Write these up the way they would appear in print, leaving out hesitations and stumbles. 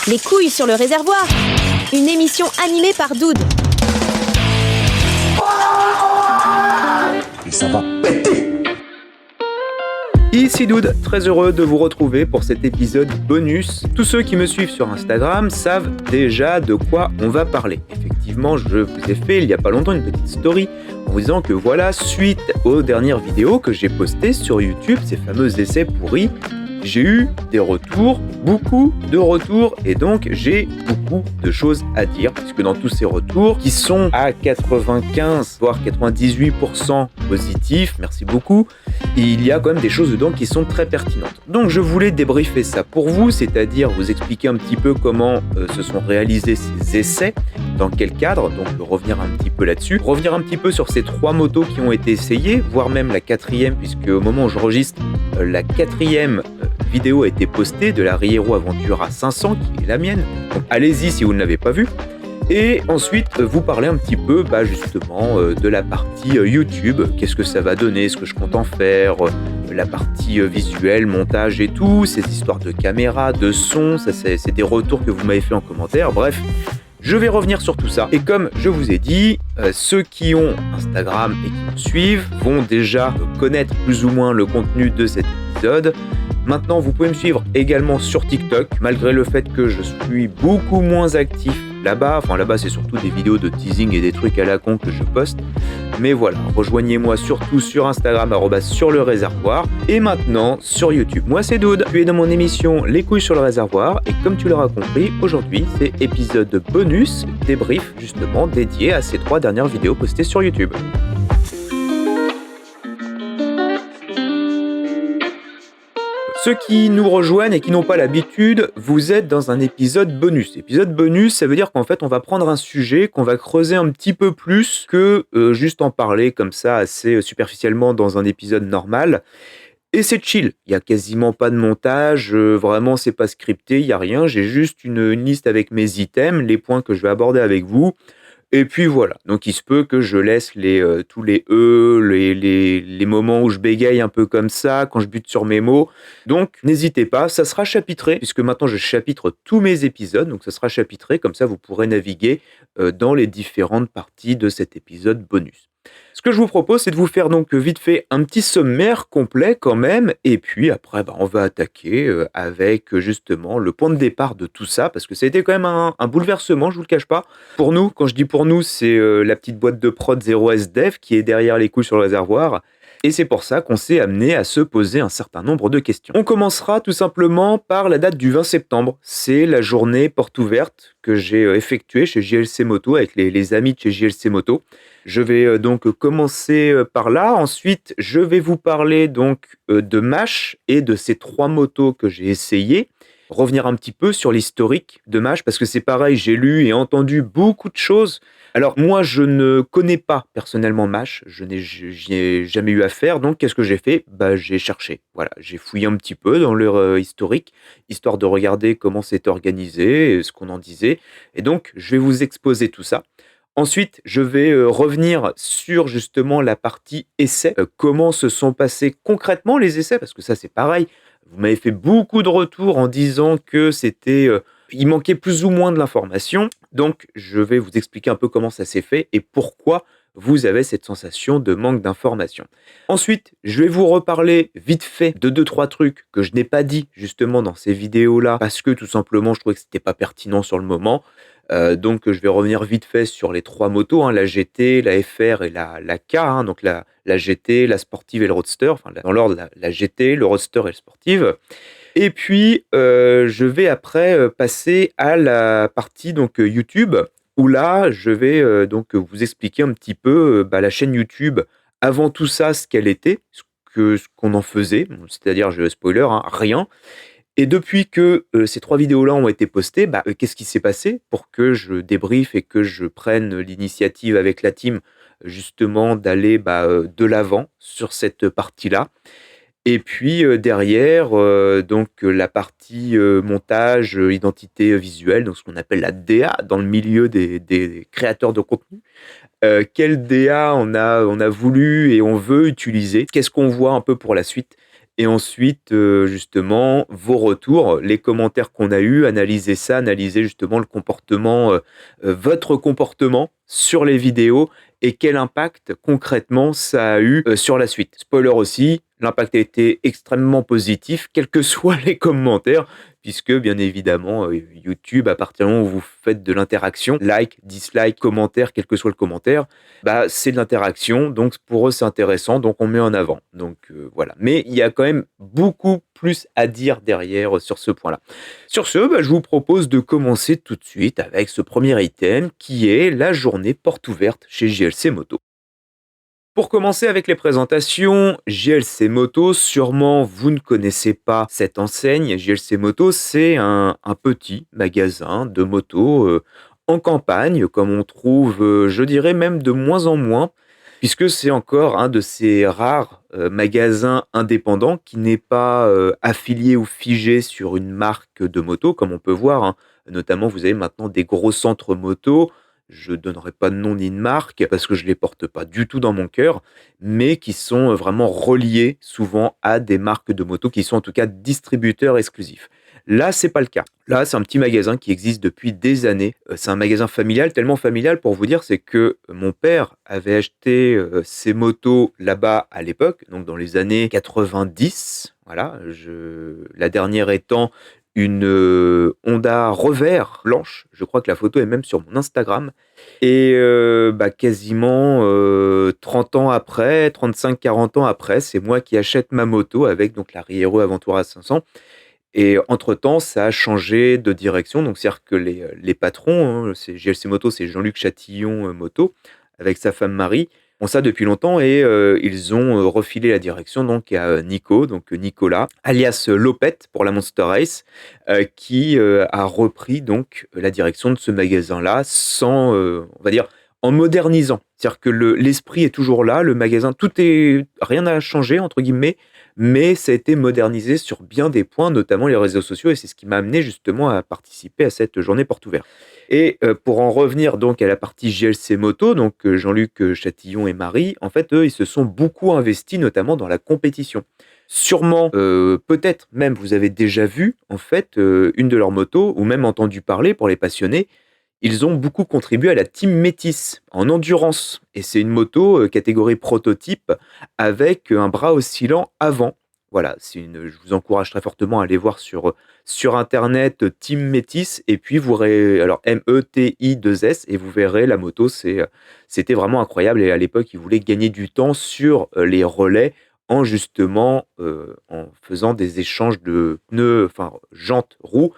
Les couilles sur le réservoir, une émission animée par Doud. Et ça va péter! Ici Doud, très heureux de vous retrouver pour cet épisode bonus. Tous ceux qui me suivent sur Instagram savent déjà de quoi on va parler. Effectivement, je vous ai fait il y a pas longtemps une petite story en vous disant que voilà, suite aux dernières vidéos que j'ai postées sur YouTube, ces fameux essais pourris, j'ai eu des retours, beaucoup de retours, et donc j'ai beaucoup de choses à dire, puisque dans tous ces retours, qui sont à 95 voire 98% positifs, merci beaucoup, il y a quand même des choses dedans qui sont très pertinentes. Donc je voulais débriefer ça pour vous, c'est-à-dire vous expliquer un petit peu comment se sont réalisés ces essais, dans quel cadre, donc revenir un petit peu là-dessus, revenir un petit peu sur ces 3 motos qui ont été essayées, voire même la 4e, puisque au moment où j'enregistre, la 4e vidéo a été postée de la Riero Aventure A500, qui est la mienne, donc allez-y si vous ne l'avez pas vue. Et ensuite, vous parler un petit peu justement de la partie YouTube, qu'est-ce que ça va donner, ce que je compte en faire, la partie visuelle, montage et tout, ces histoires de caméra, de son, ça c'est des retours que vous m'avez fait en commentaire, bref. Je vais revenir sur tout ça. Et comme je vous ai dit, ceux qui ont Instagram et qui me suivent vont déjà connaître plus ou moins le contenu de cet épisode. Maintenant, vous pouvez me suivre également sur TikTok, malgré le fait que je suis beaucoup moins actif là-bas. Enfin, là-bas, c'est surtout des vidéos de teasing et des trucs à la con que je poste. Mais voilà, rejoignez-moi surtout sur Instagram, @sur le réservoir. Et maintenant, sur YouTube. Moi, c'est Doud. Tu es dans mon émission Les couilles sur le réservoir. Et comme tu l'auras compris, aujourd'hui, c'est épisode bonus, débrief, justement, dédié à ces 3 dernières vidéos postées sur YouTube. Ceux qui nous rejoignent et qui n'ont pas l'habitude, vous êtes dans un épisode bonus. Épisode bonus, ça veut dire qu'en fait, on va prendre un sujet qu'on va creuser un petit peu plus que juste en parler comme ça assez superficiellement dans un épisode normal. Et c'est chill, il y a quasiment pas de montage, vraiment c'est pas scripté, il y a rien, j'ai juste une liste avec mes items, les points que je vais aborder avec vous. Et puis voilà, donc il se peut que je laisse tous les les moments où je bégaye un peu comme ça, quand je bute sur mes mots. Donc n'hésitez pas, ça sera chapitré, puisque maintenant je chapitre tous mes épisodes, donc ça sera chapitré, comme ça vous pourrez naviguer dans les différentes parties de cet épisode bonus. Ce que je vous propose, c'est de vous faire donc vite fait un petit sommaire complet quand même, et puis après on va attaquer avec justement le point de départ de tout ça, parce que ça a été quand même un bouleversement, je vous le cache pas. Pour nous, quand je dis pour nous, c'est la petite boîte de prod 0SDev qui est derrière les couilles sur le réservoir, et c'est pour ça qu'on s'est amené à se poser un certain nombre de questions. On commencera tout simplement par la date du 20 septembre, c'est la journée porte ouverte que j'ai effectuée chez JLC Moto avec les amis de chez JLC Moto. Je vais donc commencer par là. Ensuite, je vais vous parler donc de Mash et de ces 3 motos que j'ai essayées. Revenir un petit peu sur l'historique de Mash parce que c'est pareil, j'ai lu et entendu beaucoup de choses. Alors moi, je ne connais pas personnellement Mash, j'y ai jamais eu affaire. Donc qu'est-ce que j'ai fait ? J'ai cherché. Voilà, j'ai fouillé un petit peu dans leur historique, histoire de regarder comment c'est organisé, ce qu'on en disait. Et donc, je vais vous exposer tout ça. Ensuite, je vais revenir sur justement la partie essais, comment se sont passés concrètement les essais, parce que ça c'est pareil, vous m'avez fait beaucoup de retours en disant que il manquait plus ou moins de l'information, donc je vais vous expliquer un peu comment ça s'est fait et pourquoi vous avez cette sensation de manque d'information. Ensuite, je vais vous reparler vite fait de 2-3 trucs que je n'ai pas dit justement dans ces vidéos-là, parce que tout simplement je trouvais que c'était pas pertinent sur le moment. Donc je vais revenir vite fait sur les 3 motos, la GT, la FR et la K, donc la GT, la sportive et le roadster, enfin dans l'ordre la GT, le roadster et le sportive. Et puis je vais après passer à la partie donc YouTube, où là je vais donc vous expliquer un petit peu la chaîne YouTube avant tout ça, ce qu'elle était, ce qu'on en faisait, c'est-à-dire spoiler, rien. Et depuis que ces 3 vidéos-là ont été postées, qu'est-ce qui s'est passé pour que je débriefe et que je prenne l'initiative avec la team, justement d'aller de l'avant sur cette partie-là. Et puis derrière, la partie montage, identité visuelle, donc ce qu'on appelle la DA dans le milieu des créateurs de contenu. Quelle DA on a voulu et on veut utiliser? Qu'est-ce qu'on voit un peu pour la suite? Et ensuite, justement, vos retours, les commentaires qu'on a eus, analyser ça, analyser justement le comportement, votre comportement sur les vidéos et quel impact concrètement ça a eu, sur la suite. Spoiler aussi, l'impact a été extrêmement positif, quels que soient les commentaires, puisque bien évidemment, YouTube, à partir du moment où vous faites de l'interaction, like, dislike, commentaire, quel que soit le commentaire, bah, c'est de l'interaction, donc pour eux c'est intéressant, donc on met en avant. Donc voilà. Mais il y a quand même beaucoup plus à dire derrière sur ce point-là. Sur ce, bah, je vous propose de commencer tout de suite avec ce premier item qui est la journée porte ouverte chez JLC Moto. Pour commencer avec les présentations, JLC Moto, sûrement vous ne connaissez pas cette enseigne. JLC Moto, c'est un petit magasin de moto en campagne, comme on trouve, je dirais même de moins en moins, puisque c'est encore un de ces rares magasins indépendants qui n'est pas affilié ou figé sur une marque de moto, comme on peut voir, hein. Notamment, vous avez maintenant des gros centres moto. Je donnerai pas de nom ni de marque parce que je les porte pas du tout dans mon cœur, mais qui sont vraiment reliés souvent à des marques de moto qui sont en tout cas distributeurs exclusifs. Là, c'est pas le cas. Là, c'est un petit magasin qui existe depuis des années. C'est un magasin familial, tellement familial pour vous dire, c'est que mon père avait acheté ses motos là-bas à l'époque, donc dans les années 90. Voilà, la dernière étant une Honda Revers blanche. Je crois que la photo est même sur mon Instagram. Et bah, quasiment 30 ans après, 35-40 ans après, c'est moi qui achète ma moto avec donc la Riero Aventura 500. Et entre-temps, ça a changé de direction. Donc, c'est-à-dire que les patrons, hein, c'est JLC Moto, c'est Jean-Luc Chatillon Moto, avec sa femme Marie, ont ça depuis longtemps et ils ont refilé la direction donc à Nico, donc Nicolas, alias Lopette pour la Monster Race, qui a repris donc la direction de ce magasin-là sans, on va dire, en modernisant. C'est-à-dire que l'esprit est toujours là, le magasin, rien n'a changé entre guillemets, mais ça a été modernisé sur bien des points, notamment les réseaux sociaux, et c'est ce qui m'a amené justement à participer à cette journée porte ouverte. Et pour en revenir donc à la partie JLC Moto, donc Jean-Luc Chatillon et Marie, en fait, eux, ils se sont beaucoup investis, notamment dans la compétition. Sûrement, peut-être même, vous avez déjà vu, en fait, une de leurs motos, ou même entendu parler pour les passionnés, ils ont beaucoup contribué à la Team Métis en endurance. Et c'est une moto catégorie prototype avec un bras oscillant avant. Voilà, je vous encourage très fortement à aller voir sur internet Team Métis et puis vous verrez, alors METI2S, et vous verrez la moto, c'était vraiment incroyable. Et à l'époque, ils voulaient gagner du temps sur les relais en justement en faisant des échanges de pneus, enfin jantes, roues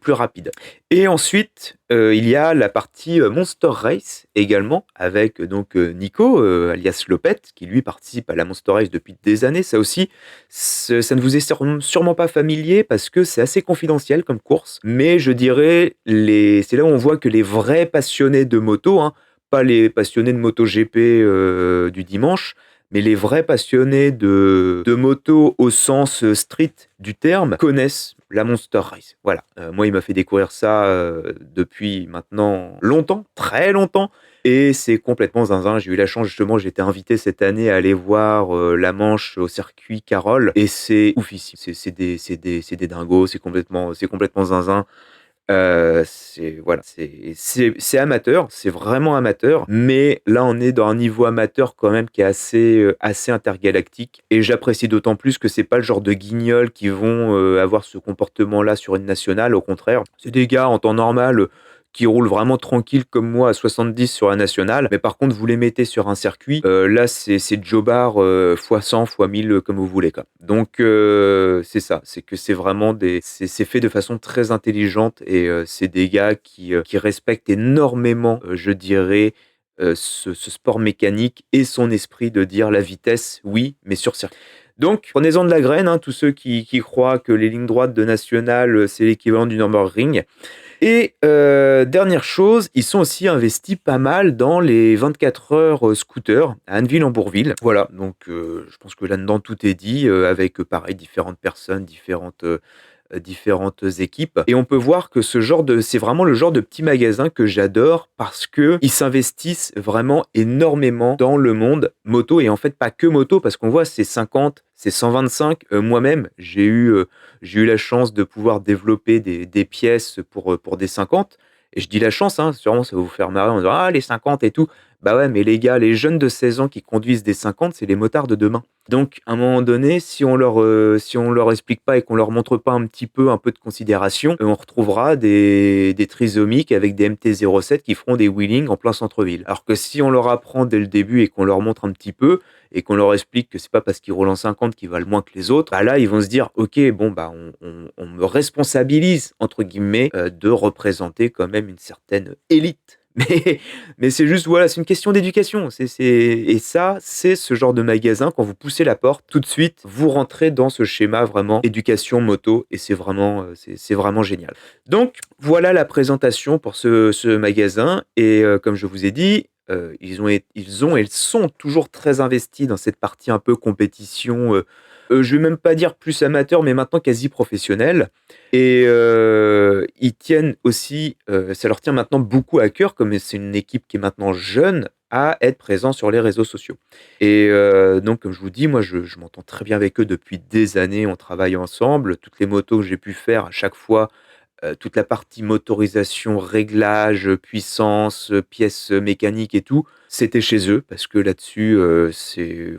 plus rapide. Et ensuite, il y a la partie Monster Race également, avec donc Nico, alias Lopette, qui lui participe à la Monster Race depuis des années. Ça aussi, ça ne vous est sûrement pas familier parce que c'est assez confidentiel comme course. Mais je dirais, c'est là où on voit que les vrais passionnés de moto, hein, pas les passionnés de MotoGP du dimanche, mais les vrais passionnés de moto au sens street du terme connaissent la Monster Race. Voilà. Moi, il m'a fait découvrir ça depuis maintenant longtemps, très longtemps. Et c'est complètement zinzin. J'ai eu la chance, justement, j'ai été invité cette année à aller voir la Manche au circuit Carole. Et c'est oufissime. C'est des dingos, c'est complètement zinzin. Voilà, c'est amateur, c'est vraiment amateur, mais là on est dans un niveau amateur quand même qui est assez intergalactique, et j'apprécie d'autant plus que c'est pas le genre de guignols qui vont avoir ce comportement-là sur une nationale. Au contraire, c'est des gars en temps normal qui roulent vraiment tranquille comme moi à 70 sur la nationale, mais par contre vous les mettez sur un circuit, là c'est Jobar fois 100 fois 1000 comme vous voulez quoi. Donc c'est ça, c'est que c'est vraiment c'est fait de façon très intelligente, et c'est des gars qui respectent énormément, je dirais, ce sport mécanique et son esprit de dire la vitesse, oui, mais sur circuit. Donc, prenez-en de la graine, hein, tous ceux qui croient que les lignes droites de nationale, c'est l'équivalent du Nürburgring. Et dernière chose, ils sont aussi investis pas mal dans les 24 heures scooter à Anneville-en-Bourville. Voilà, donc je pense que là-dedans tout est dit, avec pareil différentes personnes, différentes équipes. Et on peut voir que c'est vraiment le genre de petit magasin que j'adore parce que ils s'investissent vraiment énormément dans le monde moto, et en fait pas que moto, parce qu'on voit c'est 50, c'est 125. Moi-même, j'ai eu la chance de pouvoir développer des pièces pour des 50. Et je dis la chance, hein, sûrement ça va vous faire marrer en disant ah les 50 et tout. Bah ouais, mais les gars, les jeunes de 16 ans qui conduisent des 50, c'est les motards de demain. Donc, à un moment donné, si on leur explique pas et qu'on leur montre pas un peu de considération, on retrouvera des trisomiques avec des MT-07 qui feront des wheelings en plein centre-ville. Alors que si on leur apprend dès le début et qu'on leur montre un petit peu, et qu'on leur explique que c'est pas parce qu'ils roulent en 50 qu'ils valent moins que les autres, bah là, ils vont se dire, ok, bon, bah, on me responsabilise, entre guillemets, de représenter quand même une certaine élite. Mais c'est juste, voilà, c'est une question d'éducation. Et ça, c'est ce genre de magasin, quand vous poussez la porte, tout de suite, vous rentrez dans ce schéma vraiment éducation moto, et c'est vraiment génial. Donc, voilà la présentation pour ce magasin. Et comme je vous ai dit, ils sont toujours très investis dans cette partie un peu compétition. Je vais même pas dire plus amateur, mais maintenant quasi professionnel. Et ils tiennent aussi, ça leur tient maintenant beaucoup à cœur, comme c'est une équipe qui est maintenant jeune, à être présent sur les réseaux sociaux. Et donc, comme je vous dis, moi, je m'entends très bien avec eux depuis des années. On travaille ensemble. Toutes les motos que j'ai pu faire, à chaque fois, toute la partie motorisation, réglage, puissance, pièces mécaniques et tout, c'était chez eux parce que là-dessus,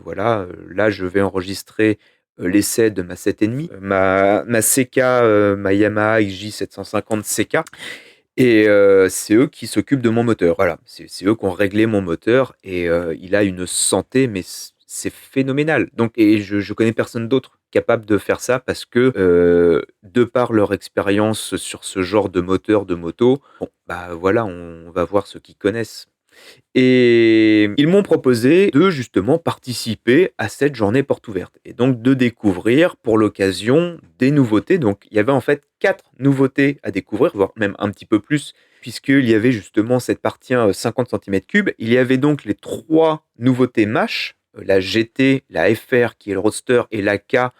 voilà, là, je vais enregistrer l'essai de ma 7,5, ma CK, ma Yamaha XJ750 CK. Et c'est eux qui s'occupent de mon moteur. Voilà, c'est eux qui ont réglé mon moteur et il a une santé, mais c'est phénoménal. Donc, et je connais personne d'autre capable de faire ça parce que de par leur expérience sur ce genre de moteur de moto, bon, bah voilà, on va voir ceux qui connaissent. Et ils m'ont proposé de justement participer à cette journée porte ouverte et donc de découvrir pour l'occasion des nouveautés. Donc il y avait en fait 4 nouveautés à découvrir, voire même un petit peu plus, puisqu'il y avait justement cette partie 50 cm3. Il y avait donc les 3 nouveautés MASH, la GT, la FR qui est le roadster et la K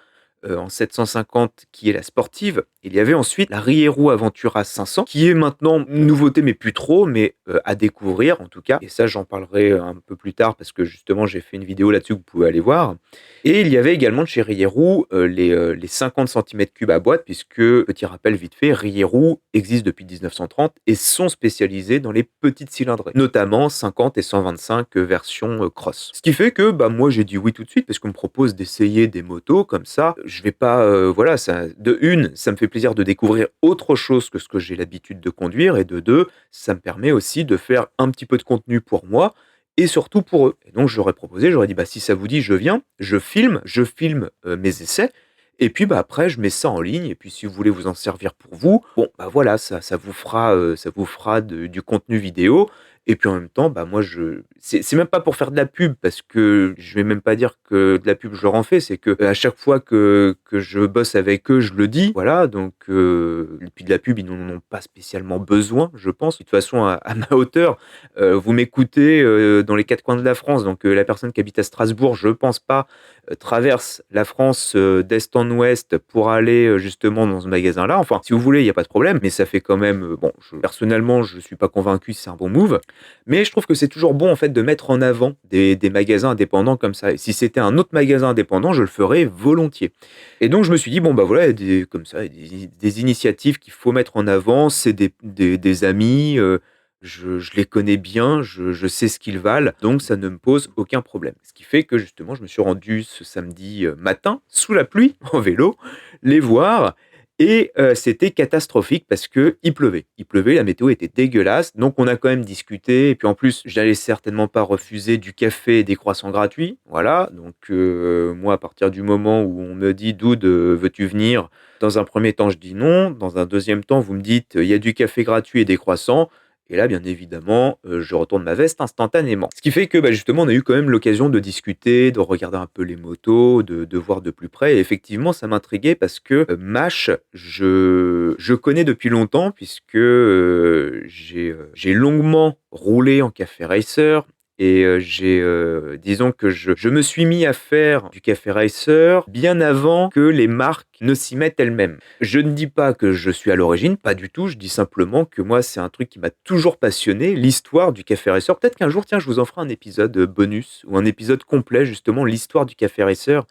en 750 qui est la sportive. Il y avait ensuite la Rieru Aventura 500 qui est maintenant une nouveauté mais plus trop, mais à découvrir en tout cas. Et ça j'en parlerai un peu plus tard parce que justement j'ai fait une vidéo là-dessus que vous pouvez aller voir. Et il y avait également de chez Rieru les 50 cm3 à boîte puisque, petit rappel vite fait, Rieru existe depuis 1930 et sont spécialisés dans les petites cylindrées, notamment 50 et 125 version cross. Ce qui fait que bah, moi j'ai dit oui tout de suite parce qu'on me propose d'essayer des motos comme ça. Je vais pas, voilà, ça me fait plaisir de découvrir autre chose que ce que j'ai l'habitude de conduire, et de deux, ça me permet aussi de faire un petit peu de contenu pour moi et surtout pour eux. Et donc j'aurais proposé, j'aurais dit bah si ça vous dit, je viens, je filme mes essais. Et puis bah après je mets ça en ligne et puis si vous voulez vous en servir pour vous, bon bah voilà, ça vous fera du contenu vidéo. Et puis en même temps, bah moi c'est même pas pour faire de la pub parce que je vais même pas dire que de la pub je leur en fais, c'est que à chaque fois que je bosse avec eux, je le dis, voilà. Donc et puis de la pub, ils n'en ont pas spécialement besoin, je pense. De toute façon, à ma hauteur, vous m'écoutez dans les 4 coins de la France, donc la personne qui habite à Strasbourg, je pense pas, traverse la France d'est en ouest pour aller justement dans ce magasin-là. Enfin, si vous voulez, il y a pas de problème, mais ça fait quand même, bon, personnellement, je suis pas convaincu si c'est un bon move. Mais je trouve que c'est toujours bon en fait de mettre en avant des magasins indépendants comme ça. Et si c'était un autre magasin indépendant, je le ferais volontiers. Et donc je me suis dit bon bah voilà, il y a comme ça, des initiatives qu'il faut mettre en avant. C'est des amis, je les connais bien, je sais ce qu'ils valent, donc ça ne me pose aucun problème. Ce qui fait que justement je me suis rendu ce samedi matin sous la pluie en vélo les voir. Et c'était catastrophique parce qu'il pleuvait. Il pleuvait, la météo était dégueulasse. Donc on a quand même discuté. Et puis en plus, j'allais certainement pas refuser du café et des croissants gratuits. Voilà. Donc moi, à partir du moment où on me dit Dude, veux-tu venir? Dans un premier temps, je dis non. Dans un deuxième temps, vous me dites il y a du café gratuit et des croissants. Et là, bien évidemment, je retourne ma veste instantanément. Ce qui fait que, bah, justement, on a eu quand même l'occasion de discuter, de regarder un peu les motos, de voir de plus près. Et effectivement, ça m'intriguait parce que MASH, je connais depuis longtemps puisque j'ai longuement roulé en café racer. Et disons que je me suis mis à faire du café racer bien avant que les marques ne s'y mettent elles-mêmes. Je ne dis pas que je suis à l'origine, pas du tout. Je dis simplement que moi, c'est un truc qui m'a toujours passionné, l'histoire du café racer. Peut-être qu'un jour, tiens, je vous en ferai un épisode bonus ou un épisode complet, justement, l'histoire du café racer.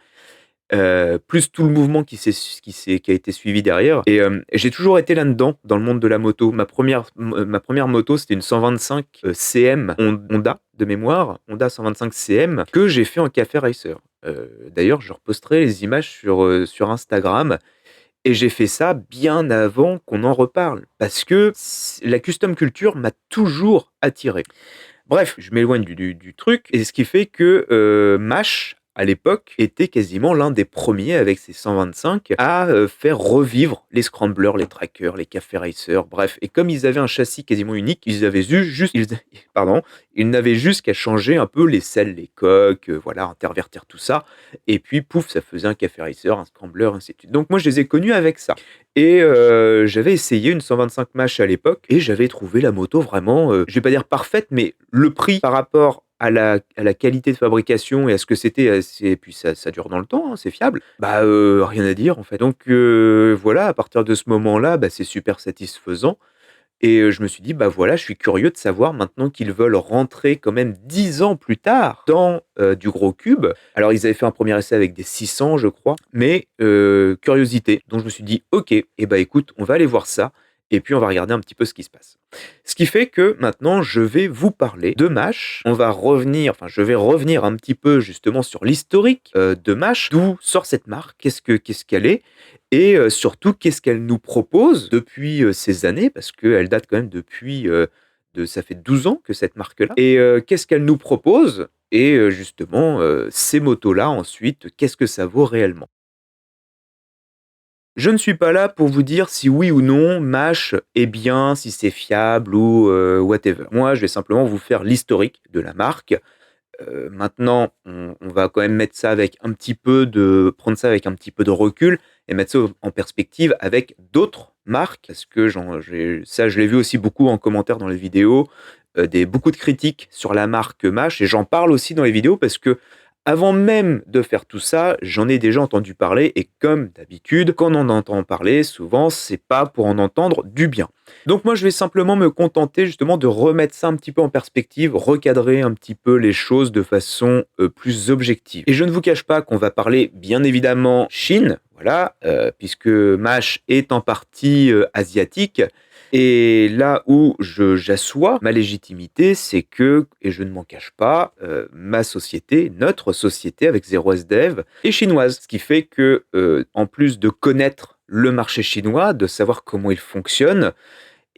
plus tout le mouvement qui a été suivi derrière. Et j'ai toujours été là-dedans, dans le monde de la moto. Ma première moto, c'était une 125 CM Honda de mémoire, Honda 125 CM, que j'ai fait en café racer. D'ailleurs, je reposterai les images sur Instagram. Et j'ai fait ça bien avant qu'on en reparle, parce que la custom culture m'a toujours attiré. Bref, je m'éloigne du truc, et ce qui fait que Mash, à l'époque, était quasiment l'un des premiers, avec ses 125, à faire revivre les scramblers, les trackers, les café racers, bref. Et comme ils avaient un châssis quasiment unique, ils n'avaient juste qu'à changer un peu les selles, les coques, voilà, intervertir tout ça, et puis pouf, ça faisait un café racer, un scrambler, ainsi de suite. Donc moi, je les ai connus avec ça. Et j'avais essayé une 125 Mash à l'époque, et j'avais trouvé la moto vraiment, je vais pas dire parfaite, mais le prix par rapport à la qualité de fabrication et à ce que c'était, et puis ça dure dans le temps, hein, c'est fiable, bah rien à dire en fait. Donc voilà, à partir de ce moment-là, bah, c'est super satisfaisant. Et je me suis dit: «Bah, voilà, je suis curieux de savoir maintenant qu'ils veulent rentrer quand même 10 ans plus tard dans, du gros cube». Alors ils avaient fait un premier essai avec des 600 je crois, mais curiosité. Donc je me suis dit: «OK, et bah, écoute, on va aller voir ça et puis on va regarder un petit peu ce qui se passe». Ce qui fait que maintenant je vais vous parler de Mash. Je vais revenir un petit peu justement sur l'historique, de Mash. D'où sort cette marque? Qu'est-ce qu'elle est? Et surtout, qu'est-ce qu'elle nous propose depuis, ces années? Parce qu'elle date quand même depuis, ça fait 12 ans que cette marque-là. Et qu'est-ce qu'elle nous propose? Et justement, ces motos-là ensuite, qu'est-ce que ça vaut réellement? Je ne suis pas là pour vous dire si oui ou non Mash est bien, si c'est fiable ou whatever. Moi, je vais simplement vous faire l'historique de la marque. Maintenant, on va quand même prendre ça avec un petit peu de recul et mettre ça en perspective avec d'autres marques, parce que je l'ai vu aussi beaucoup en commentaire dans les vidéos, beaucoup de critiques sur la marque Mash, et j'en parle aussi dans les vidéos parce que avant même de faire tout ça, j'en ai déjà entendu parler, et comme d'habitude, quand on en entend parler, souvent, c'est pas pour en entendre du bien. Donc moi, je vais simplement me contenter justement de remettre ça un petit peu en perspective, recadrer un petit peu les choses de façon plus objective. Et je ne vous cache pas qu'on va parler bien évidemment Chine, voilà, puisque Mash est en partie asiatique. Et là où j'assois ma légitimité, c'est que, et je ne m'en cache pas, notre société avec 0SDev est chinoise. Ce qui fait que, en plus de connaître le marché chinois, de savoir comment il fonctionne,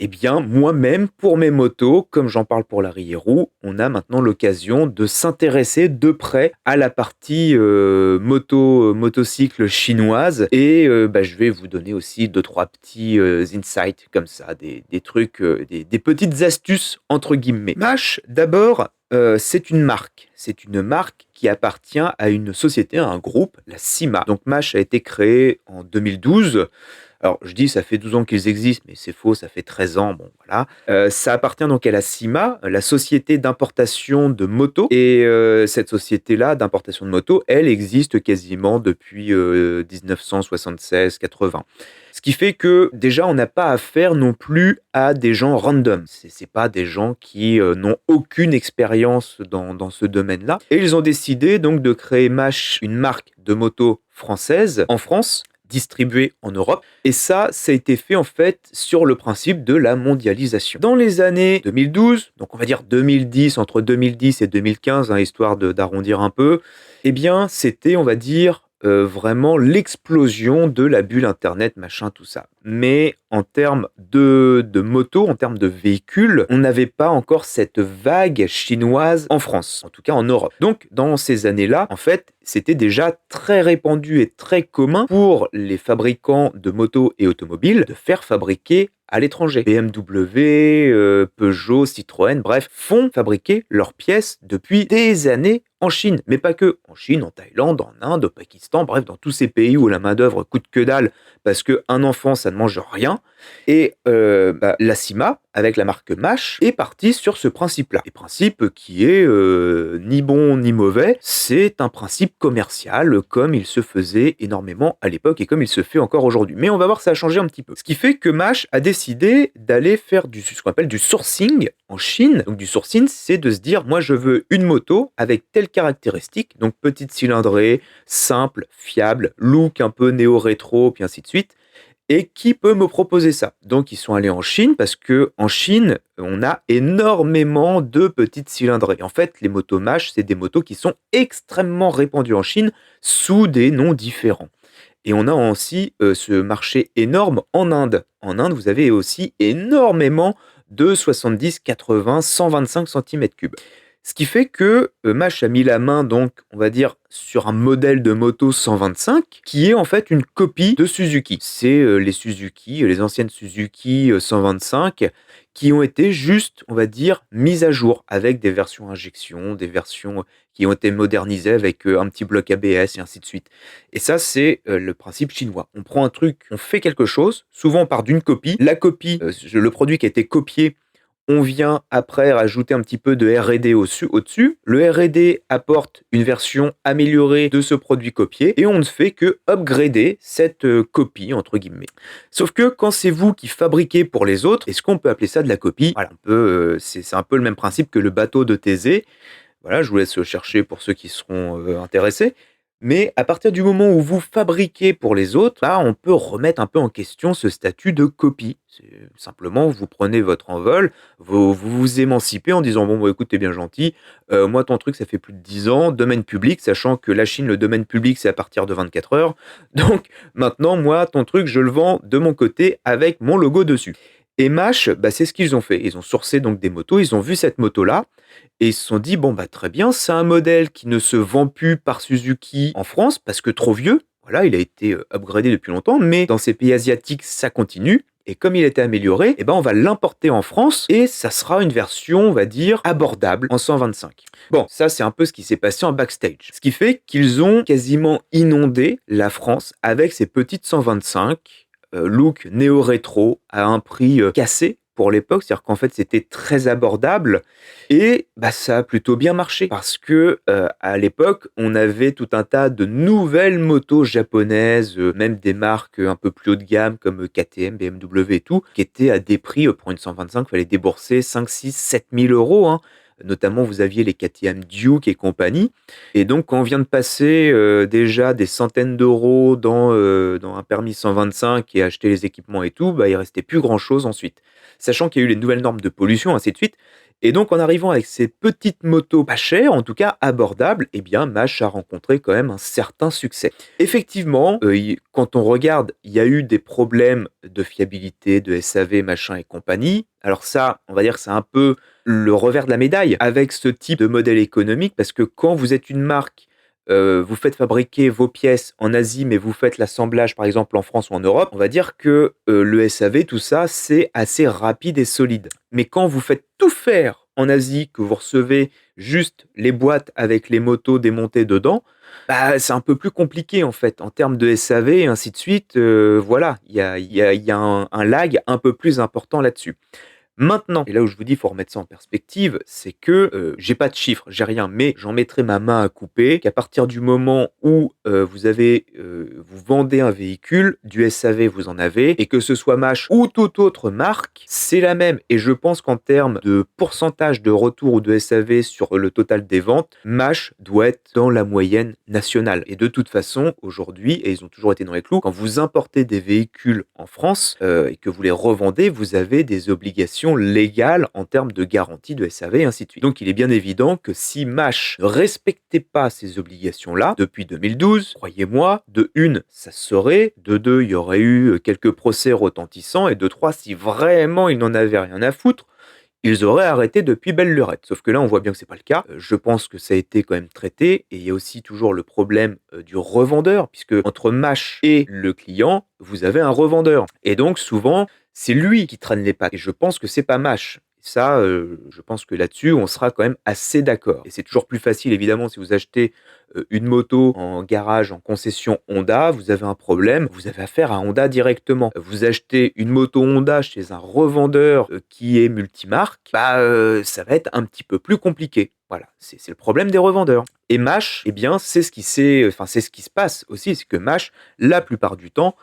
eh bien, moi-même, pour mes motos, comme j'en parle pour la Rieru, on a maintenant l'occasion de s'intéresser de près à la partie motocycle chinoise. Et bah, je vais vous donner aussi 2-3 petits insights comme ça, des trucs, des petites astuces entre guillemets. Mash, d'abord, c'est une marque. C'est une marque qui appartient à une société, à un groupe, la CIMA. Donc Mash a été créé en 2012. Alors, je dis ça fait 12 ans qu'ils existent, mais c'est faux, ça fait 13 ans, bon voilà. Ça appartient donc à la CIMA, la société d'importation de motos. Et cette société-là d'importation de motos, elle existe quasiment depuis 1976-80. Ce qui fait que déjà, on n'a pas affaire non plus à des gens random. C'est pas des gens qui n'ont aucune expérience dans ce domaine-là. Et ils ont décidé donc de créer Mash, une marque de moto française en France, distribuée en Europe. Et ça a été fait en fait sur le principe de la mondialisation. Dans les années 2012, donc on va dire 2010, entre 2010 et 2015, hein, histoire d'arrondir un peu, eh bien c'était, on va dire, vraiment l'explosion de la bulle internet, machin, tout ça. Mais en termes de moto, en termes de véhicules, on n'avait pas encore cette vague chinoise en France, en tout cas en Europe. Donc dans ces années-là, en fait, c'était déjà très répandu et très commun pour les fabricants de motos et automobiles de faire fabriquer à l'étranger. BMW, Peugeot, Citroën, bref, font fabriquer leurs pièces depuis des années en Chine. Mais pas que. En Chine, en Thaïlande, en Inde, au Pakistan, bref, dans tous ces pays où la main-d'œuvre coûte que dalle parce qu'un enfant, ça ne mange rien. Et la CIMA, avec la marque Mash, est partie sur ce principe-là. Et principe qui est ni bon ni mauvais, c'est un principe commercial comme il se faisait énormément à l'époque et comme il se fait encore aujourd'hui. Mais on va voir, ça a changé un petit peu. Ce qui fait que Mash a décidé d'aller faire ce qu'on appelle du sourcing en Chine, donc du sourcing, c'est de se dire, moi je veux une moto avec telle caractéristique, donc petite cylindrée, simple, fiable, look un peu néo-rétro, puis ainsi de suite. Et qui peut me proposer ça? Donc ils sont allés en Chine parce que en Chine, on a énormément de petites cylindrées. En fait, les motos MASH, c'est des motos qui sont extrêmement répandues en Chine sous des noms différents. Et on a aussi ce marché énorme en Inde. En Inde, vous avez aussi énormément de 70, 80, 125 cm3. Ce qui fait que Mash a mis la main, donc, on va dire, sur un modèle de moto 125 qui est en fait une copie de Suzuki. C'est les Suzuki, les anciennes Suzuki 125 qui ont été juste, on va dire, mises à jour avec des versions injection, des versions qui ont été modernisées avec un petit bloc ABS et ainsi de suite. Et ça, c'est le principe chinois. On prend un truc, on fait quelque chose, souvent on part d'une copie. La copie, le produit qui a été copié, on vient après rajouter un petit peu de R&D au-dessus. Le R&D apporte une version améliorée de ce produit copié et on ne fait que upgrader cette copie, entre guillemets. Sauf que quand c'est vous qui fabriquez pour les autres, est-ce qu'on peut appeler ça de la copie? Voilà, c'est un peu le même principe que le bateau de Thésée. Voilà, je vous laisse chercher pour ceux qui seront intéressés. Mais à partir du moment où vous fabriquez pour les autres, là, on peut remettre un peu en question ce statut de copie. C'est simplement, vous prenez votre envol, vous vous émancipez en disant, bon, bah, écoute, t'es bien gentil, moi, ton truc, ça fait plus de 10 ans, domaine public, sachant que la Chine, le domaine public, c'est à partir de 24 heures. Donc, maintenant, moi, ton truc, je le vends de mon côté avec mon logo dessus. Et Mash, bah, c'est ce qu'ils ont fait. Ils ont sourcé donc des motos, ils ont vu cette moto-là, et ils se sont dit, bon, bah, très bien, c'est un modèle qui ne se vend plus par Suzuki en France parce que trop vieux. Voilà, il a été upgradé depuis longtemps, mais dans ces pays asiatiques, ça continue. Et comme il a été amélioré, eh ben, on va l'importer en France et ça sera une version, on va dire, abordable en 125. Bon, ça, c'est un peu ce qui s'est passé en backstage. Ce qui fait qu'ils ont quasiment inondé la France avec ces petites 125 look néo-rétro à un prix cassé pour l'époque, c'est-à-dire qu'en fait c'était très abordable et bah, ça a plutôt bien marché parce que à l'époque on avait tout un tas de nouvelles motos japonaises, même des marques un peu plus haut de gamme comme KTM, BMW et tout, qui étaient à des prix pour une 125, il fallait débourser 5, 6, 7 000 euros, hein. Notamment, vous aviez les KTM Duke et compagnie. Et donc, quand on vient de passer déjà des centaines d'euros dans un permis 125 et acheter les équipements et tout, bah, il restait plus grand-chose ensuite. Sachant qu'il y a eu les nouvelles normes de pollution, ainsi de suite. Et donc, en arrivant avec ces petites motos pas chères, en tout cas abordables, eh bien, Mash a rencontré quand même un certain succès. Effectivement, quand on regarde, il y a eu des problèmes de fiabilité, de SAV, machin et compagnie. Alors ça, on va dire que c'est un peu le revers de la médaille avec ce type de modèle économique, parce que quand vous êtes une marque, vous faites fabriquer vos pièces en Asie, mais vous faites l'assemblage, par exemple, en France ou en Europe, on va dire que le SAV, tout ça, c'est assez rapide et solide. Mais quand vous faites tout faire en Asie, que vous recevez juste les boîtes avec les motos démontées dedans, bah, c'est un peu plus compliqué, en fait, en termes de SAV et ainsi de suite. Voilà, il y a un lag un peu plus important là-dessus. Maintenant, et là où je vous dis, il faut remettre ça en perspective, c'est que j'ai pas de chiffres, j'ai rien, mais j'en mettrai ma main à couper, qu'à partir du moment où vous vendez un véhicule, du SAV vous en avez, et que ce soit Mash ou toute autre marque, c'est la même. Et je pense qu'en termes de pourcentage de retour ou de SAV sur le total des ventes, Mash doit être dans la moyenne nationale. Et de toute façon, aujourd'hui, et ils ont toujours été dans les clous, quand vous importez des véhicules en France et que vous les revendez, vous avez des obligations légales en termes de garantie de SAV et ainsi de suite. Donc il est bien évident que si Mash ne respectait pas ces obligations-là depuis 2012, croyez-moi, de une, ça se saurait, de deux, il y aurait eu quelques procès retentissants, et de trois, si vraiment ils n'en avaient rien à foutre, ils auraient arrêté depuis belle lurette. Sauf que là, on voit bien que c'est pas le cas. Je pense que ça a été quand même traité, et il y a aussi toujours le problème du revendeur, puisque entre Mash et le client, vous avez un revendeur. Et donc souvent, c'est lui qui traîne les pattes. Et je pense que c'est pas Mash. Ça, je pense que là-dessus, on sera quand même assez d'accord. Et c'est toujours plus facile, évidemment, si vous achetez une moto en garage, en concession Honda, vous avez un problème, vous avez affaire à Honda directement. Vous achetez une moto Honda chez un revendeur qui est multimarque, bah, ça va être un petit peu plus compliqué. Voilà, c'est le problème des revendeurs. Et Mash, eh bien, c'est ce qui se passe aussi, c'est que Mash, la plupart du temps,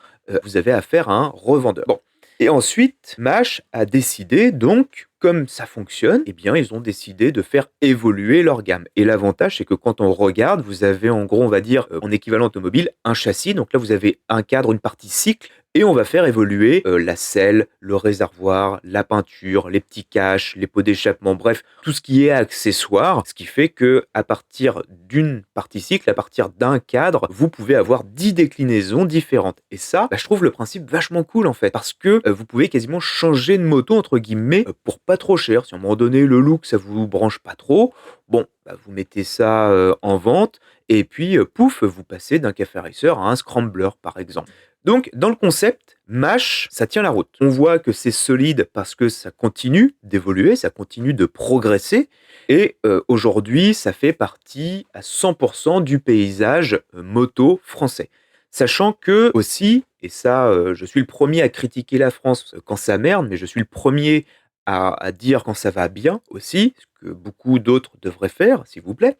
vous avez affaire à un revendeur. Bon. Et ensuite, Mash a décidé donc, comme ça fonctionne, eh bien, ils ont décidé de faire évoluer leur gamme. Et l'avantage, c'est que quand on regarde, vous avez en gros, on va dire, en équivalent automobile, un châssis. Donc là, vous avez un cadre, une partie cycle. Et on va faire évoluer la selle, le réservoir, la peinture, les petits caches, les pots d'échappement, bref, tout ce qui est accessoire. Ce qui fait que à partir d'une partie cycle, à partir d'un cadre, vous pouvez avoir 10 déclinaisons différentes. Et ça, je trouve le principe vachement cool en fait, parce que vous pouvez quasiment changer de moto entre guillemets pour pas trop cher. Si à un moment donné le look ça vous branche pas trop, bon, vous mettez ça en vente et puis pouf, vous passez d'un café racer à un scrambler par exemple. Donc, dans le concept, Mash, ça tient la route. On voit que c'est solide parce que ça continue d'évoluer, ça continue de progresser. Et aujourd'hui, ça fait partie à 100% du paysage moto français. Sachant que aussi, et ça, je suis le premier à critiquer la France quand ça merde, mais je suis le premier à dire quand ça va bien aussi, ce que beaucoup d'autres devraient faire, s'il vous plaît.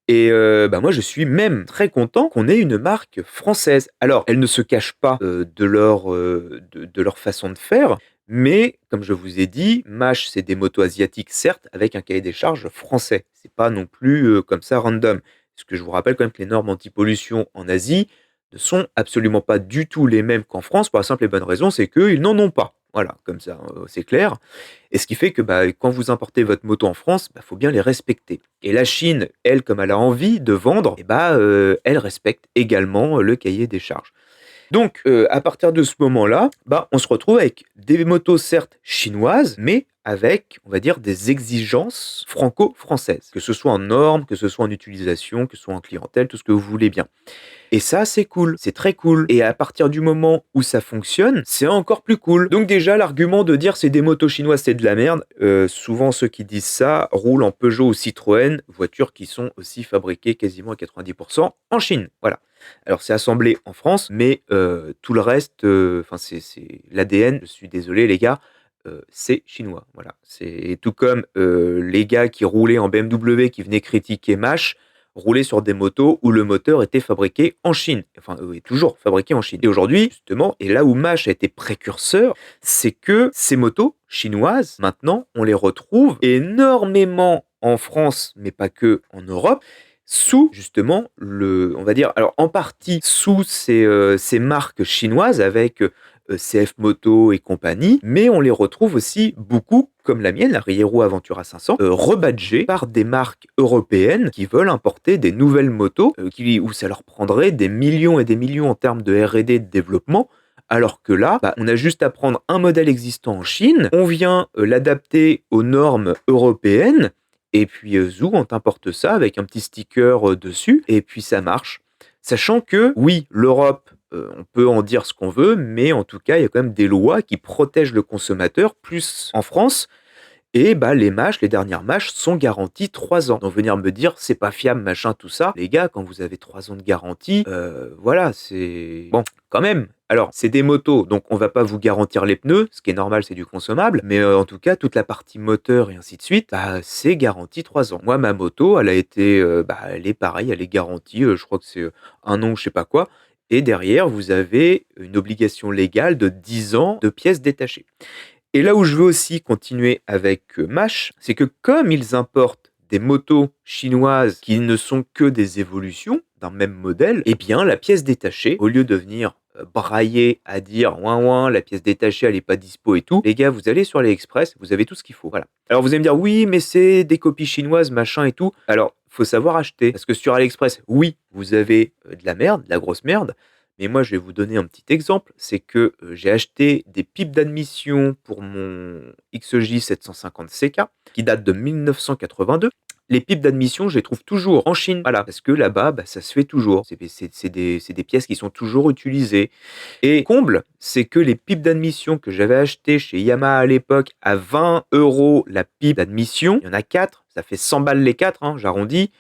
Et moi, je suis même très content qu'on ait une marque française. Alors, elle ne se cache pas, de leur façon de faire, mais comme je vous ai dit, Mash, c'est des motos asiatiques, certes, avec un cahier des charges français. C'est pas non plus, comme ça random. Parce que je vous rappelle quand même que les normes anti-pollution en Asie ne sont absolument pas du tout les mêmes qu'en France, pour la simple et bonne raison, c'est qu'ils n'en ont pas. Voilà, comme ça, c'est clair. Et ce qui fait que quand vous importez votre moto en France, faut bien les respecter. Et la Chine, elle, comme elle a envie de vendre, elle respecte également le cahier des charges. Donc, à partir de ce moment-là, on se retrouve avec des motos certes chinoises, mais avec, on va dire, des exigences franco-françaises. Que ce soit en normes, que ce soit en utilisation, que ce soit en clientèle, tout ce que vous voulez bien. Et ça, c'est cool, c'est très cool. Et à partir du moment où ça fonctionne, c'est encore plus cool. Donc déjà, l'argument de dire c'est des motos chinoises, c'est de la merde, souvent ceux qui disent ça roulent en Peugeot ou Citroën, voitures qui sont aussi fabriquées quasiment à 90% en Chine. Voilà. Alors c'est assemblé en France, mais tout le reste, c'est l'ADN, je suis désolé les gars, c'est chinois. Voilà. C'est tout comme les gars qui roulaient en BMW, qui venaient critiquer Mash, rouler sur des motos où le moteur était fabriqué en Chine. Enfin, est toujours fabriqué en Chine. Et aujourd'hui, justement, et là où Mash a été précurseur, c'est que ces motos chinoises, maintenant, on les retrouve énormément en France, mais pas que en Europe, sous justement on va dire, alors en partie sous ces marques chinoises avec CF Moto et compagnie, mais on les retrouve aussi beaucoup, comme la mienne, la Riero Aventura 500, rebadgées par des marques européennes qui veulent importer des nouvelles motos, où ça leur prendrait des millions et des millions en termes de R&D de développement, alors que là, on a juste à prendre un modèle existant en Chine, on vient l'adapter aux normes européennes, et puis zou, on t'importe ça avec un petit sticker dessus, et puis ça marche. Sachant que, oui, l'Europe, on peut en dire ce qu'on veut, mais en tout cas, il y a quand même des lois qui protègent le consommateur, plus en France. Et les dernières Mash sont garanties 3 ans. Donc venir me dire c'est pas fiable, machin, tout ça, les gars, quand vous avez 3 ans de garantie, voilà, c'est bon, quand même. Alors, c'est des motos, donc on va pas vous garantir les pneus, ce qui est normal, c'est du consommable, mais en tout cas, toute la partie moteur et ainsi de suite, c'est garanti 3 ans. Moi, ma moto, elle a été, elle est pareil, elle est garantie, je crois que c'est 1 an, je sais pas quoi. Et derrière, vous avez une obligation légale de 10 ans de pièces détachées. Et là où je veux aussi continuer avec Mash, c'est que comme ils importent des motos chinoises qui ne sont que des évolutions d'un même modèle, eh bien la pièce détachée, au lieu de venir brailler à dire ouin ouin, la pièce détachée elle est pas dispo et tout, les gars vous allez sur AliExpress, vous avez tout ce qu'il faut. Voilà. Alors vous allez me dire oui mais c'est des copies chinoises machin et tout. Alors faut savoir acheter parce que sur AliExpress, oui vous avez de la merde, de la grosse merde. Mais moi, je vais vous donner un petit exemple, c'est que j'ai acheté des pipes d'admission pour mon XJ 750 CK, qui date de 1982. Les pipes d'admission, je les trouve toujours en Chine, voilà, parce que là-bas, ça se fait toujours. C'est des pièces qui sont toujours utilisées. Et comble, c'est que les pipes d'admission que j'avais achetées chez Yamaha à l'époque à 20 € la pipe d'admission, il y en a 4, ça fait 100 balles les 4, j'arrondis.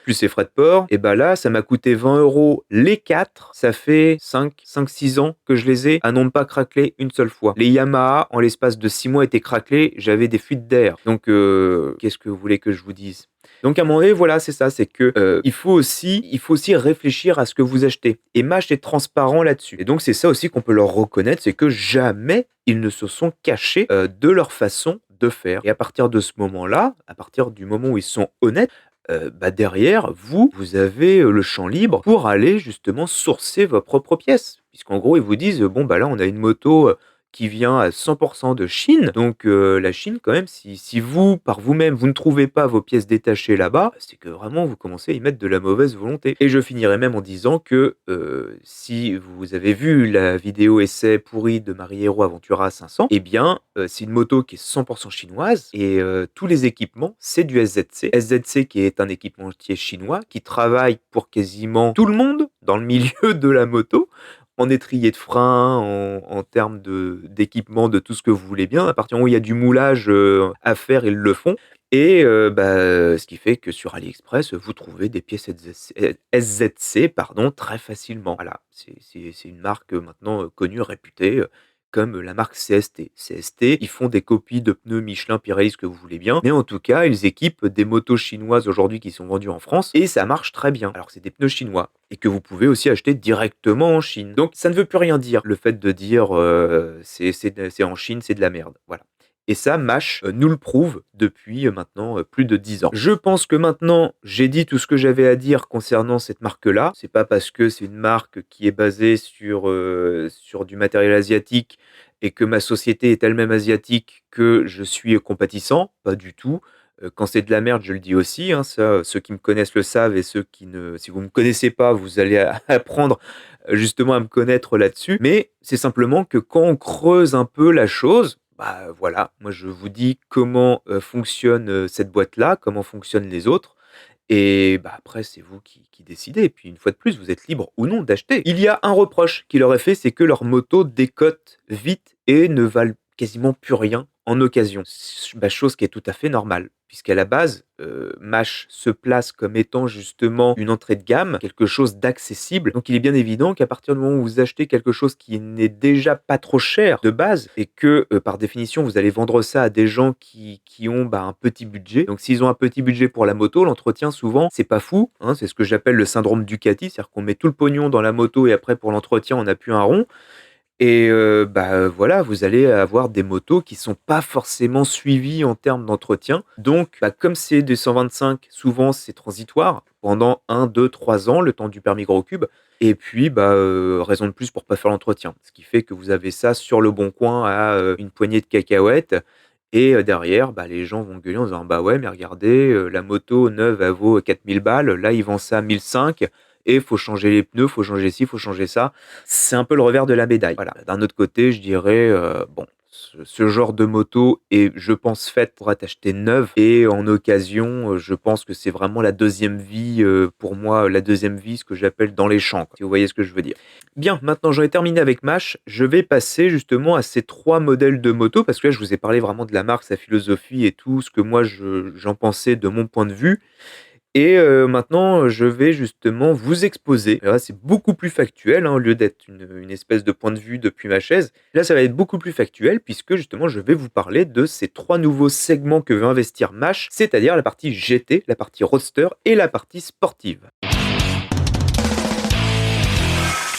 plus les frais de port. Et bah là, ça m'a coûté 20 € les 4. Ça fait 5-6 ans que je les ai à n'ont pas craquelé une seule fois. Les Yamaha, en l'espace de 6 mois, étaient craquelés. J'avais des fuites d'air. Donc, qu'est-ce que vous voulez que je vous dise? Donc à un moment donné, voilà, c'est ça, c'est que il faut aussi réfléchir à ce que vous achetez. Et Mach est transparent là-dessus. Et donc c'est ça aussi qu'on peut leur reconnaître, c'est que jamais ils ne se sont cachés de leur façon de faire. Et à partir de ce moment-là, à partir du moment où ils sont honnêtes, derrière, vous avez le champ libre pour aller justement sourcer vos propres pièces. Puisqu'en gros, ils vous disent, bon, bah là, on a une moto qui vient à 100% de Chine. Donc la Chine, quand même, si vous, par vous-même, vous ne trouvez pas vos pièces détachées là-bas, c'est que vraiment, vous commencez à y mettre de la mauvaise volonté. Et je finirai même en disant que si vous avez vu la vidéo essai pourri de Marie-Héro Aventura 500, eh bien, c'est une moto qui est 100% chinoise et tous les équipements, c'est du SZC. SZC qui est un équipementier chinois qui travaille pour quasiment tout le monde dans le milieu de la moto, en étrier de frein, en termes d'équipement, de tout ce que vous voulez bien. À partir du moment où il y a du moulage à faire, ils le font. Et ce qui fait que sur AliExpress, vous trouvez des pièces SZC très facilement. Voilà, c'est une marque maintenant connue, réputée, comme la marque CST. CST, ils font des copies de pneus Michelin, Pirelli, ce que vous voulez bien. Mais en tout cas, ils équipent des motos chinoises aujourd'hui qui sont vendues en France et ça marche très bien. Alors que c'est des pneus chinois et que vous pouvez aussi acheter directement en Chine. Donc ça ne veut plus rien dire, le fait de dire c'est en Chine, c'est de la merde. Voilà. Et ça, Mach nous le prouve depuis maintenant plus de 10 ans. Je pense que maintenant, j'ai dit tout ce que j'avais à dire concernant cette marque-là. C'est pas parce que c'est une marque qui est basée sur du matériel asiatique et que ma société est elle-même asiatique que je suis compatissant. Pas du tout. Quand c'est de la merde, je le dis aussi. Hein, ça, ceux qui me connaissent le savent et ceux qui ne... Si vous ne me connaissez pas, vous allez apprendre justement à me connaître là-dessus. Mais c'est simplement que quand on creuse un peu la chose, bah voilà, moi je vous dis comment fonctionne cette boîte-là, comment fonctionnent les autres. Et bah après, c'est vous qui décidez. Et puis une fois de plus, vous êtes libre ou non d'acheter. Il y a un reproche qui leur est fait, c'est que leurs motos décotent vite et ne valent quasiment plus rien en occasion. Chose qui est tout à fait normale, puisqu'à la base, Mach se place comme étant justement une entrée de gamme, quelque chose d'accessible. Donc il est bien évident qu'à partir du moment où vous achetez quelque chose qui n'est déjà pas trop cher de base, et que par définition vous allez vendre ça à des gens qui ont un petit budget. Donc s'ils ont un petit budget pour la moto, l'entretien souvent c'est pas fou, hein, c'est ce que j'appelle le syndrome Ducati, c'est-à-dire qu'on met tout le pognon dans la moto et après pour l'entretien on n'a plus un rond. Et voilà, vous allez avoir des motos qui sont pas forcément suivies en termes d'entretien. Donc, comme c'est des 125, souvent c'est transitoire pendant 1, 2, 3 ans, le temps du permis gros cube. Et puis, raison de plus pour pas faire l'entretien. Ce qui fait que vous avez ça sur le bon coin à une poignée de cacahuètes. Et derrière, les gens vont gueuler en disant bah ouais, mais regardez, la moto neuve, elle vaut 4000 balles. Là, ils vendent ça 1005. Et faut changer les pneus, faut changer ci, faut changer ça. C'est un peu le revers de la médaille. Voilà. D'un autre côté, je dirais, ce genre de moto est, je pense, faite pour être achetée neuve. Et en occasion, je pense que c'est vraiment la deuxième vie, pour moi, la deuxième vie, ce que j'appelle dans les champs, si vous voyez ce que je veux dire. Bien, maintenant j'en ai terminé avec Mach. Je vais passer justement à ces 3 modèles de moto, parce que là, je vous ai parlé vraiment de la marque, sa philosophie et tout ce que moi, j'en pensais de mon point de vue. Et maintenant, je vais justement vous exposer. Là, c'est beaucoup plus factuel, hein, au lieu d'être une espèce de point de vue depuis ma chaise. Là, ça va être beaucoup plus factuel puisque justement, je vais vous parler de ces 3 nouveaux segments que veut investir Mach, c'est-à-dire la partie GT, la partie roadster et la partie sportive.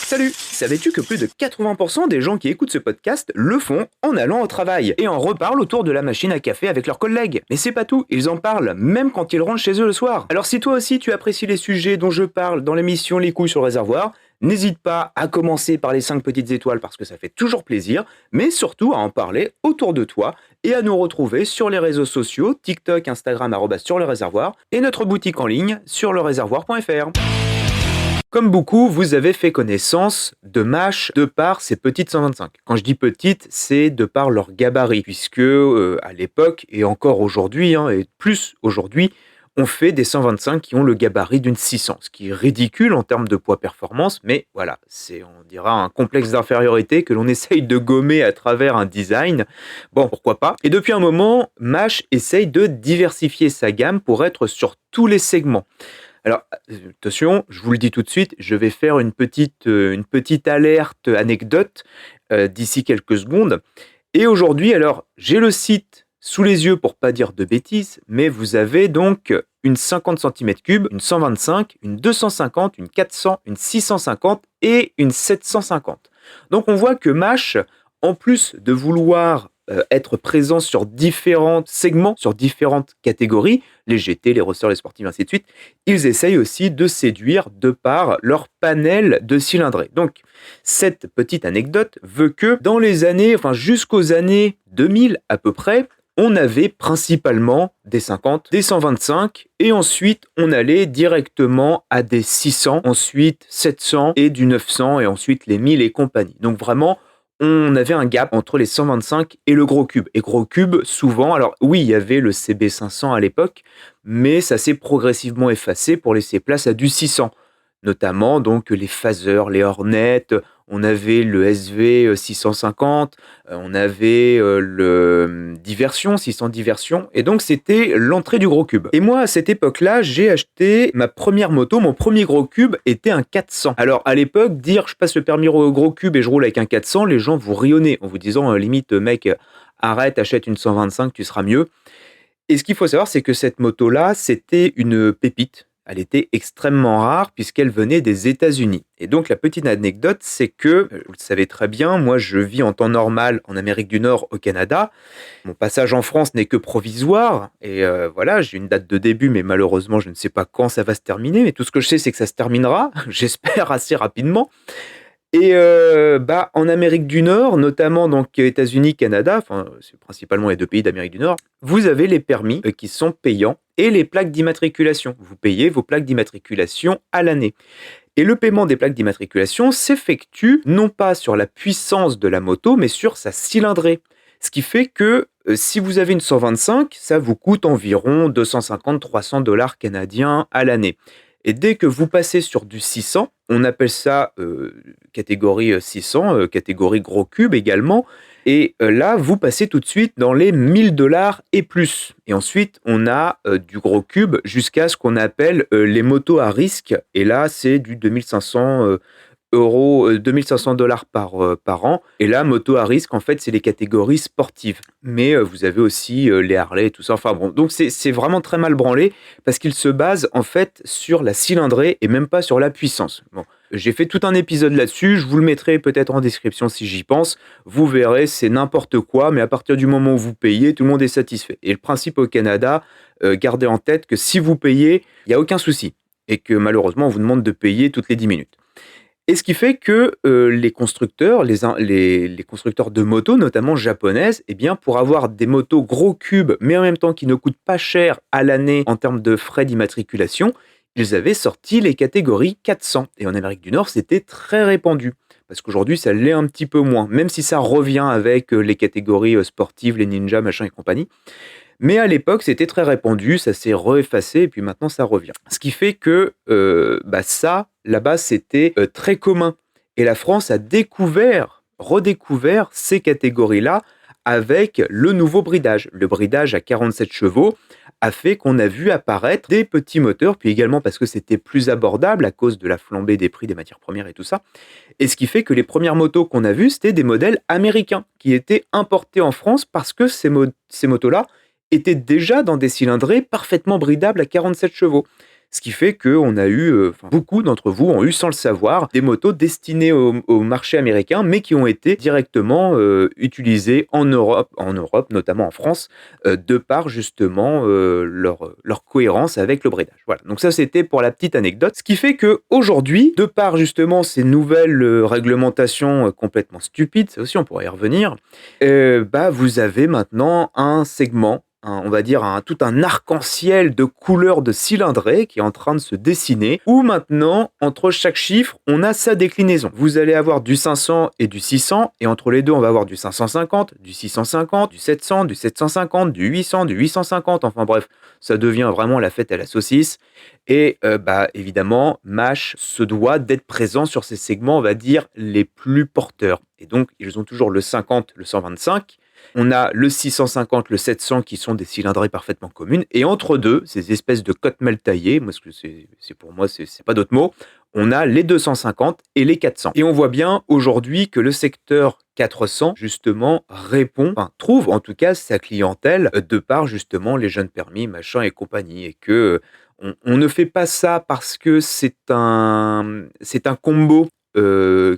Salut! Savais-tu que plus de 80% des gens qui écoutent ce podcast le font en allant au travail et en reparlent autour de la machine à café avec leurs collègues? Mais c'est pas tout, ils en parlent même quand ils rentrent chez eux le soir. Alors si toi aussi tu apprécies les sujets dont je parle dans l'émission Les couilles sur le réservoir, n'hésite pas à commencer par les 5 petites étoiles parce que ça fait toujours plaisir, mais surtout à en parler autour de toi et à nous retrouver sur les réseaux sociaux, TikTok, Instagram, @sur le réservoir et notre boutique en ligne sur leréservoir.fr. Comme beaucoup, vous avez fait connaissance de Mach de par ces petites 125. Quand je dis petites, c'est de par leur gabarit, puisque à l'époque, et encore aujourd'hui, et plus aujourd'hui, on fait des 125 qui ont le gabarit d'une 600, ce qui est ridicule en termes de poids-performance, mais voilà, c'est, on dira, un complexe d'infériorité que l'on essaye de gommer à travers un design. Bon, pourquoi pas. Et depuis un moment, Mach essaye de diversifier sa gamme pour être sur tous les segments. Alors, attention, je vous le dis tout de suite, je vais faire une petite alerte anecdote d'ici quelques secondes. Et aujourd'hui, alors, j'ai le site sous les yeux pour pas dire de bêtises, mais vous avez donc une 50 cm3, une 125, une 250, une 400, une 650 et une 750. Donc on voit que Mâche, en plus de vouloir être présent sur différents segments, sur différentes catégories, les GT, les rosseurs, les sportifs, ainsi de suite, ils essayent aussi de séduire de par leur panel de cylindrées. Donc, cette petite anecdote veut que dans les années, enfin jusqu'aux années 2000 à peu près, on avait principalement des 50, des 125, et ensuite on allait directement à des 600, ensuite 700 et du 900, et ensuite les 1000 et compagnie. Donc vraiment, on avait un gap entre les 125 et le gros cube. Et gros cube, souvent, alors oui, il y avait le CB500 à l'époque, mais ça s'est progressivement effacé pour laisser place à du 600. Notamment donc les phasers, les Hornets, on avait le SV 650, on avait le Diversion, 600 Diversion, et donc c'était l'entrée du gros cube. Et moi, à cette époque-là, j'ai acheté ma première moto, mon premier gros cube était un 400. Alors à l'époque, dire je passe le permis au gros cube et je roule avec un 400, les gens vous rionnaient en vous disant limite mec, arrête, achète une 125, tu seras mieux. Et ce qu'il faut savoir, c'est que cette moto-là, c'était une pépite. Elle était extrêmement rare puisqu'elle venait des États-Unis. Et donc la petite anecdote, c'est que, vous le savez très bien, moi je vis en temps normal en Amérique du Nord, au Canada. Mon passage en France n'est que provisoire. Et voilà, j'ai une date de début, mais malheureusement je ne sais pas quand ça va se terminer. Mais tout ce que je sais, c'est que ça se terminera, j'espère assez rapidement. Et en Amérique du Nord, notamment donc États-Unis, Canada, enfin c'est principalement les deux pays d'Amérique du Nord, vous avez les permis qui sont payants et les plaques d'immatriculation. Vous payez vos plaques d'immatriculation à l'année. Et le paiement des plaques d'immatriculation s'effectue non pas sur la puissance de la moto, mais sur sa cylindrée. Ce qui fait que si vous avez une 125, ça vous coûte environ 250-300 dollars canadiens à l'année. Et dès que vous passez sur du 600, on appelle ça catégorie 600, catégorie gros cube également. Et là, vous passez tout de suite dans les 1000 dollars et plus. Et ensuite, on a du gros cube jusqu'à ce qu'on appelle les motos à risque. Et là, c'est du 2500 euros, 2500 dollars par an. Et là, moto à risque, en fait, c'est les catégories sportives. Mais vous avez aussi les Harley et tout ça. Enfin bon, donc c'est vraiment très mal branlé parce qu'il se base en fait sur la cylindrée et même pas sur la puissance. Bon, j'ai fait tout un épisode là-dessus. Je vous le mettrai peut-être en description si j'y pense. Vous verrez, c'est n'importe quoi, mais à partir du moment où vous payez, tout le monde est satisfait. Et le principe au Canada, gardez en tête que si vous payez, il n'y a aucun souci. Et que malheureusement, on vous demande de payer toutes les 10 minutes. Et ce qui fait que les constructeurs, les constructeurs de motos, notamment japonaises, eh bien, pour avoir des motos gros cubes, mais en même temps qui ne coûtent pas cher à l'année en termes de frais d'immatriculation, ils avaient sorti les catégories 400. Et en Amérique du Nord, c'était très répandu. Parce qu'aujourd'hui, ça l'est un petit peu moins, même si ça revient avec les catégories sportives, les ninjas, machin et compagnie. Mais à l'époque, c'était très répandu, ça s'est re-effacé et puis maintenant ça revient. Ce qui fait que ça, là-bas, c'était très commun. Et la France a redécouvert ces catégories-là avec le nouveau bridage. Le bridage à 47 chevaux a fait qu'on a vu apparaître des petits moteurs, puis également parce que c'était plus abordable à cause de la flambée des prix des matières premières et tout ça. Et ce qui fait que les premières motos qu'on a vues, c'était des modèles américains qui étaient importés en France parce que ces motos-là étaient déjà dans des cylindrées parfaitement bridables à 47 chevaux. Ce qui fait qu'on a eu, beaucoup d'entre vous ont eu, sans le savoir, des motos destinées au marché américain, mais qui ont été directement utilisées en Europe, notamment en France, de par justement leur cohérence avec le bridage. Voilà. Donc ça, c'était pour la petite anecdote. Ce qui fait qu'aujourd'hui, de par justement ces nouvelles réglementations complètement stupides, ça aussi on pourrait y revenir, vous avez maintenant un segment, on va dire tout un arc-en-ciel de couleurs de cylindrées qui est en train de se dessiner, où maintenant, entre chaque chiffre, on a sa déclinaison. Vous allez avoir du 500 et du 600, et entre les deux, on va avoir du 550, du 650, du 700, du 750, du 800, du 850, enfin bref, ça devient vraiment la fête à la saucisse. Et évidemment, Mâche se doit d'être présent sur ces segments, on va dire, les plus porteurs. Et donc, ils ont toujours le 50, le 125, On a le 650, le 700 qui sont des cylindrées parfaitement communes. Et entre deux, ces espèces de cotes mal taillées, moi, c'est pour moi, c'est pas d'autre mot, on a les 250 et les 400. Et on voit bien aujourd'hui que le secteur 400, justement, trouve en tout cas sa clientèle de par justement les jeunes permis, machin et compagnie. Et que on ne fait pas ça parce que c'est un combo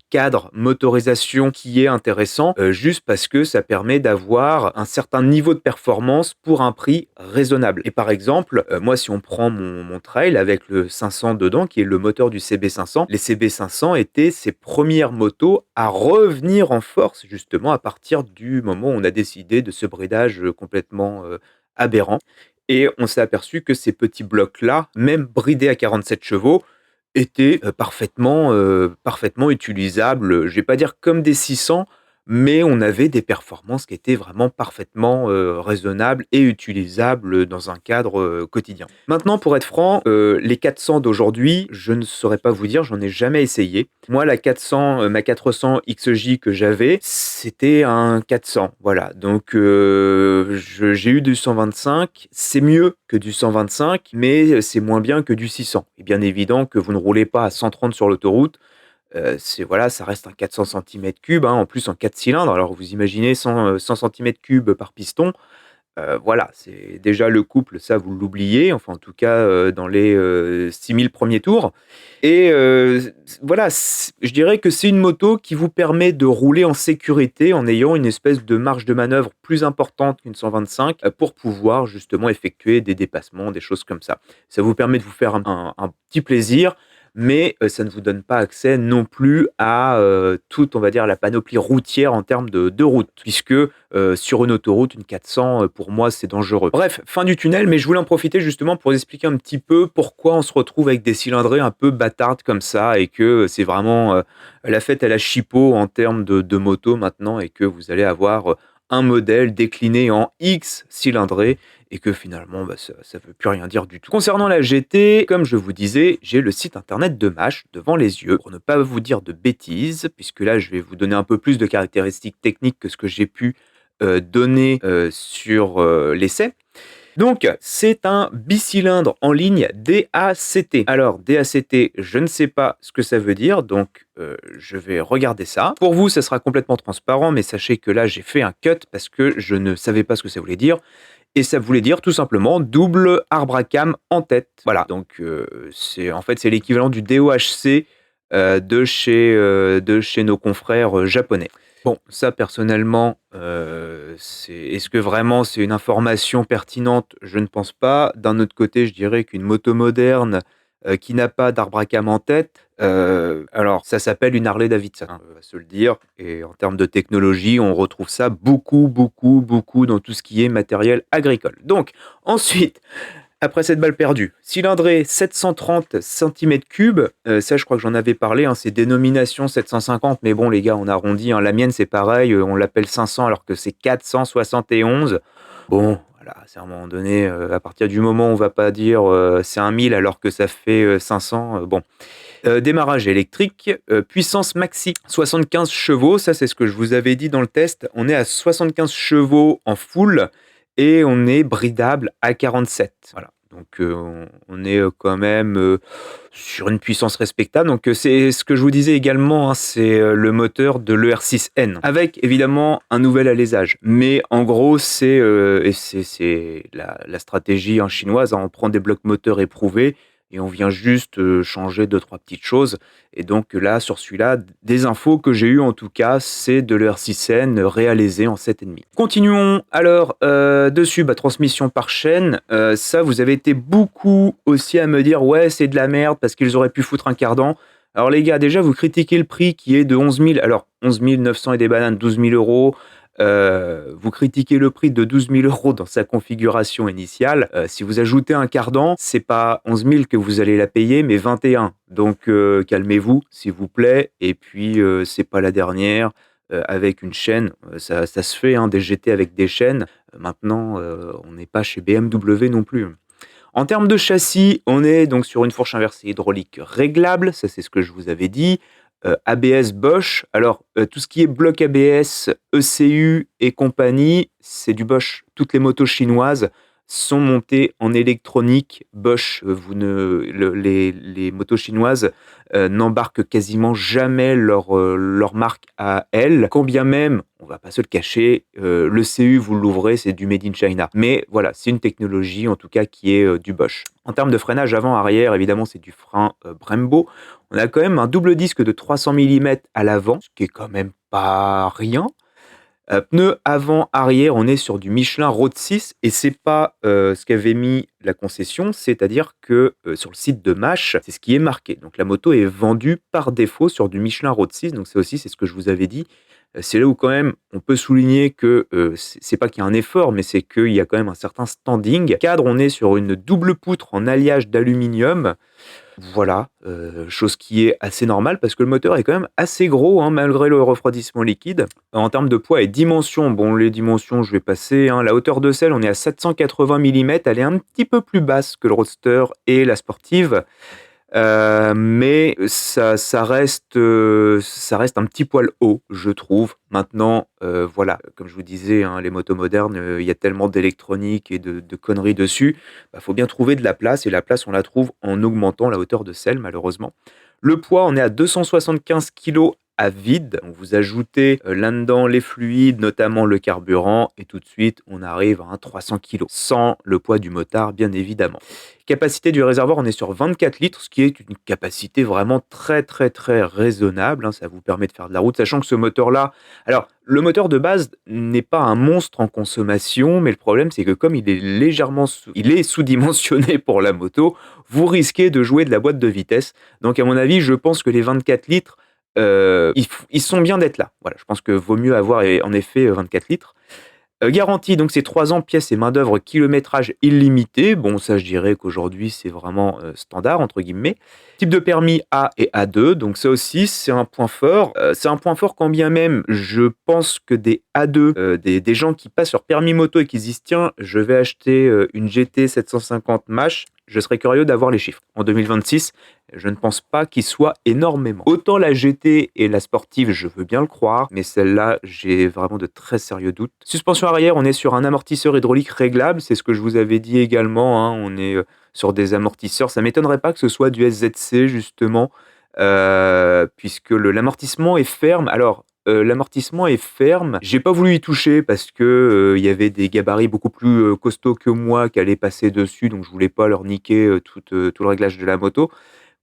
cadre, motorisation qui est intéressant, juste parce que ça permet d'avoir un certain niveau de performance pour un prix raisonnable. Et par exemple, moi si on prend mon trail avec le 500 dedans, qui est le moteur du CB500, les CB500 étaient ces premières motos à revenir en force justement à partir du moment où on a décidé de ce bridage complètement aberrant. Et on s'est aperçu que ces petits blocs-là, même bridés à 47 chevaux, était parfaitement utilisable, je vais pas dire comme des 600, mais on avait des performances qui étaient vraiment parfaitement, raisonnables et utilisables dans un cadre, quotidien. Maintenant pour être franc, les 400 d'aujourd'hui, je ne saurais pas vous dire, j'en ai jamais essayé. Moi la 400, ma 400 XJ que j'avais, c'était un 400, voilà. Donc j'ai eu du 125, c'est mieux que du 125, mais c'est moins bien que du 600. Et bien évident que vous ne roulez pas à 130 sur l'autoroute, voilà, ça reste un 400 cm3, hein, en plus en 4 cylindres. Alors vous imaginez 100 cm3 par piston, voilà, c'est déjà le couple, ça vous l'oubliez, enfin en tout cas, dans les, 6 000 premiers tours. Et voilà, je dirais que c'est une moto qui vous permet de rouler en sécurité en ayant une espèce de marge de manœuvre plus importante qu'une 125, pour pouvoir justement effectuer des dépassements, des choses comme ça. Ça vous permet de vous faire un petit plaisir, mais ça ne vous donne pas accès non plus à toute, on va dire, la panoplie routière en termes de route, puisque sur une autoroute, une 400, pour moi, c'est dangereux. Bref, fin du tunnel, mais je voulais en profiter justement pour expliquer un petit peu pourquoi on se retrouve avec des cylindrées un peu bâtardes comme ça, et que c'est vraiment la fête à la chipot en termes de moto maintenant, et que vous allez avoir un modèle décliné en X cylindrées, et que finalement, ça ne veut plus rien dire du tout. Concernant la GT, comme je vous disais, j'ai le site internet de Mash devant les yeux, pour ne pas vous dire de bêtises, puisque là, je vais vous donner un peu plus de caractéristiques techniques que ce que j'ai pu donner sur l'essai. Donc, c'est un bicylindre en ligne DACT. Alors, DACT, je ne sais pas ce que ça veut dire, donc je vais regarder ça. Pour vous, ça sera complètement transparent, mais sachez que là, j'ai fait un cut parce que je ne savais pas ce que ça voulait dire. Et ça voulait dire tout simplement double arbre à cam en tête. Voilà, donc c'est l'équivalent du DOHC de chez nos confrères japonais. Bon, ça personnellement, est-ce que vraiment c'est une information pertinente? Je ne pense pas. D'un autre côté, je dirais qu'une moto moderne qui n'a pas d'arbre à cam en tête, alors ça s'appelle une Harley Davidson, hein, on va se le dire. Et en termes de technologie, on retrouve ça beaucoup dans tout ce qui est matériel agricole. Donc ensuite, après cette balle perdue, cylindrée 730 cm3, ça je crois que j'en avais parlé, hein, c'est dénomination 750, mais bon les gars, on arrondit, hein, la mienne c'est pareil, on l'appelle 500 alors que c'est 471. Bon, voilà, c'est à un moment donné, à partir du moment où on va pas dire c'est un 1000 alors que ça fait 500, bon. Démarrage électrique, puissance maxi 75 chevaux, ça c'est ce que je vous avais dit dans le test. On est à 75 chevaux en full et on est bridable à 47. Voilà. Donc on est quand même sur une puissance respectable. Donc c'est ce que je vous disais également, hein, c'est le moteur de l'ER6N avec évidemment un nouvel alésage. Mais en gros c'est la stratégie chinoise, hein, on prend des blocs moteurs éprouvés et on vient juste changer 2-3 petites choses. Et donc là, sur celui-là, des infos que j'ai eues en tout cas, c'est de l'ER6N réalisé en 7,5. Continuons alors dessus, transmission par chaîne. Ça, vous avez été beaucoup aussi à me dire, ouais, c'est de la merde parce qu'ils auraient pu foutre un cardan. Alors les gars, déjà, vous critiquez le prix qui est de 11 000, alors 11 900 et des bananes, 12 000 euros. Vous critiquez le prix de 12 000 euros dans sa configuration initiale. Si vous ajoutez un cardan, c'est pas 11 000 que vous allez la payer, mais 21. Donc calmez-vous, s'il vous plaît. Et puis c'est pas la dernière. Avec une chaîne, ça se fait, hein, des GT avec des chaînes. Maintenant, on n'est pas chez BMW non plus. En termes de châssis, on est donc sur une fourche inversée hydraulique réglable, ça c'est ce que je vous avais dit. ABS Bosch. Alors, tout ce qui est bloc ABS, ECU et compagnie, c'est du Bosch. Toutes les motos chinoises sont montées en électronique Bosch. Les motos chinoises n'embarquent quasiment jamais leur marque à elles. Quand bien même, on va pas se le cacher, le CU, vous l'ouvrez, c'est du Made in China. Mais voilà, c'est une technologie en tout cas qui est du Bosch. En termes de freinage avant-arrière, évidemment, c'est du frein Brembo. On a quand même un double disque de 300 mm à l'avant, ce qui est quand même pas rien. Pneus avant-arrière, on est sur du Michelin Road 6 et c'est pas ce qu'avait mis la concession, c'est-à-dire que sur le site de Mache, c'est ce qui est marqué. Donc la moto est vendue par défaut sur du Michelin Road 6, donc c'est ce que je vous avais dit. C'est là où quand même on peut souligner que c'est pas qu'il y a un effort, mais c'est qu'il y a quand même un certain standing. Cadre, on est sur une double poutre en alliage d'aluminium. Voilà, chose qui est assez normale parce que le moteur est quand même assez gros, hein, malgré le refroidissement liquide. En termes de poids et dimensions, bon, les dimensions, je vais passer, hein. La hauteur de selle, on est à 780 mm, elle est un petit peu plus basse que le Roadster et la Sportive. Mais ça reste un petit poil haut, je trouve. Maintenant, voilà, comme je vous disais, hein, les motos modernes, il y a tellement d'électronique et de conneries dessus, faut bien trouver de la place et la place, on la trouve en augmentant la hauteur de selle, malheureusement. Le poids, on est à 275 kg à vide. Donc vous ajoutez là-dedans les fluides, notamment le carburant, et tout de suite, on arrive à un 300 kg, sans le poids du motard, bien évidemment. Capacité du réservoir, on est sur 24 litres, ce qui est une capacité vraiment très très très raisonnable, hein. Ça vous permet de faire de la route, sachant que ce moteur-là, alors le moteur de base n'est pas un monstre en consommation, mais le problème c'est que comme il est sous-dimensionné pour la moto, vous risquez de jouer de la boîte de vitesse. Donc à mon avis, je pense que les 24 litres, ils sont bien d'être là. Voilà, je pense que vaut mieux avoir en effet 24 litres. Garantie, donc c'est 3 ans, pièces et main-d'œuvre, kilométrage illimité. Bon, ça, je dirais qu'aujourd'hui, c'est vraiment standard, entre guillemets. Type de permis A et A2, donc ça aussi, c'est un point fort. C'est un point fort quand bien même, je pense que des A2, des gens qui passent leur permis moto et qui se disent, tiens, je vais acheter une GT 750 MASH, je serais curieux d'avoir les chiffres. En 2026, je ne pense pas qu'il soit énormément. Autant la GT et la Sportive, je veux bien le croire, mais celle-là, j'ai vraiment de très sérieux doutes. Suspension arrière, on est sur un amortisseur hydraulique réglable, c'est ce que je vous avais dit également, hein, on est sur des amortisseurs. Ça ne m'étonnerait pas que ce soit du SZC, justement, puisque l'amortissement est ferme. Alors, l'amortissement est ferme. J'ai pas voulu y toucher parce que il y avait des gabarits beaucoup plus costauds que moi qui allaient passer dessus, donc je voulais pas leur niquer tout le réglage de la moto.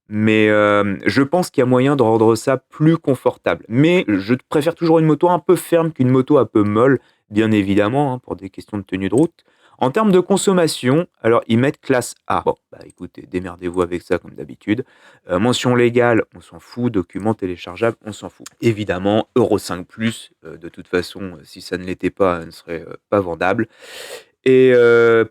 Mais je pense qu'il y a moyen de rendre ça plus confortable. Mais je préfère toujours une moto un peu ferme qu'une moto un peu molle, bien évidemment, hein, pour des questions de tenue de route. En termes de consommation, alors ils mettent classe A. Bon, écoutez, démerdez-vous avec ça comme d'habitude. Mention légale, on s'en fout. Document téléchargeable, on s'en fout. Évidemment, Euro 5+, de toute façon, si ça ne l'était pas, elle ne serait pas vendable. Et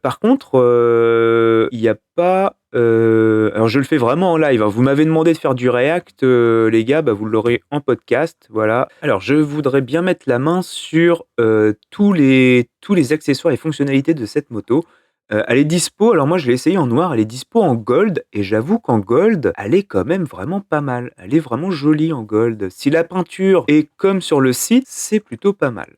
par contre, il n'y a pas... alors je le fais vraiment en live, hein. Vous m'avez demandé de faire du React, les gars, vous l'aurez en podcast, voilà. Alors je voudrais bien mettre la main sur tous les accessoires et fonctionnalités de cette moto. Elle est dispo, alors moi je l'ai essayé en noir, elle est dispo en gold, et j'avoue qu'en gold, elle est quand même vraiment pas mal. Elle est vraiment jolie en gold. Si la peinture est comme sur le site, c'est plutôt pas mal.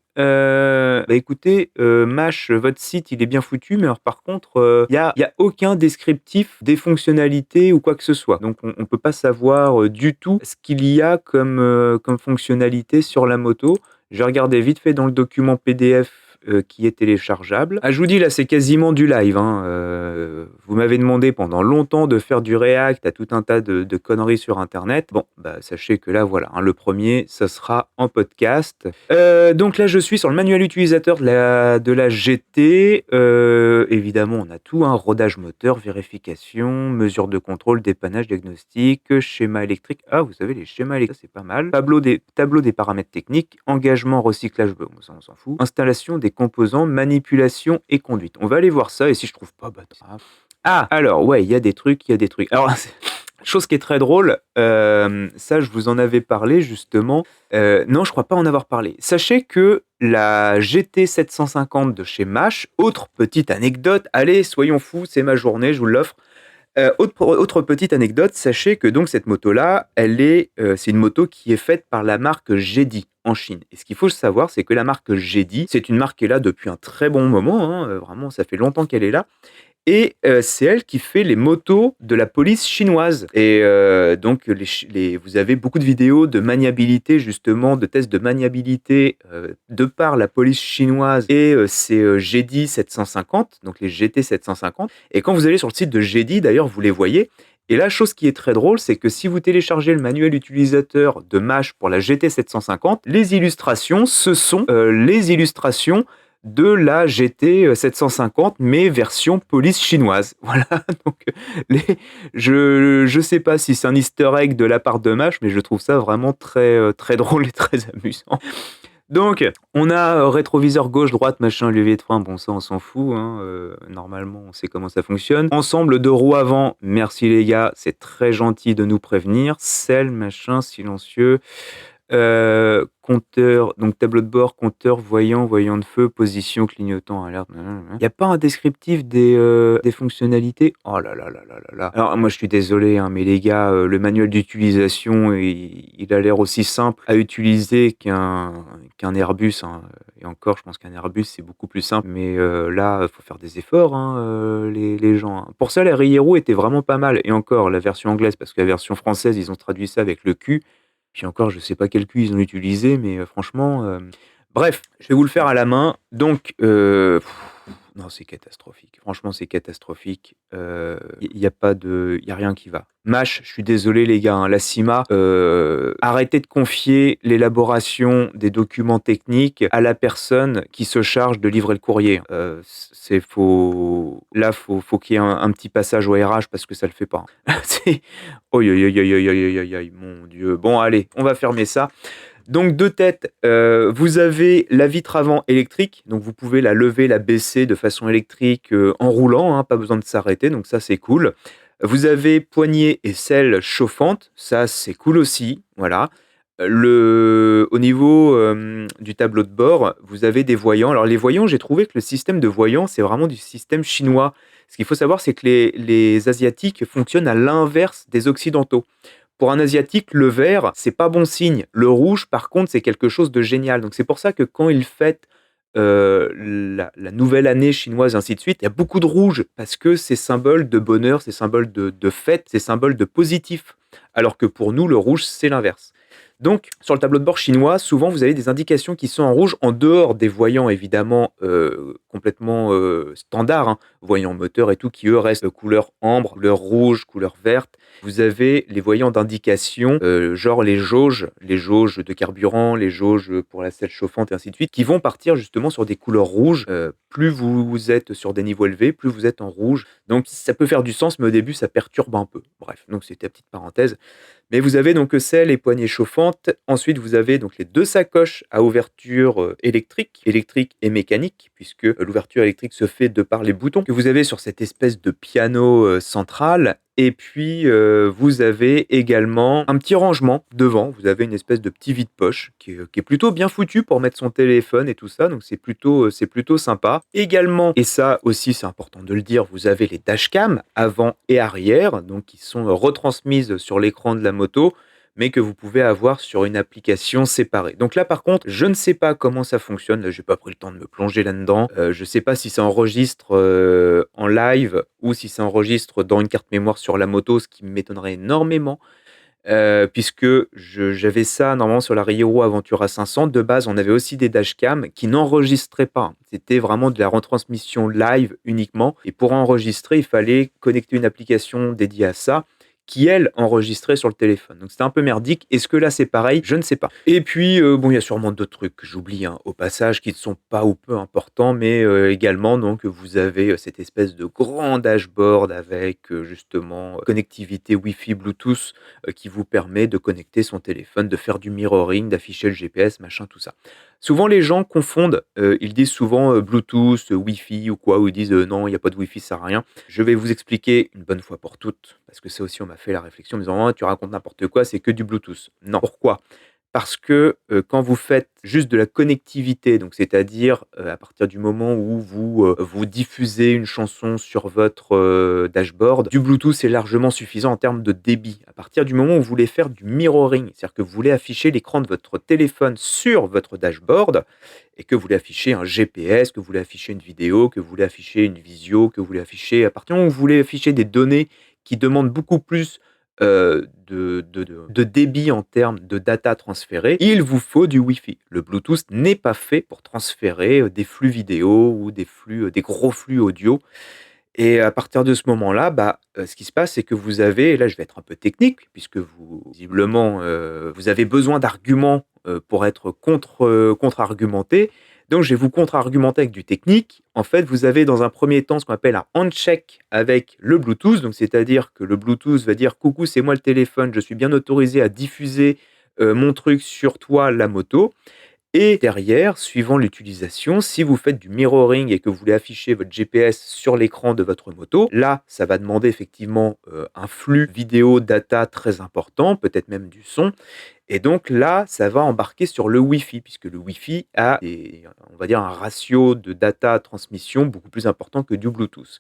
Écoutez, Mash, votre site il est bien foutu, mais alors par contre, y a aucun descriptif des fonctionnalités ou quoi que ce soit. Donc on peut pas savoir du tout ce qu'il y a comme fonctionnalité sur la moto. J'ai regardé vite fait dans le document PDF qui est téléchargeable. Ah, je vous dis, là, c'est quasiment du live, hein. Vous m'avez demandé pendant longtemps de faire du React à tout un tas de conneries sur Internet. Bon, sachez que là, voilà, hein, le premier, ça sera en podcast. Donc là, je suis sur le manuel utilisateur de la GT. Évidemment, on a tout, hein, rodage moteur, vérification, mesure de contrôle, dépannage, diagnostic, schéma électrique. Ah, vous savez, les schémas électriques, c'est pas mal. Tableau des paramètres techniques, engagement, recyclage, ça, on s'en fout. Installation des composants, manipulation et conduite. On va aller voir ça, et si je trouve pas, Ah, alors, ouais, il y a des trucs. Alors, chose qui est très drôle, ça, je vous en avais parlé, justement. Non, je crois pas en avoir parlé. Sachez que la GT 750 de chez Mash, autre petite anecdote, allez, soyons fous, c'est ma journée, je vous l'offre. Autre petite anecdote, sachez que donc cette moto-là, c'est une moto qui est faite par la marque Jedi en Chine. Et ce qu'il faut savoir, c'est que la marque Jedi, c'est une marque qui est là depuis un très bon moment, hein, vraiment, ça fait longtemps qu'elle est là. Et c'est elle qui fait les motos de la police chinoise. Et donc, vous avez beaucoup de vidéos de maniabilité, justement, de tests de maniabilité de par la police chinoise. Et c'est GD 750, donc les GT 750. Et quand vous allez sur le site de GD, d'ailleurs, vous les voyez. Et la chose qui est très drôle, c'est que si vous téléchargez le manuel utilisateur de MASH pour la GT 750, les illustrations, ce sont les illustrations de la GT 750, mais version police chinoise. Voilà, donc je sais pas si c'est un easter egg de la part de MASH, mais je trouve ça vraiment très drôle et très amusant. Donc, on a rétroviseur gauche, droite, machin, levier de frein, bon ça on s'en fout, hein, normalement on sait comment ça fonctionne. Ensemble de roues avant, merci les gars, c'est très gentil de nous prévenir. Selle, machin, silencieux. Compteur, donc tableau de bord, compteur, voyant de feu, position, clignotant, alerte. Il n'y a pas un descriptif des fonctionnalités? Oh là là là là là là. Alors moi je suis désolé, hein, mais les gars, le manuel d'utilisation, il a l'air aussi simple à utiliser qu'un Airbus, hein. Et encore, je pense qu'un Airbus c'est beaucoup plus simple. Mais là, il faut faire des efforts, hein, les gens, hein. Pour ça, la Rieru était vraiment pas mal. Et encore, la version anglaise, parce que la version française, ils ont traduit ça avec le cul. Puis encore, je sais pas quel cul ils ont utilisé, mais franchement, bref, je vais vous le faire à la main. Donc, non, c'est catastrophique. Franchement, c'est catastrophique. Il y a pas de, il y a rien qui va. MASH, je suis désolé les gars, hein, la CIMA, arrêtez de confier l'élaboration des documents techniques à la personne qui se charge de livrer le courrier. C'est faux. Là, faut qu'il y ait un petit passage au RH parce que ça le fait pas, hein. C'est, oh, mon Dieu. Bon, allez, on va fermer ça. Donc deux têtes, vous avez la vitre avant électrique, donc vous pouvez la lever, la baisser de façon électrique en roulant, hein, pas besoin de s'arrêter, donc ça c'est cool. Vous avez poignée et selle chauffante, ça c'est cool aussi, voilà. Au niveau du tableau de bord, vous avez des voyants. Alors les voyants, j'ai trouvé que le système de voyants, c'est vraiment du système chinois. Ce qu'il faut savoir, c'est que les Asiatiques fonctionnent à l'inverse des Occidentaux. Pour un Asiatique, le vert, c'est pas bon signe. Le rouge, par contre, c'est quelque chose de génial. Donc c'est pour ça que quand ils fêtent la nouvelle année chinoise, ainsi de suite, il y a beaucoup de rouge, parce que c'est symbole de bonheur, c'est symbole de fête, c'est symbole de positif. Alors que pour nous, le rouge, c'est l'inverse. Donc, sur le tableau de bord chinois, souvent, vous avez des indications qui sont en rouge, en dehors des voyants, évidemment, complètement standards, hein, voyants moteurs et tout, qui, eux, restent couleur ambre, couleur rouge, couleur verte. Vous avez les voyants d'indication, genre les jauges de carburant, les jauges pour la selle chauffante, et ainsi de suite, qui vont partir justement sur des couleurs rouges. Plus vous êtes sur des niveaux élevés, plus vous êtes en rouge. Donc, ça peut faire du sens, mais au début, ça perturbe un peu. Bref, donc c'était la petite parenthèse. Mais vous avez donc selle et poignées chauffantes. Ensuite, vous avez donc les deux sacoches à ouverture électrique et mécanique, puisque l'ouverture électrique se fait de par les boutons que vous avez sur cette espèce de piano central. Et puis, vous avez également un petit rangement devant. Vous avez une espèce de petit vide-poche qui est plutôt bien foutu pour mettre son téléphone et tout ça. Donc, c'est plutôt sympa. Également, et ça aussi, c'est important de le dire, vous avez les dashcams avant et arrière, donc qui sont retransmises sur l'écran de la moto, mais que vous pouvez avoir sur une application séparée. Donc là, par contre, je ne sais pas comment ça fonctionne. Là, j'ai pas pris le temps de me plonger là-dedans. Je sais pas si ça enregistre en live ou si ça enregistre dans une carte mémoire sur la moto, ce qui m'étonnerait énormément. Puisque j'avais ça normalement sur la Rieru Aventura 500. De base, on avait aussi des dashcams qui n'enregistraient pas. C'était vraiment de la retransmission live uniquement. Et pour enregistrer, il fallait connecter une application dédiée à ça, qui, elle, enregistrait sur le téléphone. Donc c'était un peu merdique. Est-ce que là, c'est pareil? Je ne sais pas. Et puis, bon, il y a sûrement d'autres trucs que j'oublie, hein, au passage, qui ne sont pas ou peu importants, mais également, donc, vous avez cette espèce de grand dashboard avec, justement, connectivité Wi-Fi, Bluetooth, qui vous permet de connecter son téléphone, de faire du mirroring, d'afficher le GPS, machin, tout ça. Souvent, les gens confondent, ils disent souvent Bluetooth, Wi-Fi ou quoi, ou ils disent non, il n'y a pas de Wi-Fi, ça sert à rien. Je vais vous expliquer une bonne fois pour toutes, parce que ça aussi, on m'a fait la réflexion en me disant oh, tu racontes n'importe quoi, c'est que du Bluetooth. Non, pourquoi? parce que, quand vous faites juste de la connectivité, donc c'est-à-dire, à partir du moment où vous diffusez une chanson sur votre, dashboard, du Bluetooth est largement suffisant en termes de débit. À partir du moment où vous voulez faire du mirroring, c'est-à-dire que vous voulez afficher l'écran de votre téléphone sur votre dashboard et que vous voulez afficher un GPS, que vous voulez afficher une vidéo, que vous voulez afficher une visio, que vous voulez afficher à partir du moment où vous voulez afficher des données qui demandent beaucoup plus de débit en termes de data transférée, il vous faut du Wi-Fi. Le Bluetooth n'est pas fait pour transférer des flux vidéo ou des gros flux audio. Et à partir de ce moment-là, ce qui se passe, c'est que vous avez, et là je vais être un peu technique, puisque vous, visiblement, vous avez besoin d'arguments pour être contre-argumenté. Donc je vais vous contre-argumenter avec du technique. En fait, vous avez dans un premier temps ce qu'on appelle un handshake avec le Bluetooth. Donc c'est-à-dire que le Bluetooth va dire: coucou, c'est moi le téléphone, je suis bien autorisé à diffuser mon truc sur toi, la moto. Et derrière, suivant l'utilisation, si vous faites du mirroring et que vous voulez afficher votre GPS sur l'écran de votre moto, là, ça va demander effectivement un flux vidéo data très important, peut-être même du son. Et donc là, ça va embarquer sur le Wi-Fi, puisque le Wi-Fi a, on va dire, un ratio de data transmission beaucoup plus important que du Bluetooth.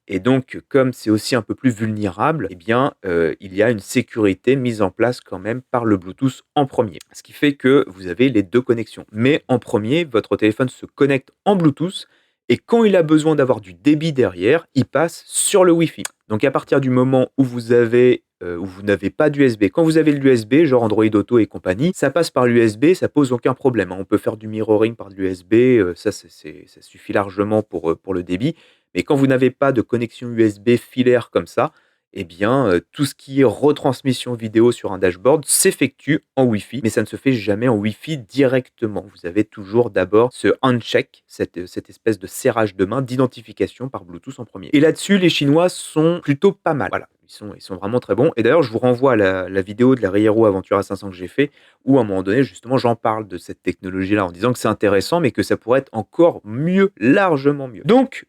Et donc, comme c'est aussi un peu plus vulnérable, eh bien, il y a une sécurité mise en place quand même par le Bluetooth en premier. Ce qui fait que vous avez les 2 connexions. Mais en premier, votre téléphone se connecte en Bluetooth et quand il a besoin d'avoir du débit derrière, il passe sur le Wi-Fi. Donc à partir du moment où où vous n'avez pas d'USB, quand vous avez l'USB, genre Android Auto et compagnie, ça passe par l'USB, ça pose aucun problème, hein. On peut faire du mirroring par de l'USB, ça suffit largement pour le débit. Mais quand vous n'avez pas de connexion USB filaire comme ça, eh bien, tout ce qui est retransmission vidéo sur un dashboard s'effectue en Wi-Fi, mais ça ne se fait jamais en Wi-Fi directement. Vous avez toujours d'abord ce handshake, cette espèce de serrage de main d'identification par Bluetooth en premier. Et là-dessus, les Chinois sont plutôt pas mal. Voilà, ils sont vraiment très bons. Et d'ailleurs, je vous renvoie à la vidéo de la Riero Aventura 500 que j'ai fait, où à un moment donné, justement, j'en parle de cette technologie-là en disant que c'est intéressant, mais que ça pourrait être encore mieux, largement mieux. Donc,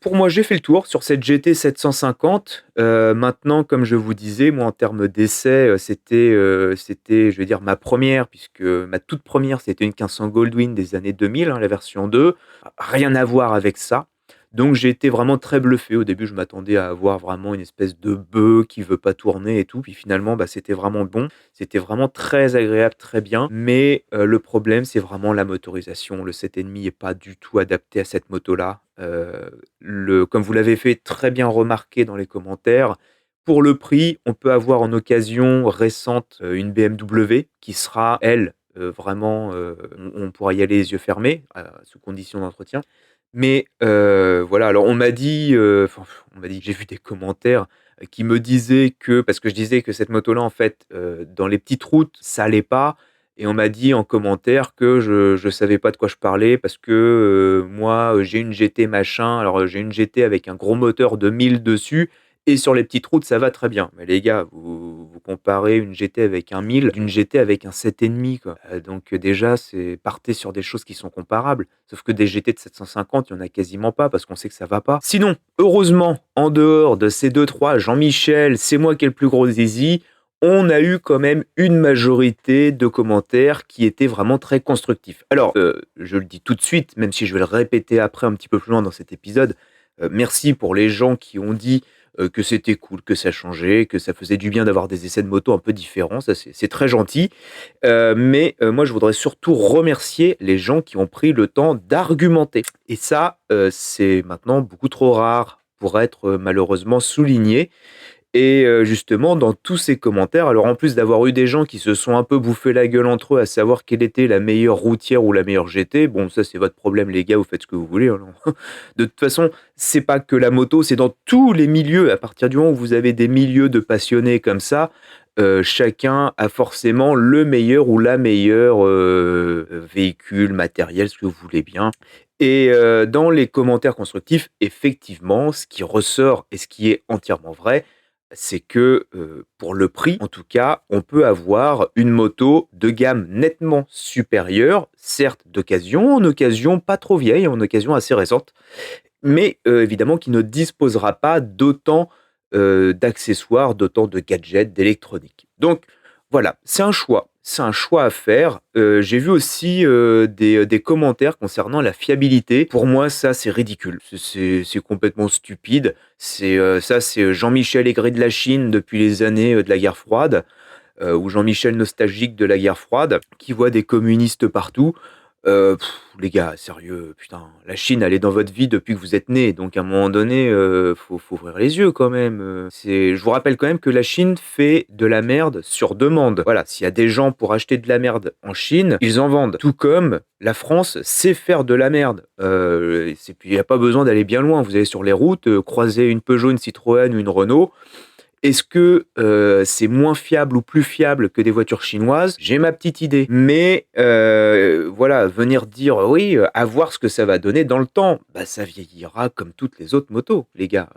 pour moi, j'ai fait le tour sur cette GT 750. Maintenant, comme je vous disais, moi, en termes d'essai, c'était, je vais dire, ma première, puisque ma toute première, c'était une 1500 Goldwyn des années 2000, hein, la version 2. Rien à voir avec ça. Donc j'ai été vraiment très bluffé. Au début, je m'attendais à avoir vraiment une espèce de bœuf qui veut pas tourner et tout. Puis finalement, c'était vraiment bon. C'était vraiment très agréable, très bien. Mais le problème, c'est vraiment la motorisation. Le 7,5 est pas du tout adapté à cette moto-là. Comme vous l'avez fait très bien remarquer dans les commentaires, pour le prix, on peut avoir en occasion récente une BMW qui sera, elle, vraiment, on pourra y aller les yeux fermés, sous condition d'entretien. Mais voilà, alors on m'a dit, j'ai vu des commentaires qui me disaient que parce que je disais que cette moto-là, en fait, dans les petites routes, ça allait pas et on m'a dit en commentaire que je savais pas de quoi je parlais parce que, moi, j'ai une GT machin. Alors, j'ai une GT avec un gros moteur de 1000 dessus et sur les petites routes, ça va très bien. Mais les gars, vous comparez une GT avec un 1000 d'une GT avec un 7,5 quoi. Donc déjà, partez sur des choses qui sont comparables. Sauf que des GT de 750, il y en a quasiment pas parce qu'on sait que ça va pas. Sinon, heureusement, en dehors de ces 2-3, Jean-Michel, c'est moi qui ai le plus gros zizi, on a eu quand même une majorité de commentaires qui étaient vraiment très constructifs. Alors, je le dis tout de suite, même si je vais le répéter après un petit peu plus loin dans cet épisode, merci pour les gens qui ont dit que c'était cool, que ça changeait, que ça faisait du bien d'avoir des essais de moto un peu différents. Ça, c'est très gentil. Mais moi, je voudrais surtout remercier les gens qui ont pris le temps d'argumenter. Et ça, c'est maintenant beaucoup trop rare pour être malheureusement souligné. Et justement, dans tous ces commentaires, alors en plus d'avoir eu des gens qui se sont un peu bouffé la gueule entre eux à savoir quelle était la meilleure routière ou la meilleure GT, bon ça c'est votre problème les gars, vous faites ce que vous voulez, hein, non. De toute façon, c'est pas que la moto, c'est dans tous les milieux. À partir du moment où vous avez des milieux de passionnés comme ça, chacun a forcément le meilleur ou la meilleure véhicule, matériel, ce que vous voulez bien. Et dans les commentaires constructifs, effectivement, ce qui ressort et ce qui est entièrement vrai, c'est que, pour le prix, en tout cas, on peut avoir une moto de gamme nettement supérieure, certes d'occasion, en occasion pas trop vieille, en occasion assez récente, mais évidemment qui ne disposera pas d'autant, d'accessoires, d'autant de gadgets, d'électronique. Donc voilà, c'est un choix. c'est un choix à faire. J'ai vu aussi, des commentaires concernant la fiabilité. Pour moi, ça, c'est ridicule. C'est complètement stupide. C'est Jean-Michel Aigret de la Chine depuis les années, de la guerre froide, ou Jean-Michel nostalgique de la guerre froide, qui voit des communistes partout. Les gars, sérieux, putain, la Chine, elle est dans votre vie depuis que vous êtes nés, donc à un moment donné, faut ouvrir les yeux quand même. Je vous rappelle quand même que la Chine fait de la merde sur demande. Voilà, s'il y a des gens pour acheter de la merde en Chine, ils en vendent. Tout comme la France sait faire de la merde. Il n'y a pas besoin d'aller bien loin. Vous allez sur les routes, croiser une Peugeot, une Citroën ou une Renault. Est-ce que c'est moins fiable ou plus fiable que des voitures chinoises? J'ai ma petite idée. Mais voilà, venir dire oui, à voir ce que ça va donner dans le temps, bah ça vieillira comme toutes les autres motos, les gars.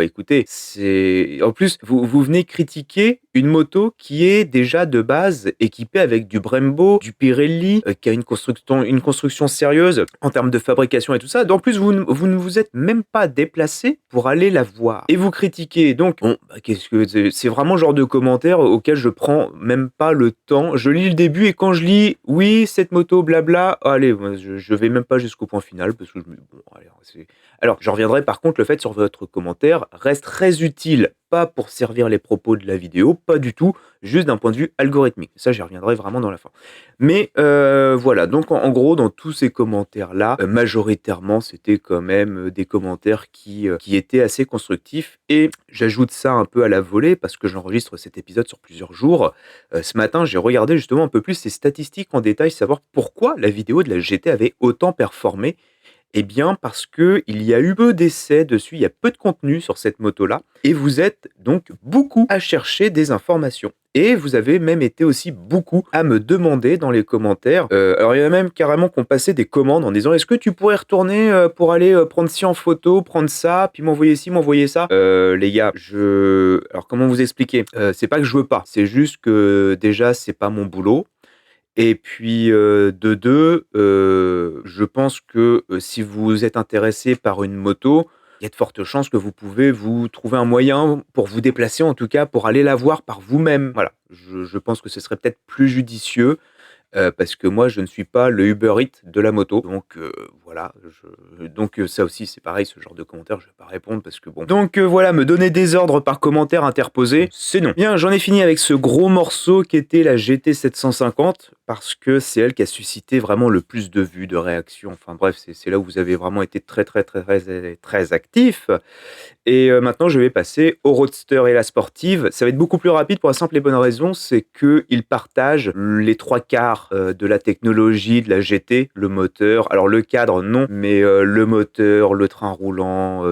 Écoutez, c'est en plus vous venez critiquer une moto qui est déjà de base équipée avec du Brembo, du Pirelli, qui a une construction sérieuse en termes de fabrication et tout ça. En plus, vous ne vous êtes même pas déplacé pour aller la voir. Et vous critiquez. Donc, bon, bah, c'est vraiment le genre de commentaire auquel je prends même pas le temps. Je lis le début et quand je lis, oui, cette moto, blabla, allez, moi, je vais même pas jusqu'au point final parce que bon, allez, alors, je reviendrai par contre, le fait sur votre commentaire reste très utile, pas pour servir les propos de la vidéo, pas du tout, juste d'un point de vue algorithmique. Ça, j'y reviendrai vraiment dans la fin. Mais voilà, donc en gros, dans tous ces commentaires-là, majoritairement, c'était quand même des commentaires qui étaient assez constructifs. Et j'ajoute ça un peu à la volée, parce que j'enregistre cet épisode sur plusieurs jours. Ce matin, j'ai regardé justement un peu plus ces statistiques en détail, savoir pourquoi la vidéo de la GT avait autant performé. Eh bien, parce que il y a eu peu d'essais dessus, il y a peu de contenu sur cette moto-là, et vous êtes donc beaucoup à chercher des informations. Et vous avez même été aussi beaucoup à me demander dans les commentaires. Alors il y en a même carrément qui ont passé des commandes en disant: est-ce que tu pourrais retourner pour aller prendre ci en photo, prendre ça, puis m'envoyer ci, m'envoyer ça. Les gars, alors comment vous expliquer? C'est pas que je veux pas, c'est juste que déjà c'est pas mon boulot. Et puis, de 2, je pense que, si vous êtes intéressé par une moto, il y a de fortes chances que vous pouvez vous trouver un moyen pour vous déplacer, en tout cas, pour aller la voir par vous-même. Voilà, je pense que ce serait peut-être plus judicieux. Parce que moi, je ne suis pas le Uber Eats de la moto. Donc voilà, ça aussi, c'est pareil, ce genre de commentaires, je vais pas répondre parce que bon. Donc voilà, me donner des ordres par commentaire interposé, c'est non. Bien, j'en ai fini avec ce gros morceau qui était la GT 750 parce que c'est elle qui a suscité vraiment le plus de vues, de réactions. Enfin bref, c'est là où vous avez vraiment été très très très très très actif. Et maintenant, je vais passer au roadster et la sportive. Ça va être beaucoup plus rapide pour la simple et bonne raison, c'est qu'ils partagent les 3/4 de la technologie de la GT, le moteur. Alors le cadre, non, mais le moteur, le train roulant,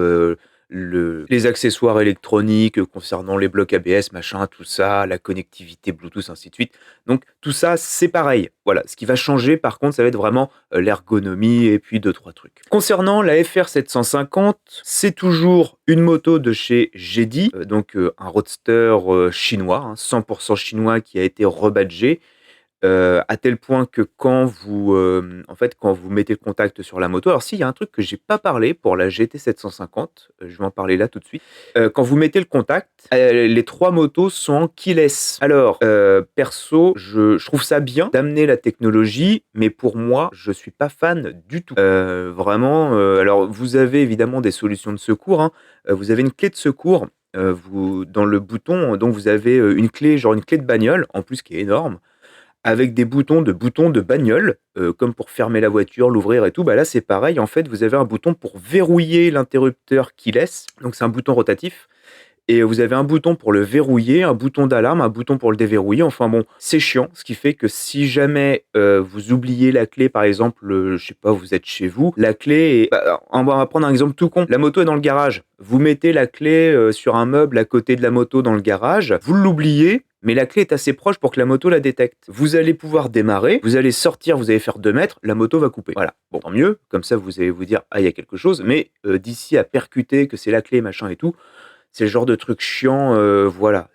les accessoires électroniques concernant les blocs ABS, machin, tout ça, la connectivité Bluetooth, ainsi de suite. Donc tout ça, c'est pareil. Voilà, ce qui va changer par contre, ça va être vraiment l'ergonomie et puis 2-3 trucs. Concernant la FR 750, c'est toujours une moto de chez Jedi, donc un roadster chinois, 100% chinois qui a été rebadgé. À tel point que quand vous mettez le contact sur la moto, alors s'il y a un truc que j'ai pas parlé pour la GT 750, je vais en parler là tout de suite. Quand vous mettez le contact, les 3 motos sont en keyless. Alors, perso, je trouve ça bien d'amener la technologie, mais pour moi, je suis pas fan du tout. Vraiment, alors vous avez évidemment des solutions de secours, hein. Vous avez une clé de secours, dans le bouton, donc vous avez une clé, genre une clé de bagnole, en plus qui est énorme, avec des boutons de bagnole, comme pour fermer la voiture, l'ouvrir et tout. Bah là, c'est pareil. En fait, vous avez un bouton pour verrouiller l'interrupteur keyless. Donc, c'est un bouton rotatif. Et vous avez un bouton pour le verrouiller, un bouton d'alarme, un bouton pour le déverrouiller. Enfin bon, c'est chiant. Ce qui fait que si jamais vous oubliez la clé, par exemple, je sais pas, vous êtes chez vous, la clé est... Bah, on va prendre un exemple tout con. La moto est dans le garage. Vous mettez la clé sur un meuble à côté de la moto dans le garage. Vous l'oubliez. Mais la clé est assez proche pour que la moto la détecte. Vous allez pouvoir démarrer, vous allez sortir, vous allez faire 2 mètres, la moto va couper. Voilà. Bon, tant mieux, comme ça vous allez vous dire, ah, il y a quelque chose, mais d'ici à percuter que c'est la clé, machin et tout, c'est le genre de truc chiant, voilà.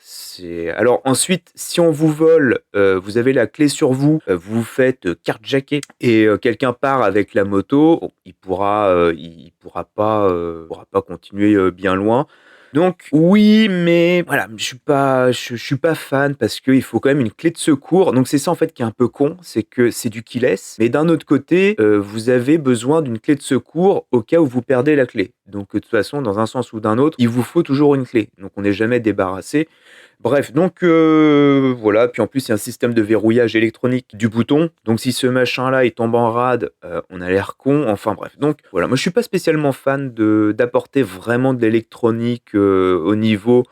Alors ensuite, si on vous vole, vous avez la clé sur vous, vous faites carjacker et quelqu'un part avec la moto, bon, il pourra pas continuer bien loin. Donc oui, mais voilà, je suis pas fan parce qu'il faut quand même une clé de secours. Donc c'est ça en fait qui est un peu con, c'est que c'est du keyless, mais d'un autre côté, vous avez besoin d'une clé de secours au cas où vous perdez la clé. Donc de toute façon, dans un sens ou d'un autre, il vous faut toujours une clé. Donc on n'est jamais débarrassé. Bref, donc voilà, puis en plus, il y a un système de verrouillage électronique du bouton. Donc si ce machin-là, il tombe en rade, on a l'air con. Enfin bref, donc voilà, moi je suis pas spécialement fan d'apporter vraiment de l'électronique, au niveau,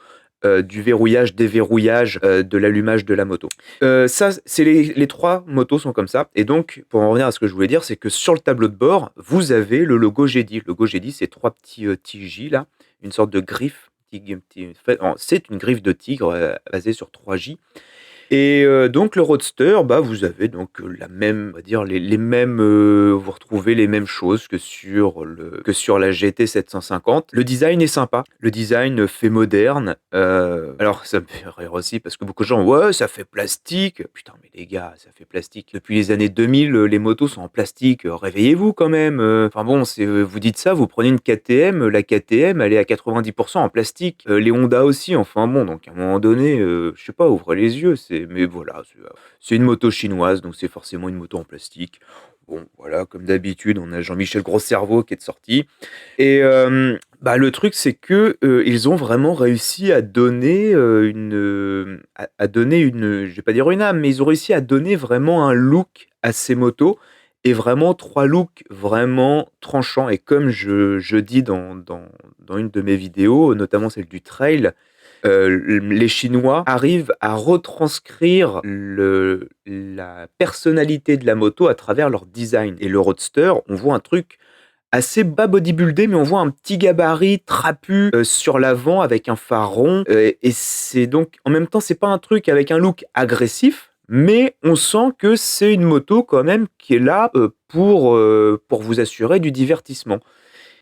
du verrouillage, déverrouillage, de l'allumage de la moto. Ça, c'est les 3 motos sont comme ça et donc pour en revenir à ce que je voulais dire, c'est que sur le tableau de bord, vous avez le logo GD. Le logo GD, c'est 3 petits, tiges là, une sorte de griffe, c'est une griffe de tigre, basée sur 3 J et donc le Roadster, bah, vous avez donc, la même, on va dire les mêmes, vous retrouvez les mêmes choses que sur la GT 750. Le design est sympa, le design, fait moderne, alors ça me fait rire aussi parce que beaucoup de gens: «Ouais, ça fait plastique». Putain, mais les gars, ça fait plastique. Depuis les années 2000, les motos sont en plastique, réveillez-vous quand même, enfin bon, vous dites ça, vous prenez une KTM, la KTM, elle est à 90 en plastique, les Honda aussi, enfin bon, donc à un moment donné, je sais pas, ouvrez les yeux, mais voilà, c'est une moto chinoise, donc c'est forcément une moto en plastique. Bon, voilà, comme d'habitude, on a Jean-Michel Gros-Cerveau qui est sorti et bah, le truc, c'est que, ils ont vraiment réussi à donner, à donner je vais pas dire une âme, mais ils ont réussi à donner vraiment un look à ces motos et vraiment 3 looks vraiment tranchants et comme je dis dans une de mes vidéos, notamment celle du trail, les Chinois arrivent à retranscrire la personnalité de la moto à travers leur design et le Roadster, on voit un truc assez bas bodybuildé, mais on voit un petit gabarit trapu, sur l'avant avec un phare rond, et c'est donc en même temps, c'est pas un truc avec un look agressif, mais on sent que c'est une moto quand même qui est là, pour vous assurer du divertissement.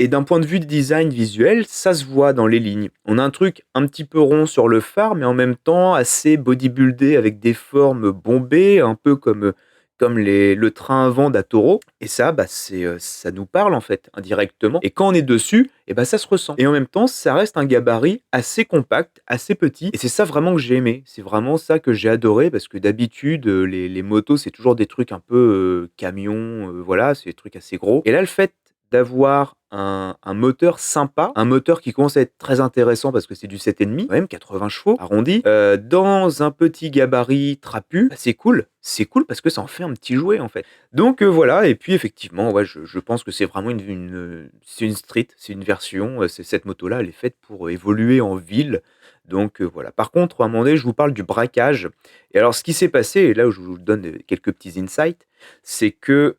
Et d'un point de vue de design visuel, ça se voit dans les lignes. On a un truc un petit peu rond sur le phare, mais en même temps assez bodybuildé avec des formes bombées, un peu comme le train à vent d'Atoro. Et ça, bah, ça nous parle en fait, indirectement. Et quand on est dessus, et bah, ça se ressent. Et en même temps, ça reste un gabarit assez compact, assez petit. Et c'est ça vraiment que j'ai aimé. C'est vraiment ça que j'ai adoré, parce que d'habitude, les motos, c'est toujours des trucs un peu camions, voilà, c'est des trucs assez gros. Et là, le fait d'avoir un moteur sympa, un moteur qui commence à être très intéressant parce que c'est du 7,5, quand même 80 chevaux arrondi, dans un petit gabarit trapu, bah, c'est cool. C'est cool parce que ça en fait un petit jouet, en fait. Donc voilà et puis effectivement, ouais, je pense que c'est vraiment c'est une street, c'est une version, c'est cette moto-là, elle est faite pour évoluer en ville. Donc voilà. Par contre, à un moment donné, je vous parle du braquage et alors ce qui s'est passé et là où je vous donne, quelques petits insights, c'est que,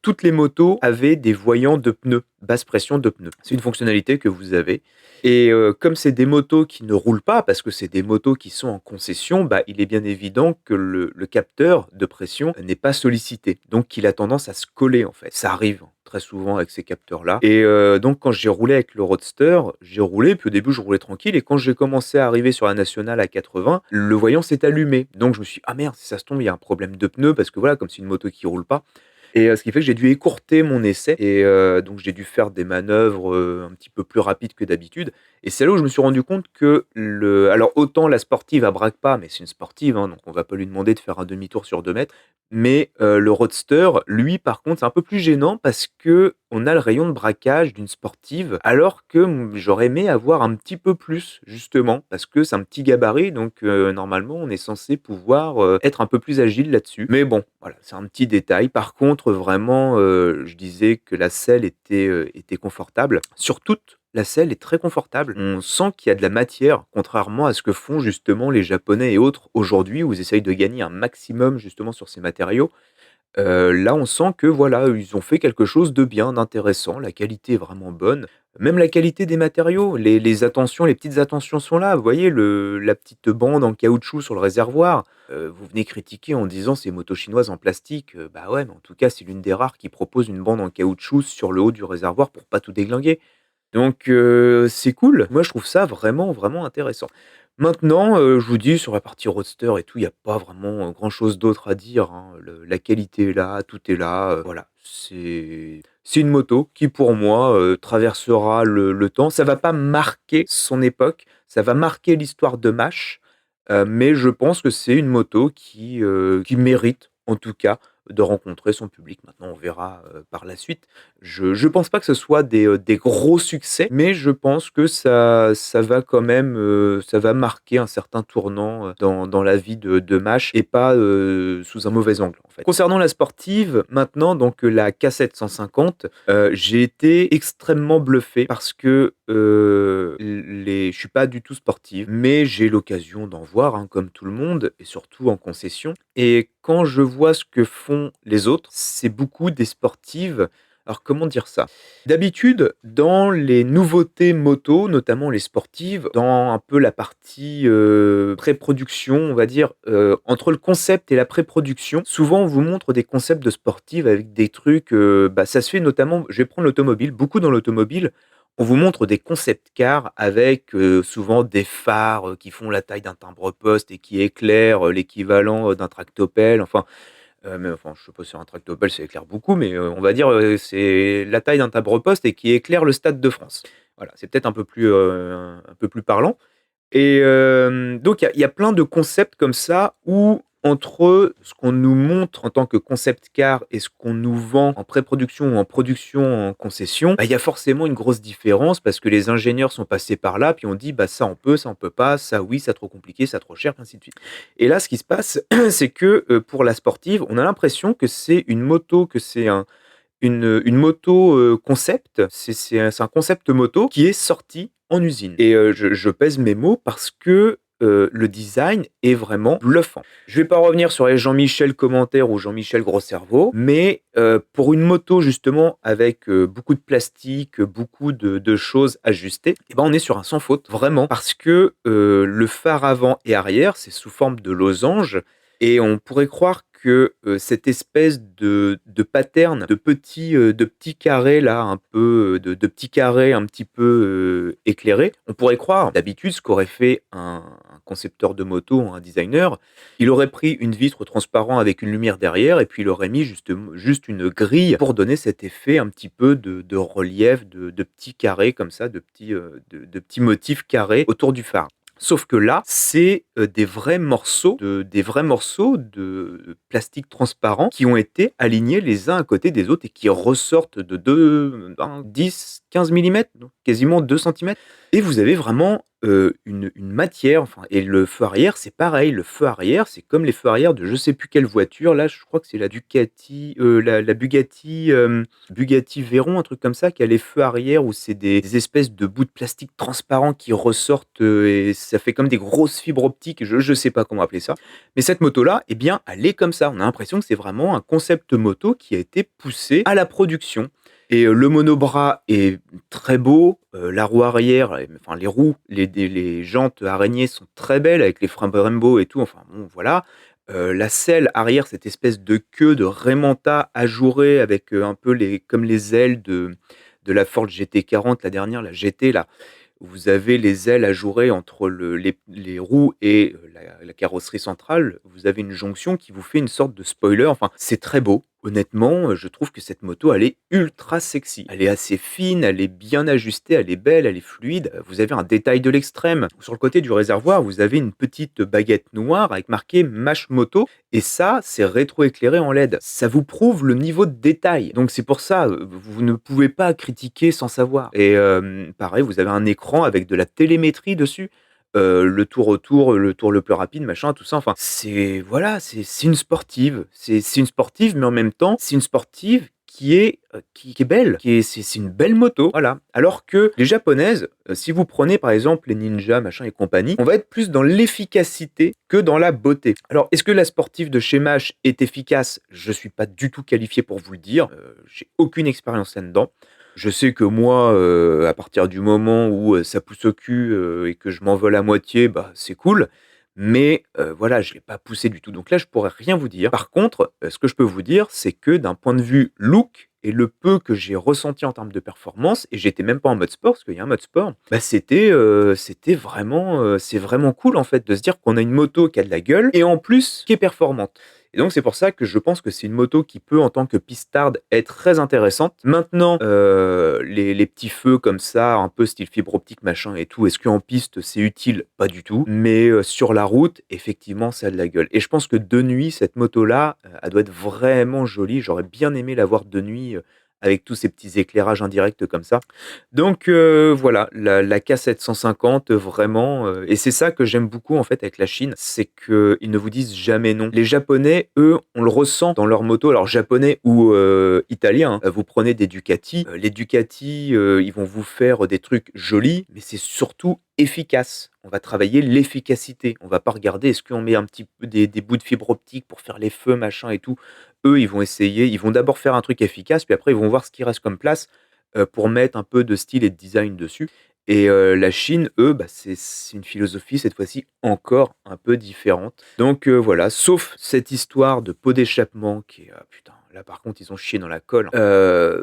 toutes les motos avaient des voyants de pneus, basse pression de pneus. C'est une fonctionnalité que vous avez et comme c'est des motos qui ne roulent pas, parce que c'est des motos qui sont en concession, bah, il est bien évident que le capteur de pression n'est pas sollicité, donc il a tendance à se coller, en fait. Ça arrive très souvent avec ces capteurs-là et donc quand j'ai roulé avec le Roadster, j'ai roulé, puis au début je roulais tranquille et quand j'ai commencé à arriver sur la nationale à 80, le voyant s'est allumé. Donc je me suis dit: «Ah merde, si ça se tombe, il y a un problème de pneus» parce que voilà, comme c'est une moto qui roule pas et ce qui fait que j'ai dû écourter mon essai et donc j'ai dû faire des manœuvres, un petit peu plus rapides que d'habitude et c'est là où je me suis rendu compte que alors autant la sportive elle braque pas, mais c'est une sportive, hein, donc on va pas lui demander de faire un demi-tour sur 2 mètres. Mais le Roadster, lui, par contre, c'est un peu plus gênant parce qu'on a le rayon de braquage d'une sportive, alors que, j'aurais aimé avoir un petit peu plus, justement, parce que c'est un petit gabarit, donc normalement, on est censé pouvoir, être un peu plus agile là-dessus. Mais bon, voilà, c'est un petit détail. Par contre, vraiment, je disais que la selle était confortable. Sur toute la selle est très confortable. On sent qu'il y a de la matière, contrairement à ce que font justement les Japonais et autres aujourd'hui, où ils essayent de gagner un maximum justement sur ces matériaux. Là, on sent que voilà, ils ont fait quelque chose de bien, d'intéressant. La qualité est vraiment bonne. Même la qualité des matériaux, les attentions, les petites attentions sont là. Vous voyez la petite bande en caoutchouc sur le réservoir. Vous venez critiquer en disant: «C'est moto chinoise en plastique». Bah ouais, mais en tout cas, c'est l'une des rares qui propose une bande en caoutchouc sur le haut du réservoir pour pas tout déglinguer. Donc c'est cool. Moi, je trouve ça vraiment, vraiment intéressant. Maintenant, je vous dis sur la partie roadster et tout, il y a pas vraiment, grand chose d'autre à dire, hein. Le La qualité est là, tout est là, voilà. C'est une moto qui, pour moi, traversera le temps. Ça va pas marquer son époque, ça va marquer l'histoire de Mash, mais je pense que c'est une moto qui mérite, en tout cas, de rencontrer son public. Maintenant, on verra, par la suite. Je pense pas que ce soit des gros succès, mais je pense que ça va quand même, ça va marquer un certain tournant, dans la vie de Mash et pas, sous un mauvais angle, en fait. Concernant la sportive, maintenant, donc la K750, j'ai été extrêmement bluffé parce que, je suis pas du tout sportive, mais j'ai l'occasion d'en voir, hein, comme tout le monde et surtout en concession et quand je vois ce que font les autres, c'est beaucoup des sportives. Alors comment dire ça? D'habitude, dans les nouveautés moto, notamment les sportives, dans un peu la partie, pré-production, on va dire, entre le concept et la pré-production, souvent on vous montre des concepts de sportives avec des trucs, ça se fait notamment je vais prendre l'automobile, beaucoup dans l'automobile, on vous montre des concept cars avec, souvent des phares, qui font la taille d'un timbre-poste et qui éclairent, l'équivalent, d'un tractopelle, enfin, je sais pas si un tractopelle ça éclaire beaucoup, mais, on va dire, c'est la taille d'un timbre-poste et qui éclaire le Stade de France. Voilà, c'est peut-être un peu plus parlant. Et donc il y a plein de concepts comme ça où entre ce qu'on nous montre en tant que concept car et ce qu'on nous vend en pré-production ou en production en concession, il y a forcément une grosse différence parce que les ingénieurs sont passés par là, puis on dit: «Bah, ça on peut pas, ça oui, ça trop compliqué, ça trop cher», ainsi de suite. Et là, ce qui se passe, c'est que, pour la sportive, on a l'impression que c'est une moto, que c'est une moto, concept, c'est un concept moto qui est sorti en usine et je pèse mes mots parce que, le design est vraiment bluffant. Je vais pas revenir sur les Jean-Michel commentaires ou Jean-Michel gros cerveau, mais pour une moto justement avec, beaucoup de plastique, beaucoup de choses ajustées et on est sur un sans faute, vraiment parce que, le phare avant et arrière, c'est sous forme de losange et on pourrait croire que, cette espèce de pattern de petits carrés là, un peu, de petits carrés un petit peu, éclairés, on pourrait croire d'habitude ce qu'aurait fait un concepteur de moto, un designer, il aurait pris une vitre transparente avec une lumière derrière et puis il aurait mis juste une grille pour donner cet effet un petit peu de relief, de petits carrés comme ça, de petits motifs carrés autour du phare. Sauf que là, c'est, des vrais morceaux de plastique transparent qui ont été alignés les uns à côté des autres et qui ressortent de 10-15 millimètres, donc quasiment 2 centimètres. Et vous avez vraiment, une matière, enfin et le feu arrière, c'est pareil. Le feu arrière, c'est comme les feux arrière de je sais plus quelle voiture. Là, je crois que c'est la Ducati, la Bugatti, Bugatti Veyron, un truc comme ça, qui a les feux arrière où c'est des espèces de bouts de plastique transparents qui ressortent, et ça fait comme des grosses fibres optiques. Je sais pas comment appeler ça. Mais cette moto-là, eh bien, elle est comme ça. On a l'impression que c'est vraiment un concept moto qui a été poussé à la production. Et le monobras est très beau, la roue arrière, enfin les roues, les jantes araignées sont très belles avec les freins Brembo et tout, enfin bon voilà. La selle arrière, cette espèce de queue de Raymanta ajourée avec, un peu comme les ailes de la Ford GT40, la dernière, la GT là. Vous avez les ailes ajourées entre les roues et la carrosserie centrale. Vous avez une jonction qui vous fait une sorte de spoiler. Enfin, c'est très beau. Honnêtement, je trouve que cette moto, elle est ultra sexy. Elle est assez fine, elle est bien ajustée, elle est belle, elle est fluide. Vous avez un détail de l'extrême. Sur le côté du réservoir, vous avez une petite baguette noire avec marqué Mash Moto. Et ça, c'est rétroéclairé en LED. Ça vous prouve le niveau de détail. Donc c'est pour ça, vous ne pouvez pas critiquer sans savoir. Et pareil, vous avez un écran avec de la télémétrie dessus. Le tour autour, le tour le plus rapide, machin, tout ça. Enfin, c'est voilà, c'est une sportive. C'est une sportive, mais en même temps, c'est une sportive qui est belle, c'est une belle moto, voilà. Alors que les japonaises, si vous prenez par exemple les Ninja, machin et compagnie, on va être plus dans l'efficacité que dans la beauté. Alors, est-ce que la sportive de chez Mash est efficace? Je suis pas du tout qualifié pour vous le dire. J'ai aucune expérience là-dedans. Je sais que moi, à partir du moment où, ça pousse au cul, et que je m'envole à moitié, bah, c'est cool. Mais, voilà, je l'ai pas poussé du tout. Donc là, je pourrais rien vous dire. Par contre, ce que je peux vous dire, c'est que d'un point de vue look et le peu que j'ai ressenti en termes de performance et j'étais même pas en mode sport, parce qu'il y a un mode sport, bah, c'était vraiment, c'est vraiment cool en fait de se dire qu'on a une moto qui a de la gueule et en plus qui est performante. Et donc c'est pour ça que je pense que c'est une moto qui peut, en tant que pistarde, être très intéressante. Maintenant, les petits feux comme ça, un peu style fibre optique, machin et tout, est-ce qu'en piste c'est utile? Pas du tout. Mais sur la route, effectivement, ça a de la gueule. Et je pense que de nuit, cette moto-là, elle doit être vraiment jolie. J'aurais bien aimé la voir de nuit, avec tous ces petits éclairages indirects comme ça. Donc voilà, la K750 vraiment, et c'est ça que j'aime beaucoup en fait avec la Chine, c'est qu'ils ne vous disent jamais non. Les Japonais, eux, on le ressent dans leur moto, alors japonais ou italiens, hein. Vous prenez des Ducati, les Ducati, ils vont vous faire des trucs jolis, mais c'est surtout efficace. On va travailler l'efficacité. On va pas regarder est-ce qu'on met un petit peu des bouts de fibre optique pour faire les feux, machin et tout. Eux, ils vont essayer, ils vont d'abord faire un truc efficace, puis après ils vont voir ce qui reste comme place pour mettre un peu de style et de design dessus. Et la Chine, eux, bah, c'est une philosophie cette fois-ci encore un peu différente. Donc voilà, sauf cette histoire de pot d'échappement qui est putain, là par contre ils ont chié dans la colle.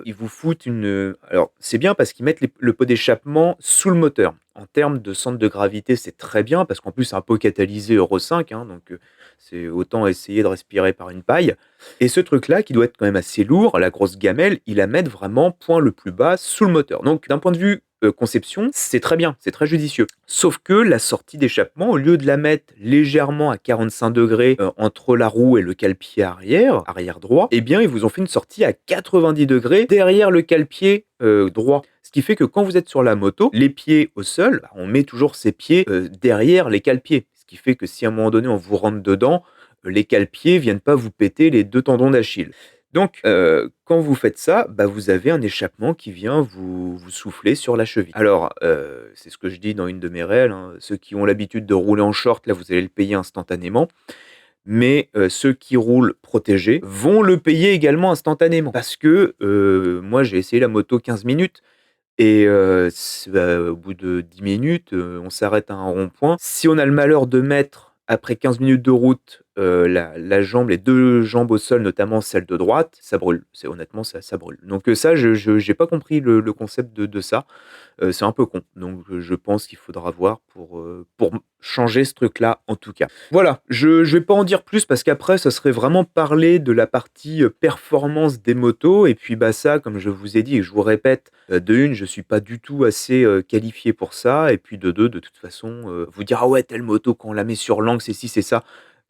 Ils vous foutent une. Alors c'est bien parce qu'ils mettent le pot d'échappement sous le moteur. En termes de centre de gravité, c'est très bien parce qu'en plus c'est un pot catalysé Euro 5, hein, donc c'est autant essayer de respirer par une paille. Et ce truc-là, qui doit être quand même assez lourd, la grosse gamelle, ils la mettent vraiment point le plus bas sous le moteur. Donc d'un point de vue conception, c'est très bien, c'est très judicieux. Sauf que la sortie d'échappement, au lieu de la mettre légèrement à 45 degrés entre la roue et le cale-pied arrière droit, eh bien ils vous ont fait une sortie à 90 degrés derrière le cale-pied droit. Ce qui fait que quand vous êtes sur la moto, les pieds au sol, bah, on met toujours ses pieds derrière les cale-pieds. Ce qui fait que si à un moment donné on vous rentre dedans, les cale-pieds viennent pas vous péter les 2 tendons d'Achille. Donc, quand vous faites ça, bah, vous avez un échappement qui vient vous souffler sur la cheville. Alors, c'est ce que je dis dans une de mes réels, hein, ceux qui ont l'habitude de rouler en short, là, vous allez le payer instantanément. Mais ceux qui roulent protégés vont le payer également instantanément. Parce que moi, j'ai essayé la moto 15 minutes et au bout de 10 minutes, on s'arrête à un rond-point. Si on a le malheur de mettre, après 15 minutes de route, la jambe, les 2 jambes au sol, notamment celle de droite, ça brûle. C'est honnêtement, ça brûle. Donc ça, je j'ai pas compris le concept de ça. C'est un peu con. Donc je pense qu'il faudra voir pour changer ce truc-là, en tout cas. Voilà, je vais pas en dire plus parce qu'après, ça serait vraiment parler de la partie, performance des motos et puis, bah, ça, comme je vous ai dit et je vous répète, de 1, je suis pas du tout assez, qualifié pour ça et puis de 2, de toute façon, vous dire: «Ah ouais, telle moto, quand on la met sur l'angle, c'est ci, c'est ça»,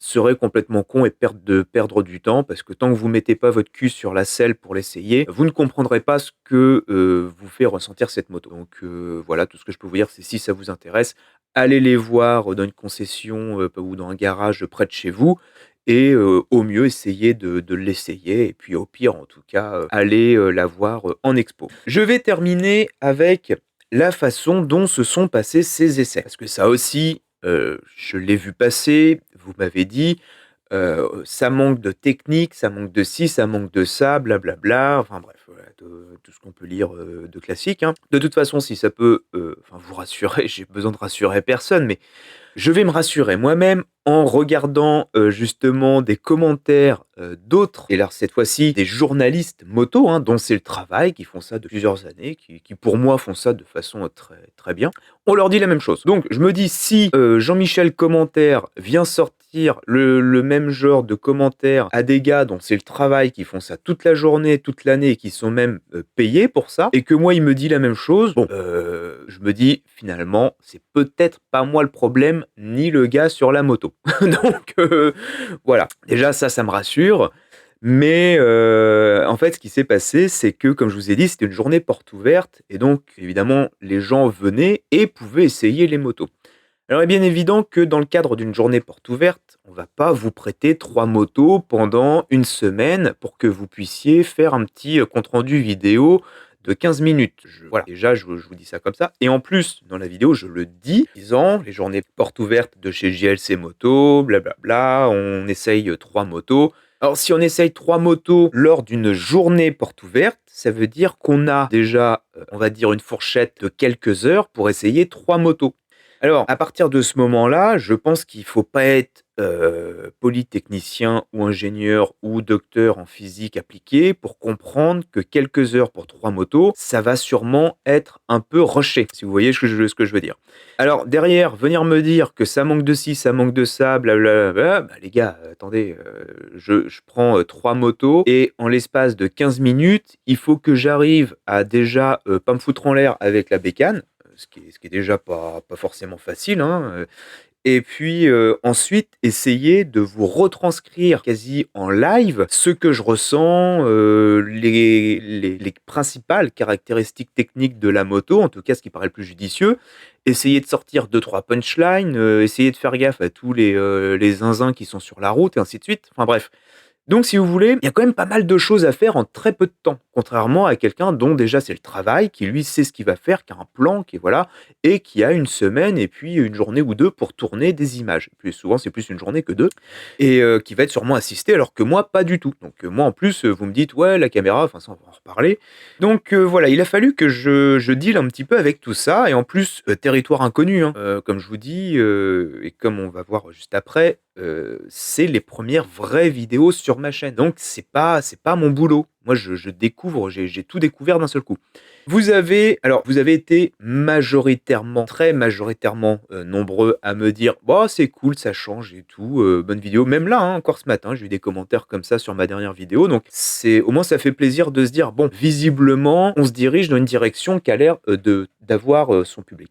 serait complètement con et perdre du temps parce que tant que vous mettez pas votre cul sur la selle pour l'essayer, vous ne comprendrez pas ce que, vous fait ressentir cette moto. Donc voilà, tout ce que je peux vous dire, c'est si ça vous intéresse, allez les voir dans une concession, ou dans un garage près de chez vous et au mieux essayez de l'essayer et puis au pire, en tout cas, allez, la voir, en expo. Je vais terminer avec la façon dont se sont passés ces essais. Parce que ça aussi, je l'ai vu passer, vous m'avez dit, ça manque de technique, ça manque de ci, ça manque de ça, blablabla, enfin bref, voilà, tout ce qu'on peut lire, de classique, hein. De toute façon, si ça peut, enfin vous rassurer, j'ai besoin de rassurer personne, mais je vais me rassurer moi-même en regardant, justement des commentaires, d'autres et alors cette fois-ci des journalistes moto, hein, dont c'est le travail, qui font ça depuis plusieurs années, qui pour moi font ça de façon, très très bien. On leur dit la même chose. Donc je me dis si, Jean-Michel Commentaire vient sortir le même genre de commentaires à des gars dont c'est le travail, qui font ça toute la journée, toute l'année et qui sont même, payés pour ça et que moi il me dit la même chose, bon, je me dis finalement c'est peut-être pas moi le problème, ni le gars sur la moto. Donc voilà, déjà ça me rassure. Mais en fait, ce qui s'est passé, c'est que, comme je vous ai dit, c'était une journée porte ouverte et donc évidemment, les gens venaient et pouvaient essayer les motos. Alors, il est bien évident que dans le cadre d'une journée porte ouverte, on va pas vous prêter 3 motos pendant une semaine pour que vous puissiez faire un petit, compte rendu vidéo de 15 minutes. Voilà, déjà, je vous dis ça comme ça et en plus, dans la vidéo, je le dis, disant: «Les journées portes ouvertes de chez JLC Moto, blablabla, on essaye 3 motos». Alors, si on essaye 3 motos lors d'une journée porte ouverte, ça veut dire qu'on a déjà, on va dire une fourchette de quelques heures pour essayer 3 motos. Alors, à partir de ce moment-là, je pense qu'il faut pas être polytechnicien ou ingénieur ou docteur en physique appliquée pour comprendre que quelques heures pour 3 motos, ça va sûrement être un peu rushé, si vous voyez ce que je veux dire. Alors derrière, venir me dire que ça manque de ci, ça manque de ça, blablabla, bah les gars, attendez, je prends, 3 motos et en l'espace de 15 minutes, il faut que j'arrive à déjà, pas me foutre en l'air avec la bécane, ce qui est déjà pas forcément facile, hein, et puis, ensuite, essayer de vous retranscrire quasi en live ce que je ressens, les principales caractéristiques techniques de la moto, en tout cas ce qui paraît le plus judicieux. Essayer de sortir deux trois punchlines, essayer de faire gaffe à tous les zinzins qui sont sur la route et ainsi de suite. Enfin bref. Donc si vous voulez, il y a quand même pas mal de choses à faire en très peu de temps. Contrairement à quelqu'un dont déjà c'est le travail, qui lui sait ce qu'il va faire, qui a un plan, qui est voilà, et qui a une semaine et puis une journée ou 2 pour tourner des images. Plus souvent, c'est plus une journée que 2 et qui va être sûrement assisté alors que moi, pas du tout. Donc moi, en plus, vous me dites: «Ouais, la caméra», enfin ça, on va en reparler. Donc voilà, il a fallu que je deal un petit peu avec tout ça et en plus, territoire inconnu, hein, comme je vous dis, et comme on va voir juste après, c'est les premières vraies vidéos sur ma chaîne. Donc c'est pas mon boulot. Moi, je découvre, j'ai tout découvert d'un seul coup. Vous avez été majoritairement, très majoritairement, nombreux à me dire: «Bah, c'est cool, ça change et tout, bonne vidéo». Même là, hein, encore ce matin, j'ai eu des commentaires comme ça sur ma dernière vidéo, donc c'est au moins ça fait plaisir de se dire: «Bon, visiblement, on se dirige dans une direction qui a l'air, d'avoir, son public».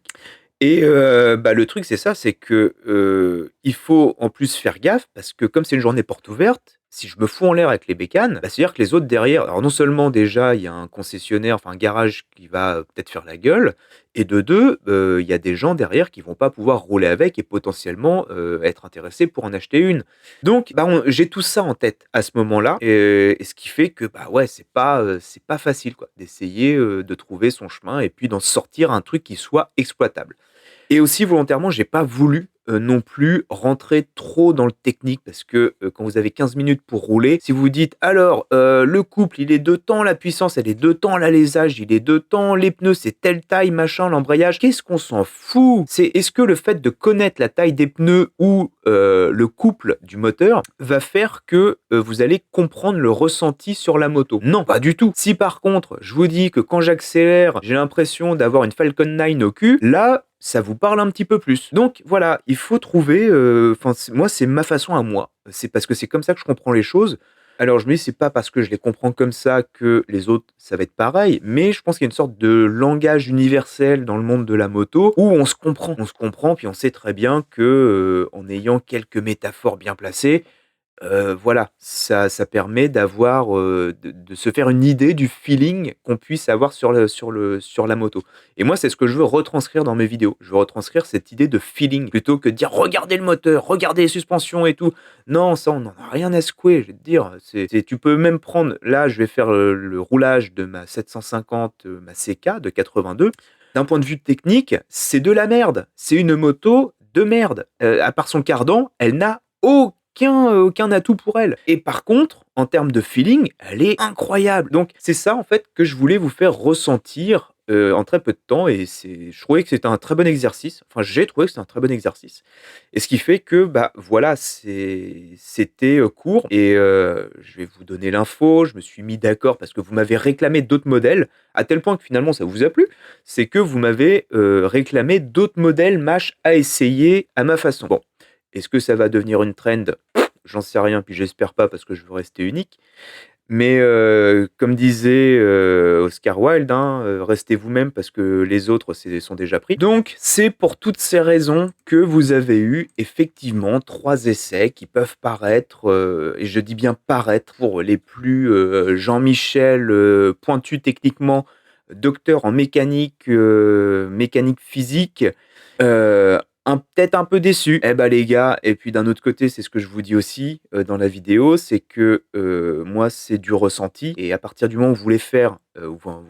Et bah, le truc, c'est ça, c'est que, il faut en plus faire gaffe parce que comme c'est une journée porte ouverte, si je me fous en l'air avec les bécanes, bah, c'est-à-dire que les autres derrière alors non seulement déjà il y a un concessionnaire, enfin un garage qui va, peut-être faire la gueule et de 2, il y a des gens derrière qui vont pas pouvoir rouler avec et potentiellement, être intéressés pour en acheter une. Donc bah, j'ai tout ça en tête à ce moment-là et ce qui fait que, bah, ouais, c'est pas facile quoi, d'essayer, de trouver son chemin et puis d'en sortir un truc qui soit exploitable. Et aussi volontairement, j'ai pas voulu, non plus rentrer trop dans le technique parce que, quand vous avez 15 minutes pour rouler, si vous vous dites: «Alors, le couple, il est de temps, la puissance, elle est de temps, l'alésage, il est de temps, les pneus, c'est telle taille, machin, l'embrayage», qu'est-ce qu'on s'en fout? Est-ce que le fait de connaître la taille des pneus ou, le couple du moteur va faire que, vous allez comprendre le ressenti sur la moto? Non, pas du tout. Si par contre, je vous dis que quand j'accélère, j'ai l'impression d'avoir une Falcon 9 au cul, là, ça vous parle un petit peu plus. Donc voilà, il faut trouver, enfin moi c'est ma façon à moi. C'est parce que c'est comme ça que je comprends les choses. Alors je me dis c'est pas parce que je les comprends comme ça que les autres ça va être pareil, mais je pense qu'il y a une sorte de langage universel dans le monde de la moto où on se comprend. On se comprend puis on sait très bien que, en ayant quelques métaphores bien placées, voilà, ça permet d'avoir, de se faire une idée du feeling qu'on puisse avoir sur la moto et moi, c'est ce que je veux retranscrire dans mes vidéos. Je veux retranscrire cette idée de feeling plutôt que de dire: «Regardez le moteur, regardez les suspensions et tout». Non, ça, on n'en a rien à secouer, je vais te dire. Tu peux même prendre là, je vais faire, le roulage de ma 750, ma CK de 82. D'un point de vue technique, c'est de la merde. C'est une moto de merde. À part son cardan, elle n'a aucun atout pour elle et par contre, en termes de feeling, elle est incroyable. Donc c'est ça, en fait, que je voulais vous faire ressentir, en très peu de temps et je trouvais que c'était un très bon exercice. Enfin, j'ai trouvé que c'était un très bon exercice et ce qui fait que, bah, voilà, c'était, court et je vais vous donner l'info. Je me suis mis d'accord parce que vous m'avez réclamé d'autres modèles, à tel point que finalement ça vous a plu. C'est que vous m'avez, réclamé d'autres modèles Mash à essayer à ma façon. Bon, est-ce que ça va devenir une trend? J'en sais rien, puis j'espère pas parce que je veux rester unique. Mais comme disait, Oscar Wilde, hein, «Restez vous-même parce que les autres sont déjà pris». Donc c'est pour toutes ces raisons que vous avez eu effectivement 3 essais qui peuvent paraître, et je dis bien paraître pour les plus, Jean-Michel, pointus techniquement, docteur en mécanique, mécanique physique, peut-être un peu déçu. Eh bah, les gars et puis d'un autre côté, c'est ce que je vous dis aussi, dans la vidéo, c'est que, moi, c'est du ressenti et à partir du moment où vous voulez faire, ou enfin,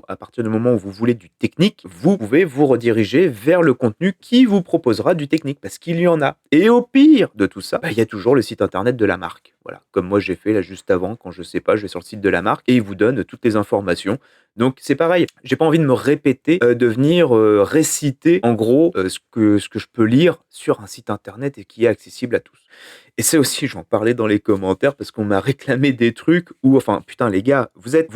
à partir du moment où vous voulez du technique, vous pouvez vous rediriger vers le contenu qui vous proposera du technique parce qu'il y en a et au pire de tout ça, bah, il y a toujours le site internet de la marque. Voilà, comme moi j'ai fait là juste avant, quand je sais pas, je vais sur le site de la marque et ils vous donnent toutes les informations. Donc c'est pareil, j'ai pas envie de me répéter, de venir, réciter en gros, ce que je peux lire sur un site internet et qui est accessible à tous. Et ça aussi, j'en parlais dans les commentaires parce qu'on m'a réclamé des trucs où enfin, putain les gars, vous êtes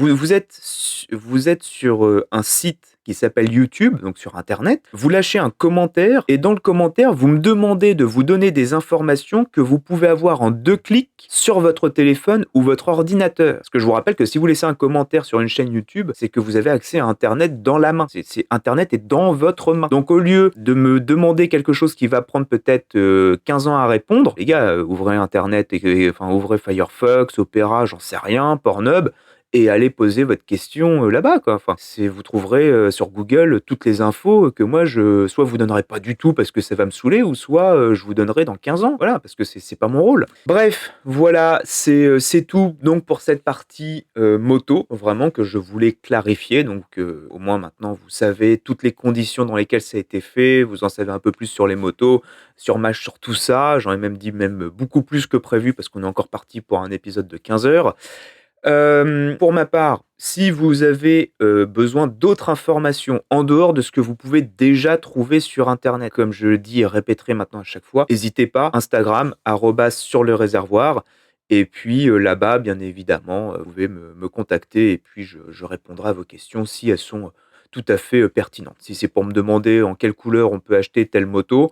sur, un site qui s'appelle YouTube, donc sur internet, vous lâchez un commentaire et dans le commentaire, vous me demandez de vous donner des informations que vous pouvez avoir en 2 clics sur votre téléphone ou votre ordinateur. Parce que je vous rappelle que si vous laissez un commentaire sur une chaîne YouTube, c'est que vous avez accès à internet dans la main. Internet est dans votre main. Donc au lieu de me demander quelque chose qui va prendre peut-être, 15 ans à répondre, les gars, ouvrez internet enfin ouvrez Firefox, Opera, j'en sais rien, Pornhub et allez poser votre question, là-bas quoi. Enfin, vous trouverez, sur Google toutes les infos que moi soit vous donnerai pas du tout parce que ça va me saouler ou soit, je vous donnerai dans 15 ans. Voilà, parce que c'est pas mon rôle. Bref, voilà, c'est tout donc pour cette partie, moto, vraiment que je voulais clarifier donc, au moins maintenant vous savez toutes les conditions dans lesquelles ça a été fait, vous en savez un peu plus sur les motos, sur tout ça. J'en ai même dit beaucoup plus que prévu parce qu'on est encore parti pour un épisode de 15 heures. Pour ma part, si vous avez, besoin d'autres informations en dehors de ce que vous pouvez déjà trouver sur internet, comme je le dis et répéterai maintenant à chaque fois, n'hésitez pas, Instagram @sur le réservoir et puis, là-bas, bien évidemment, vous pouvez me contacter et puis je répondrai à vos questions si elles sont, tout à fait, pertinentes. Si c'est pour me demander en quelle couleur on peut acheter telle moto,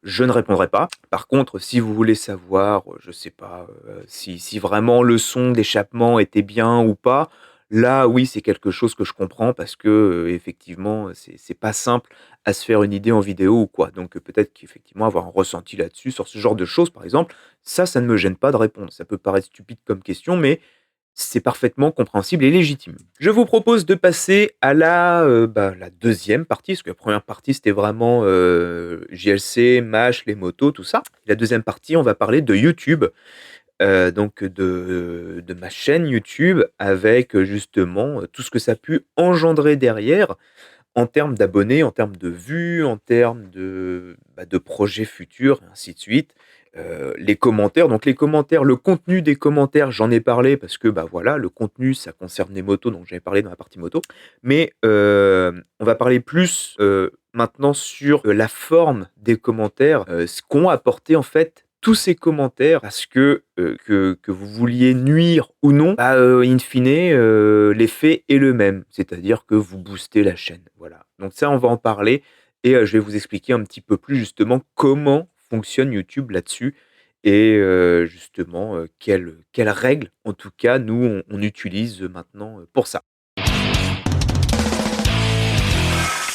je ne répondrai pas. Par contre, si vous voulez savoir, je sais pas, si vraiment le son d'échappement était bien ou pas, là, oui, c'est quelque chose que je comprends parce que, effectivement, c'est pas simple à se faire une idée en vidéo ou quoi. Donc, peut-être qu'effectivement avoir un ressenti là-dessus, sur ce genre de choses, par exemple, ça ne me gêne pas de répondre. Ça peut paraître stupide comme question, mais c'est parfaitement compréhensible et légitime. Je vous propose de passer à la deuxième partie, parce que la première partie, c'était vraiment, JLC, MASH, les motos, tout ça. La deuxième partie, on va parler de YouTube, donc de ma chaîne YouTube avec, justement, tout ce que ça a pu engendrer derrière, en termes d'abonnés, en termes de vues, en termes de projets futurs, et ainsi de suite. Les commentaires, donc les commentaires, le contenu des commentaires, j'en ai parlé parce que, voilà, le contenu, ça concerne les motos, donc j'avais parlé dans la partie moto. Mais, on va parler plus, maintenant sur, la forme des commentaires, ce qu'ont apporté, en fait, tous ces commentaires parce que vous vouliez nuire ou non, in fine, l'effet est le même. C'est-à-dire que vous boostez la chaîne, voilà. Donc ça, on va en parler et je vais vous expliquer un petit peu plus justement comment fonctionne YouTube là-dessus et justement, quelles règles, en tout cas, nous, on utilise maintenant, pour ça.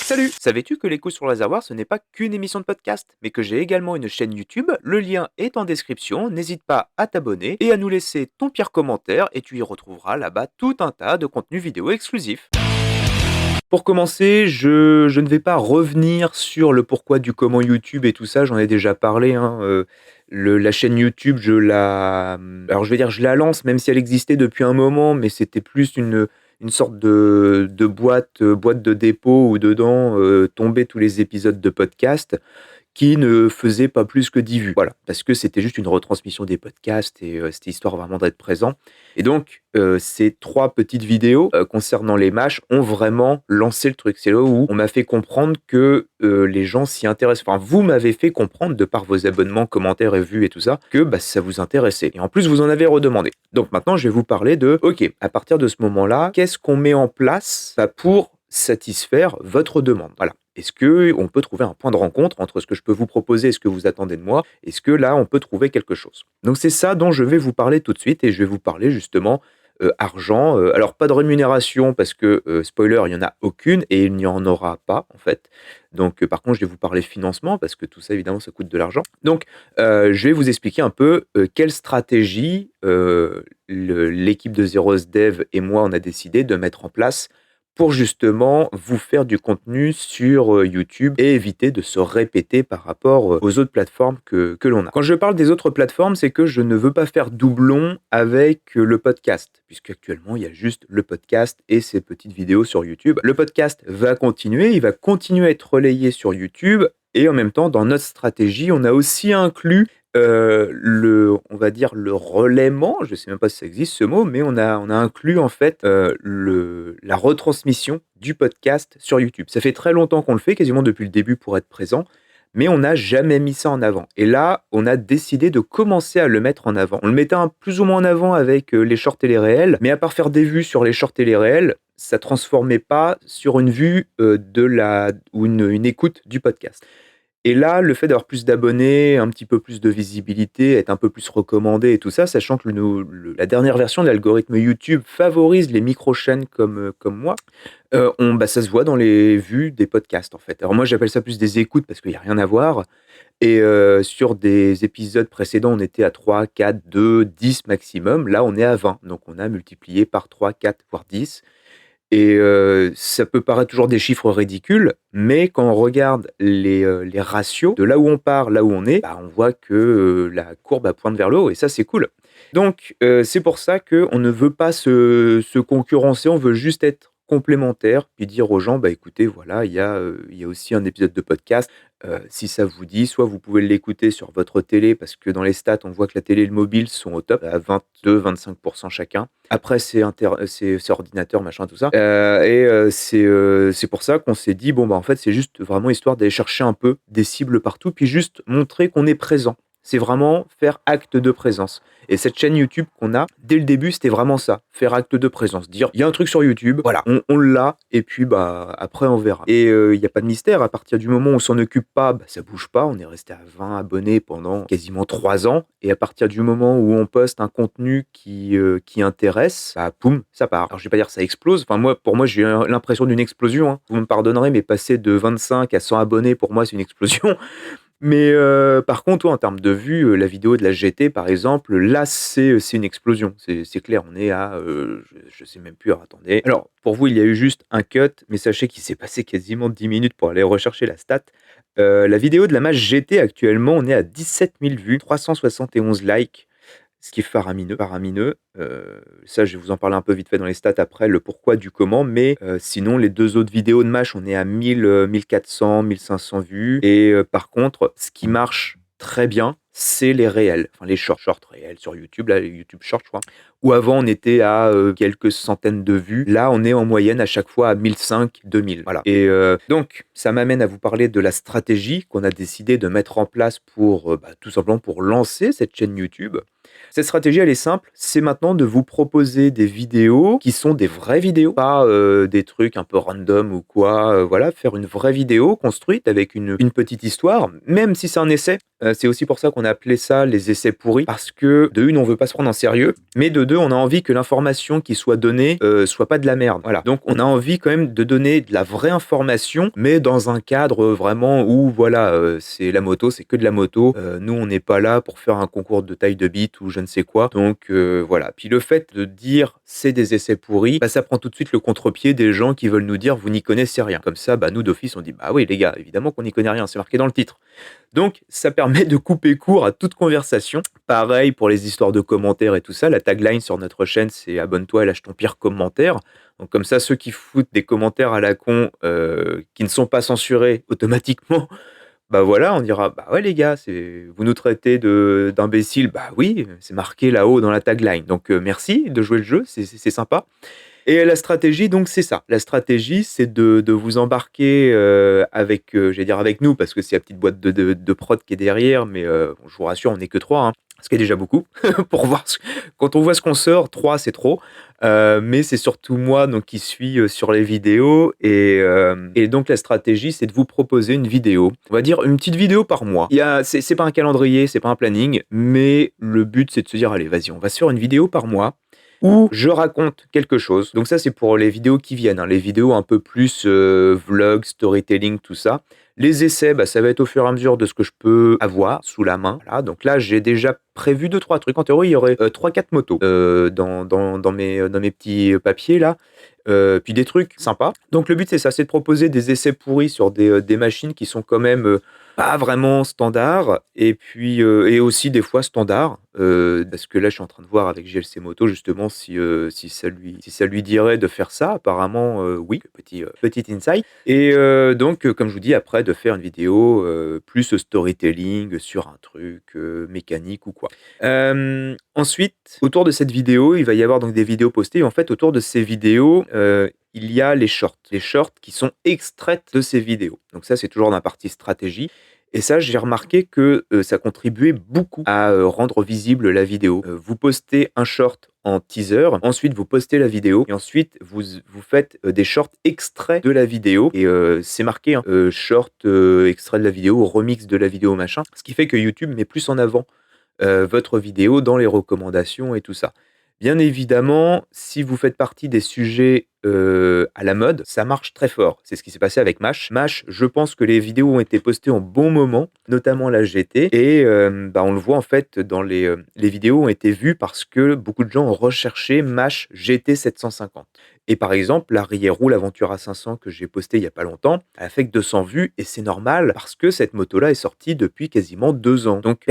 Salut! Savais-tu que l'écho sur le réservoir, ce n'est pas qu'une émission de podcast, mais que j'ai également une chaîne YouTube? Le lien est en description, n'hésite pas à t'abonner et à nous laisser ton pire commentaire et tu y retrouveras là-bas tout un tas de contenus vidéo exclusifs. Pour commencer, je ne vais pas revenir sur le pourquoi du comment YouTube et tout ça, j'en ai déjà parlé, hein, la chaîne YouTube, alors je vais dire je la lance même si elle existait depuis un moment, mais c'était plus une sorte de boîte de dépôt où dedans, tombaient tous les épisodes de podcast qui ne faisait pas plus que 10 vues. Voilà, parce que c'était juste une retransmission des podcasts et c'était histoire vraiment d'être présent. Et donc, ces 3 petites vidéos, concernant les MASH ont vraiment lancé le truc. C'est là où on m'a fait comprendre que, les gens s'y intéressent. Enfin, vous m'avez fait comprendre, de par vos abonnements, commentaires et vues et tout ça, que, ça vous intéressait. Et en plus, vous en avez redemandé. Donc maintenant, je vais vous parler de, OK, à partir de ce moment-là, qu'est-ce qu'on met en place, pour satisfaire votre demande? Voilà. Est-ce qu'on peut trouver un point de rencontre entre ce que je peux vous proposer et ce que vous attendez de moi? Est-ce que là, on peut trouver quelque chose? Donc c'est ça dont je vais vous parler tout de suite et je vais vous parler justement, argent, alors pas de rémunération parce que, spoiler, il y en a aucune et il n'y en aura pas, en fait. Donc, par contre, je vais vous parler financement parce que tout ça, évidemment, ça coûte de l'argent. Donc, je vais vous expliquer un peu, quelle stratégie, l'équipe de Zeros Dev et moi, on a décidé de mettre en place pour justement vous faire du contenu sur, YouTube et éviter de se répéter par rapport, aux autres plateformes que l'on a. Quand je parle des autres plateformes, c'est que je ne veux pas faire doublon avec, le podcast, puisqu'actuellement il y a juste le podcast et ces petites vidéos sur YouTube. Le podcast va continuer, il va continuer à être relayé sur YouTube et en même temps dans notre stratégie, on a aussi inclus, on va dire le relaiement, je sais même pas si ça existe ce mot, mais on a inclus en fait, la retransmission du podcast sur YouTube. Ça fait très longtemps qu'on le fait, quasiment depuis le début pour être présent, mais on n'a jamais mis ça en avant et là, on a décidé de commencer à le mettre en avant. On le mettait plus ou moins en avant avec, les shorts et les réels, mais à part faire des vues sur les shorts et les réels, ça transformait pas sur une vue, de la ou une écoute du podcast. Et là, le fait d'avoir plus d'abonnés, un petit peu plus de visibilité, être un peu plus recommandé et tout ça, sachant que la dernière version de l'algorithme YouTube favorise les micro-chaînes comme moi, ça se voit dans les vues des podcasts, en fait. Alors moi, j'appelle ça plus des écoutes parce qu'il y a rien à voir et sur des épisodes précédents, on était à 3, 4, 2, 10 maximum. Là, on est à 20, donc on a multiplié par 3, 4, voire 10. Et ça peut paraître toujours des chiffres ridicules, mais quand on regarde les ratios de là où on part, là où on est, on voit que, la courbe, pointe vers le haut et ça, c'est cool. Donc c'est pour ça qu'on ne veut pas se concurrencer, on veut juste être complémentaires, puis dire aux gens: «Bah, écoutez, voilà, il y a aussi un épisode de podcast, si ça vous dit, soit vous pouvez l'écouter sur votre télé», parce que dans les stats, on voit que la télé et le mobile sont au top, à 22-25 chacun. Après, c'est ordinateur, machin, tout ça, c'est pour ça qu'on s'est dit: «Bon, en fait, c'est juste vraiment histoire d'aller chercher un peu des cibles partout, puis juste montrer qu'on est présent». C'est vraiment faire acte de présence et cette chaîne YouTube qu'on a, dès le début, c'était vraiment ça, faire acte de présence. Dire: «Il y a un truc sur YouTube, voilà, on l'a et puis, après on verra» et il y a pas de mystère, à partir du moment où on s'en occupe pas, ça bouge pas. On est resté à 20 abonnés pendant quasiment 3 ans et à partir du moment où on poste un contenu qui intéresse, poum, ça part. Alors je vais pas dire que ça explose, enfin pour moi, j'ai eu l'impression d'une explosion, hein. Vous me pardonnerez, mais passer de 25 à 100 abonnés, pour moi, c'est une explosion. Mais par contre, en termes de vues, la vidéo de la GT, par exemple, là, c'est une explosion. C'est clair, on est à, je sais même plus, alors attendez. Alors, pour vous, il y a eu juste un cut, mais sachez qu'il s'est passé quasiment 10 minutes pour aller rechercher la stat. La vidéo de la match GT, actuellement, on est à 17 000 vues, 371 likes, ce qui est faramineux. Ça, je vais vous en parler un peu vite fait dans les stats après, le pourquoi du comment, mais sinon, les 2 autres vidéos de match, on est à 1400, 1500 vues et par contre, ce qui marche très bien, c'est les réels, enfin les shorts réels sur YouTube, là, les YouTube Shorts, je crois, où avant on était à, quelques centaines de vues. Là, on est en moyenne à chaque fois à 1 500, 2 000, voilà et donc ça m'amène à vous parler de la stratégie qu'on a décidé de mettre en place pour, tout simplement pour lancer cette chaîne YouTube. Cette stratégie, elle est simple, c'est maintenant de vous proposer des vidéos qui sont des vraies vidéos, pas, des trucs un peu random ou quoi, voilà, faire une vraie vidéo construite avec une petite histoire, même si c'est un essai. C'est aussi pour ça qu'on a appelé ça les essais pourris, parce que de une, on veut pas se prendre en sérieux, mais de deux, on a envie que l'information qui soit donnée, soit pas de la merde. Voilà. Donc on a envie quand même de donner de la vraie information, mais dans un cadre vraiment où voilà, c'est la moto, c'est que de la moto. Nous, on n'est pas là pour faire un concours de taille de bite ou je ne sais quoi. Donc voilà. Puis le fait de dire c'est des essais pourris, ça prend tout de suite le contre-pied des gens qui veulent nous dire vous n'y connaissez rien. Comme ça, nous d'office, on dit bah oui les gars, évidemment qu'on n'y connaît rien, c'est marqué dans le titre. Donc, ça permet de couper court à toute conversation. Pareil pour les histoires de commentaires et tout ça. La tagline sur notre chaîne, c'est abonne-toi et lâche ton pire commentaire. Donc, comme ça, ceux qui foutent des commentaires à la con, qui ne sont pas censurés automatiquement, voilà, on dira bah ouais les gars, vous nous traitez d'imbéciles. Bah oui, c'est marqué là-haut dans la tagline. Donc, merci de jouer le jeu, c'est sympa. Et la stratégie, donc, c'est ça. La stratégie, c'est de vous embarquer avec, j'allais dire avec nous, parce que c'est la petite boîte de prod qui est derrière, mais je vous rassure, on n'est que 3, hein, ce qui est déjà beaucoup. Pour voir quand on voit ce qu'on sort, 3, c'est trop. Mais c'est surtout moi donc, qui suis sur les vidéos. Et donc, la stratégie, c'est de vous proposer une vidéo. On va dire une petite vidéo par mois. C'est pas un calendrier, c'est pas un planning, mais le but, c'est de se dire, allez, vas-y, on va se faire une vidéo par mois où je raconte quelque chose. Donc ça, c'est pour les vidéos qui viennent, hein, les vidéos un peu plus vlog, storytelling, tout ça. Les essais, ça va être au fur et à mesure de ce que je peux avoir sous la main. Voilà. Donc là, j'ai déjà prévu 2-3 trucs. En théorie, il y aurait 3-4 motos dans mes petits papiers là. Puis des trucs sympas. Donc le but, c'est ça, c'est de proposer des essais pourris sur des machines qui sont quand même pas vraiment standard et puis, et aussi des fois standard, parce que là, je suis en train de voir avec GLC Moto justement si ça lui dirait de faire ça. Apparemment, oui, petit insight et donc, comme je vous dis, après de faire une vidéo, plus storytelling sur un truc, mécanique ou quoi. Ensuite, autour de cette vidéo, il va y avoir donc des vidéos postées et en fait, autour de ces vidéos, il y a les shorts. Les shorts qui sont extraites de ces vidéos. Donc ça, c'est toujours dans la partie stratégie et ça, j'ai remarqué que, ça contribuait beaucoup à, rendre visible la vidéo. Vous postez un short en teaser, ensuite vous postez la vidéo et ensuite vous faites, des shorts extraits de la vidéo et c'est marqué, hein, short, extrait de la vidéo, remix de la vidéo, machin. Ce qui fait que YouTube met plus en avant votre vidéo dans les recommandations et tout ça. Bien évidemment, si vous faites partie des sujets, à la mode, ça marche très fort. C'est ce qui s'est passé avec Mash. Mash, je pense que les vidéos ont été postées au bon moment, notamment la GT et bah, on le voit en fait dans les vidéos ont été vues parce que beaucoup de gens ont recherché Mash GT 750 et par exemple, la Rieru, l'aventure A500 que j'ai postée il y a pas longtemps, elle a fait que 200 vues et c'est normal parce que cette moto-là est sortie depuis quasiment 2 ans. Donc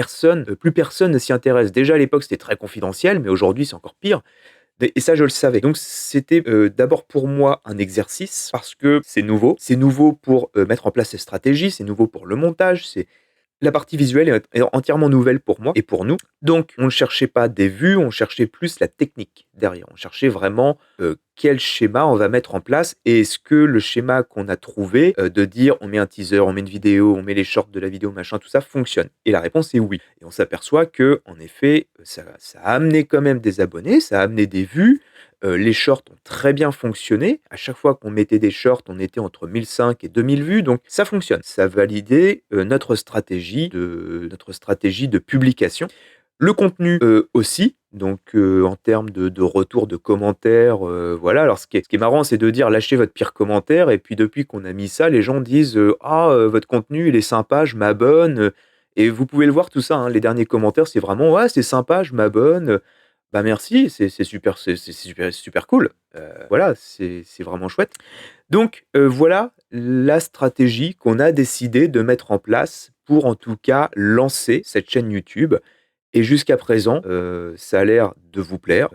plus personne ne s'y intéresse. Déjà à l'époque, c'était très confidentiel, mais aujourd'hui, c'est encore pire. Et ça, je le savais. Donc c'était, d'abord pour moi un exercice parce que c'est nouveau. C'est nouveau pour, mettre en place ces stratégies, c'est nouveau pour le montage, c'est la partie visuelle est entièrement nouvelle pour moi et pour nous. Donc on ne cherchait pas des vues, on cherchait plus la technique derrière. On cherchait vraiment, quel schéma on va mettre en place et est-ce que le schéma qu'on a trouvé, de dire: «On met un teaser, on met une vidéo, on met les shorts de la vidéo, machin, tout ça fonctionne?» et la réponse est oui et on s'aperçoit que en effet, ça a amené quand même des abonnés, ça a amené des vues, les shorts ont très bien fonctionné. À chaque fois qu'on mettait des shorts, on était entre 1 500 et 2 000 vues, donc ça fonctionne. Ça validait, notre stratégie de publication. Le contenu, aussi, donc en termes de retour de commentaires, voilà. Alors ce qui est marrant, c'est de dire: «Lâchez votre pire commentaire» et puis depuis qu'on a mis ça, les gens disent, «Ah, votre contenu, il est sympa, je m'abonne», et vous pouvez le voir tout ça, hein. Les derniers commentaires, c'est vraiment: «Ouais, c'est sympa, je m'abonne». Bah, merci, c'est super, c'est super cool. Voilà, c'est vraiment chouette. Donc, voilà la stratégie qu'on a décidé de mettre en place pour, en tout cas, lancer cette chaîne YouTube et jusqu'à présent, ça a l'air de vous plaire.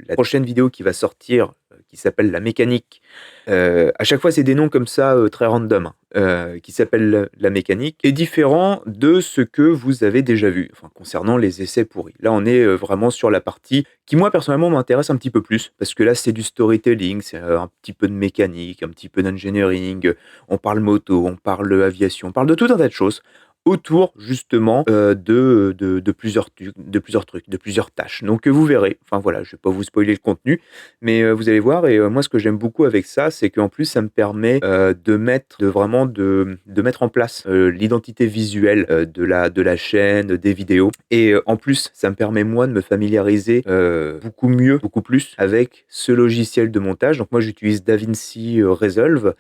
La prochaine vidéo qui va sortir, qui s'appelle «La mécanique», à chaque fois, c'est des noms comme ça, très random, hein, qui s'appelle «La mécanique» est différent de ce que vous avez déjà vu, enfin, concernant les essais pourris. Là, on est, vraiment sur la partie qui, moi, personnellement, m'intéresse un petit peu plus parce que là, c'est du storytelling, c'est, un petit peu de mécanique, un petit peu d'engineering, on parle moto, on parle aviation, on parle de tout un tas de choses autour justement, de plusieurs trucs, de plusieurs tâches. Donc, vous verrez. Enfin voilà, je vais pas vous spoiler le contenu, mais, vous allez voir et moi ce que j'aime beaucoup avec ça, c'est qu'en plus ça me permet, de mettre en place, l'identité visuelle, de la chaîne, des vidéos et en plus ça me permet moi de me familiariser, beaucoup mieux, beaucoup plus avec ce logiciel de montage. Donc moi j'utilise DaVinci, Resolve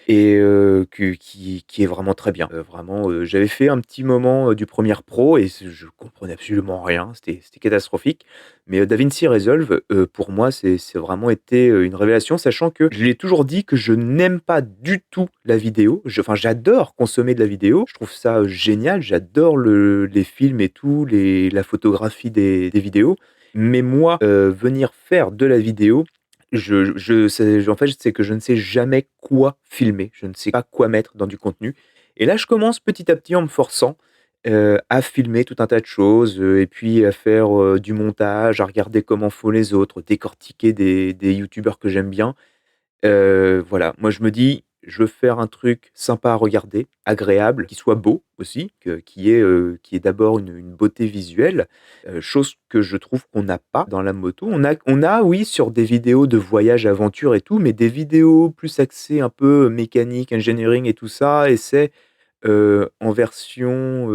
et qui est vraiment très bien. Vraiment, j'avais fait un petit moment, du Premiere Pro et je comprenais absolument rien, c'était catastrophique. Mais, DaVinci Resolve, pour moi, c'est vraiment été, une révélation, sachant que je l'ai toujours dit que je n'aime pas du tout la vidéo. Enfin, j'adore consommer de la vidéo, je trouve ça, génial, j'adore les films et tout, la photographie des vidéos. Mais moi, venir faire de la vidéo, en fait, c'est que je ne sais jamais quoi filmer, je ne sais pas quoi mettre dans du contenu et là, je commence petit à petit en me forçant, à filmer tout un tas de choses, et puis à faire, du montage, à regarder comment font les autres, décortiquer des youtubeurs que j'aime bien. Voilà, moi je me dis: «Je veux faire un truc sympa à regarder, agréable, qui soit beau aussi, qui ait d'abord une beauté visuelle», chose que je trouve qu'on n'a pas dans la moto. On a oui sur des vidéos de voyage, aventure et tout, mais des vidéos plus axées un peu mécanique, engineering et tout ça et c'est en version,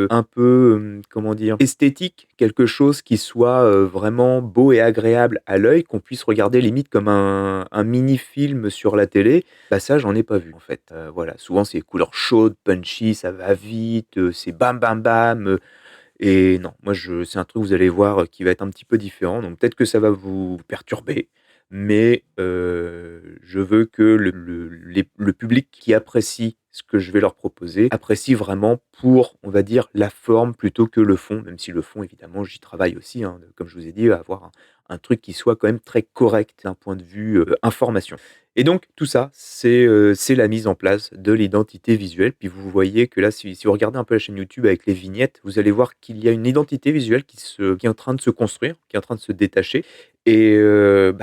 un peu, comment dire? Esthétique, quelque chose qui soit, vraiment beau et agréable à l'œil, qu'on puisse regarder limite comme un mini-film sur la télé. Bah, ça, j'en ai pas vu, en fait. Voilà, souvent c'est couleurs chaudes, punchy, ça va vite, c'est bam bam bam, et non, moi c'est un truc, vous allez voir, qui va être un petit peu différent, donc peut-être que ça va vous perturber, mais je veux que le public qui apprécie ce que je vais leur proposer, apprécient vraiment pour, on va dire, la forme plutôt que le fond, même si le fond, évidemment, j'y travaille aussi, hein, comme je vous ai dit, à avoir un truc qui soit quand même très correct d'un point de vue information. Et donc, tout ça, c'est la mise en place de l'identité visuelle. Puis vous voyez que là, si vous regardez un peu la chaîne YouTube avec les vignettes, vous allez voir qu'il y a une identité visuelle qui est en train de se construire, qui est en train de se détacher. Et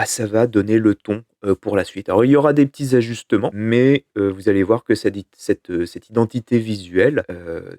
ça va donner le ton pour la suite. Alors, il y aura des petits ajustements, mais vous allez voir que cette identité visuelle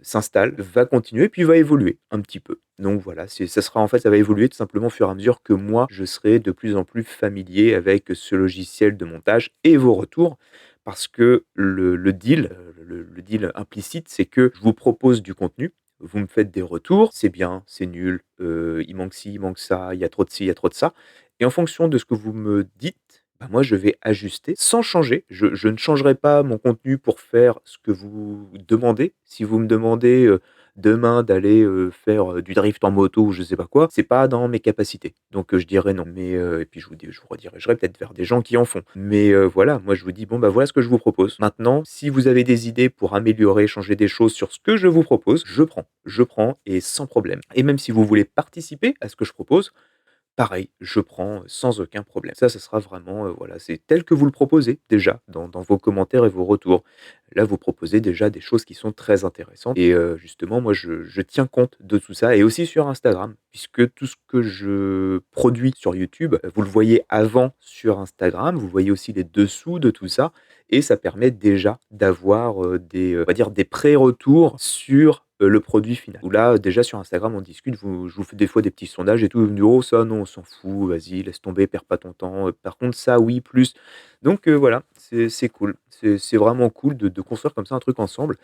s'installe, va continuer, puis va évoluer un petit peu. Donc voilà, ça va évoluer tout simplement au fur et à mesure que moi, je serai de plus en plus familier avec ce logiciel de montage et vos retours. Parce que le deal, le deal implicite, c'est que je vous propose du contenu, vous me faites des retours, c'est bien, c'est nul, il manque ci, il manque ça, il y a trop de ci, il y a trop de ça. Et en fonction de ce que vous me dites, bah, moi je vais ajuster sans changer. Je ne changerai pas mon contenu pour faire ce que vous demandez. Si vous me demandez, demain d'aller, faire, du drift en moto ou je sais pas quoi, c'est pas dans mes capacités. Donc, je dirais non. Mais, et puis je vous redirigerai peut-être vers des gens qui en font. Mais, voilà, moi je vous dis: «Bon, bah, voilà ce que je vous propose. Maintenant, si vous avez des idées pour améliorer, changer des choses sur ce que je vous propose, je prends et sans problème. Et même si vous voulez participer à ce que je propose, pareil, je prends sans aucun problème. Ça sera vraiment, voilà, c'est tel que vous le proposez déjà dans vos commentaires et vos retours. Là, vous proposez déjà des choses qui sont très intéressantes et justement, moi, je tiens compte de tout ça et aussi sur Instagram puisque tout ce que je produis sur YouTube, vous le voyez avant sur Instagram, vous voyez aussi les dessous de tout ça et ça permet déjà d'avoir, on va dire des pré-retours sur, le produit final. Où là, déjà sur Instagram, on discute, je vous fais des fois des petits sondages et tout, vous me dites: «Oh ça non, on s'en fout, vas-y, laisse tomber, perds pas ton temps, par contre ça oui, plus». Donc voilà, c'est cool. C'est vraiment cool de construire comme ça un truc ensemble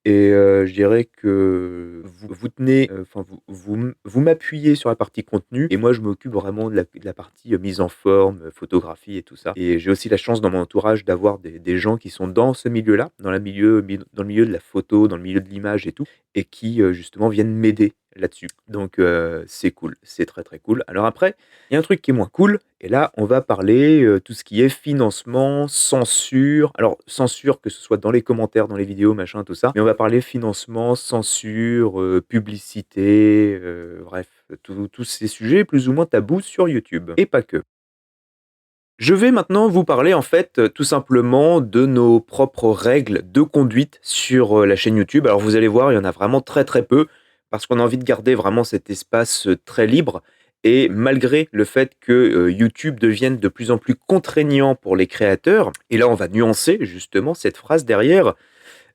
et je dirais que vous tenez, enfin vous m'appuyez sur la partie contenu et moi je m'occupe vraiment de la partie, mise en forme, photographie et tout ça et j'ai aussi la chance dans mon entourage d'avoir des gens qui sont dans ce milieu-là, dans le milieu de la photo, dans le milieu de l'image et tout et qui, justement viennent m'aider là-dessus. Donc c'est cool, c'est très, très cool. Alors après, il y a un truc qui est moins cool et là, on va parler, tout ce qui est financement, censure. Alors censure, que ce soit dans les commentaires, dans les vidéos, machin, tout ça, mais on va parler financement, censure, publicité, bref, tous ces sujets plus ou moins tabous sur YouTube et pas que. Je vais maintenant vous parler en fait, tout simplement de nos propres règles de conduite sur, la chaîne YouTube. Alors vous allez voir, il y en a vraiment très, très peu parce qu'on a envie de garder vraiment cet espace, très libre et malgré le fait que, YouTube devienne de plus en plus contraignant pour les créateurs et là on va nuancer justement cette phrase derrière.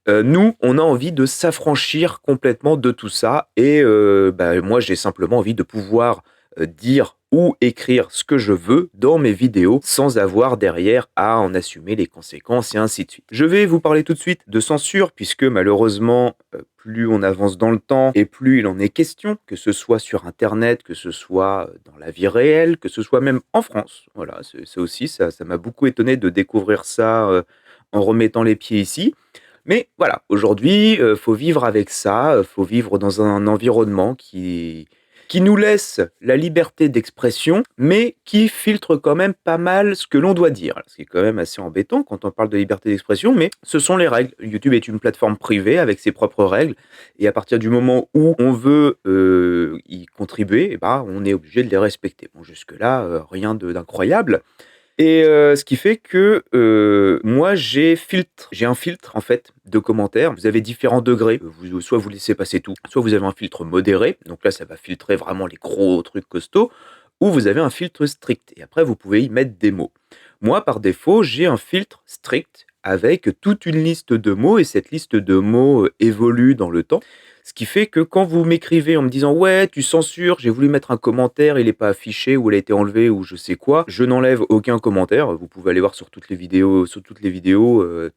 Nous, on a envie de s'affranchir complètement de tout ça et moi, j'ai simplement envie de pouvoir, dire ou écrire ce que je veux dans mes vidéos sans avoir derrière à en assumer les conséquences et ainsi de suite. Je vais vous parler tout de suite de censure puisque malheureusement, plus on avance dans le temps et plus il en est question, que ce soit sur internet, que ce soit, dans la vie réelle, que ce soit même en France. Voilà, c'est ça aussi, ça m'a beaucoup étonné de découvrir ça, en remettant les pieds ici. Mais voilà, aujourd'hui, faut vivre avec ça, faut vivre dans un environnement qui nous laisse la liberté d'expression, mais qui filtre quand même pas mal ce que l'on doit dire. Ce qui est quand même assez embêtant quand on parle de liberté d'expression, mais ce sont les règles. YouTube est une plateforme privée avec ses propres règles et à partir du moment où on veut, y contribuer et bah, on est obligé de les respecter. Bon jusque-là, rien d'incroyable. Et ce qui fait que, moi j'ai un filtre en fait de commentaires. Vous avez différents degrés, soit vous laissez passer tout, soit vous avez un filtre modéré, donc là ça va filtrer vraiment les gros trucs costauds, ou vous avez un filtre strict et après vous pouvez y mettre des mots. Moi par défaut, j'ai un filtre strict avec toute une liste de mots et cette liste de mots, évolue dans le temps. Ce qui fait que quand vous m'écrivez en me disant: «Ouais, tu censures, j'ai voulu mettre un commentaire, il est pas affiché ou il a été enlevé ou je sais quoi», je n'enlève aucun commentaire. Vous pouvez aller voir sur toutes les vidéos,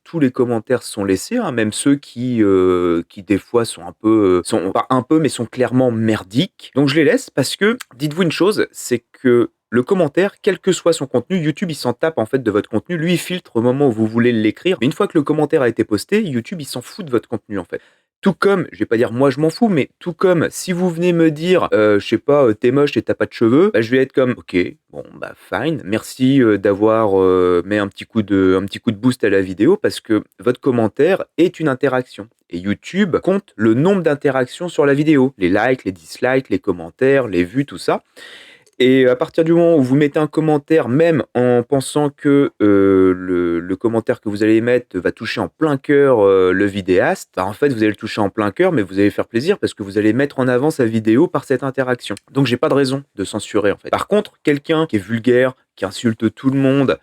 tous les commentaires sont laissés, hein, même ceux qui des fois sont un peu, sont pas un peu, mais sont clairement merdiques. Donc je les laisse parce que dites-vous une chose, c'est que le commentaire, quel que soit son contenu, YouTube, il s'en tape en fait de votre contenu. Lui, il filtre au moment où vous voulez l'écrire. Mais une fois que le commentaire a été posté, YouTube, il s'en fout de votre contenu en fait. Tout comme, je vais pas dire moi je m'en fous, mais tout comme si vous venez me dire, je sais pas, «Tu moche et t'as pas de cheveux», bah, je vais être comme: «OK, bon, bah, fine, merci, d'avoir, mis un petit coup de boost à la vidéo parce que votre commentaire est une interaction» et YouTube compte le nombre d'interactions sur la vidéo, les likes, les dislikes, les commentaires, les vues, tout ça et à partir du moment où vous mettez un commentaire, même en pensant que, le commentaire que vous allez mettre va toucher en plein cœur, le vidéaste, bah, en fait, vous allez le toucher en plein cœur, mais vous allez faire plaisir parce que vous allez mettre en avant sa vidéo par cette interaction. Donc j'ai pas de raison de censurer, en fait. Par contre, quelqu'un qui est vulgaire, qui insulte tout le monde,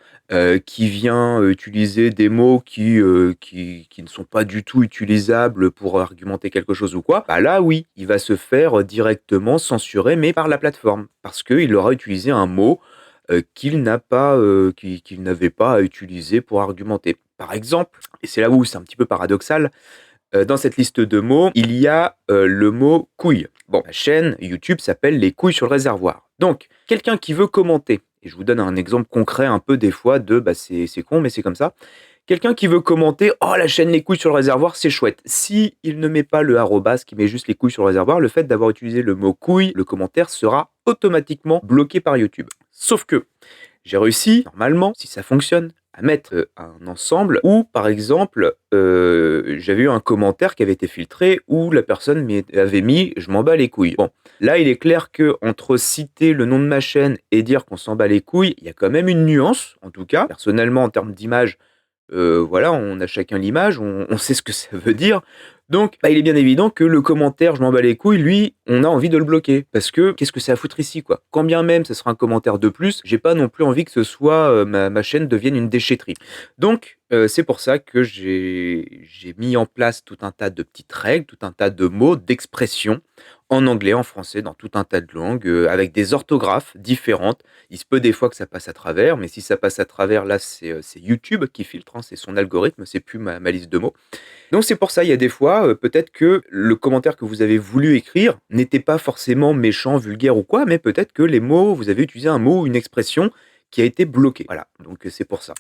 qui vient, utiliser des mots qui ne sont pas du tout utilisables pour argumenter quelque chose ou quoi, bah là oui, il va se faire, directement censurer, mais par la plateforme. Parce qu'il aura utilisé un mot, qu'il n'avait pas à utiliser pour argumenter. Par exemple, et c'est là où c'est un petit peu paradoxal, dans cette liste de mots, il y a, le mot «couille». Bon, la chaîne YouTube s'appelle «Les couilles sur le réservoir». Donc, quelqu'un qui veut commenter, et je vous donne un exemple concret un peu des fois de, bah, c'est con mais c'est comme ça. Quelqu'un qui veut commenter: «Oh la chaîne Les couilles sur le réservoir, c'est chouette». Si il ne met pas le arrobase, qui met juste les couilles sur le réservoir, le fait d'avoir utilisé le mot couille, le commentaire sera automatiquement bloqué par YouTube. Sauf que j'ai réussi, normalement, si ça fonctionne, à mettre, un ensemble où, par exemple, j'avais eu un commentaire qui avait été filtré où la personne avait mis: «Je m'en bats les couilles». Bon, là, il est clair que entre citer le nom de ma chaîne et dire qu'on s'en bat les couilles, il y a quand même une nuance, en tout cas. Personnellement, en termes d'image, voilà, on a chacun l'image, on sait ce que ça veut dire. Donc, bah, il est bien évident que le commentaire «Je m'en bats les couilles», lui, on a envie de le bloquer. Parce que qu'est-ce que ça a à foutre ici, quoi? Quand bien même ce sera un commentaire de plus, j'ai pas non plus envie que ce soit, ma chaîne devienne une déchetterie. Donc, c'est pour ça que j'ai mis en place tout un tas de petites règles, tout un tas de mots, d'expressions, en anglais, en français, dans tout un tas de langues, avec des orthographes différentes. Il se peut des fois que ça passe à travers, mais si ça passe à travers, là, c'est YouTube qui filtre, hein, c'est son algorithme, c'est plus ma liste de mots. Donc c'est pour ça, il y a des fois, peut-être que le commentaire que vous avez voulu écrire n'était pas forcément méchant, vulgaire ou quoi, mais peut-être que les mots vous avez utilisé un mot ou une expression qui a été bloquée. Voilà, donc c'est pour ça.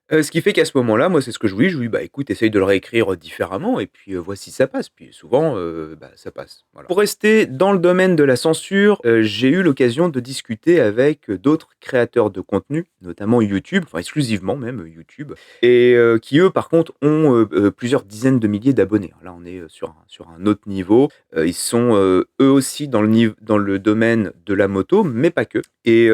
Ce qui fait qu'à ce moment-là, moi, c'est ce que je lui dis: «Bah, écoute, essaye de le réécrire, différemment et puis, vois si ça passe». Puis souvent, bah, ça passe, voilà. Pour rester dans le domaine de la censure, j'ai eu l'occasion de discuter avec, d'autres créateurs de contenu, notamment YouTube, enfin exclusivement même, YouTube et qui eux, par contre, ont, plusieurs dizaines de milliers d'abonnés. Là, on est, sur un autre niveau. Ils sont, eux aussi dans le domaine de la moto, mais pas que et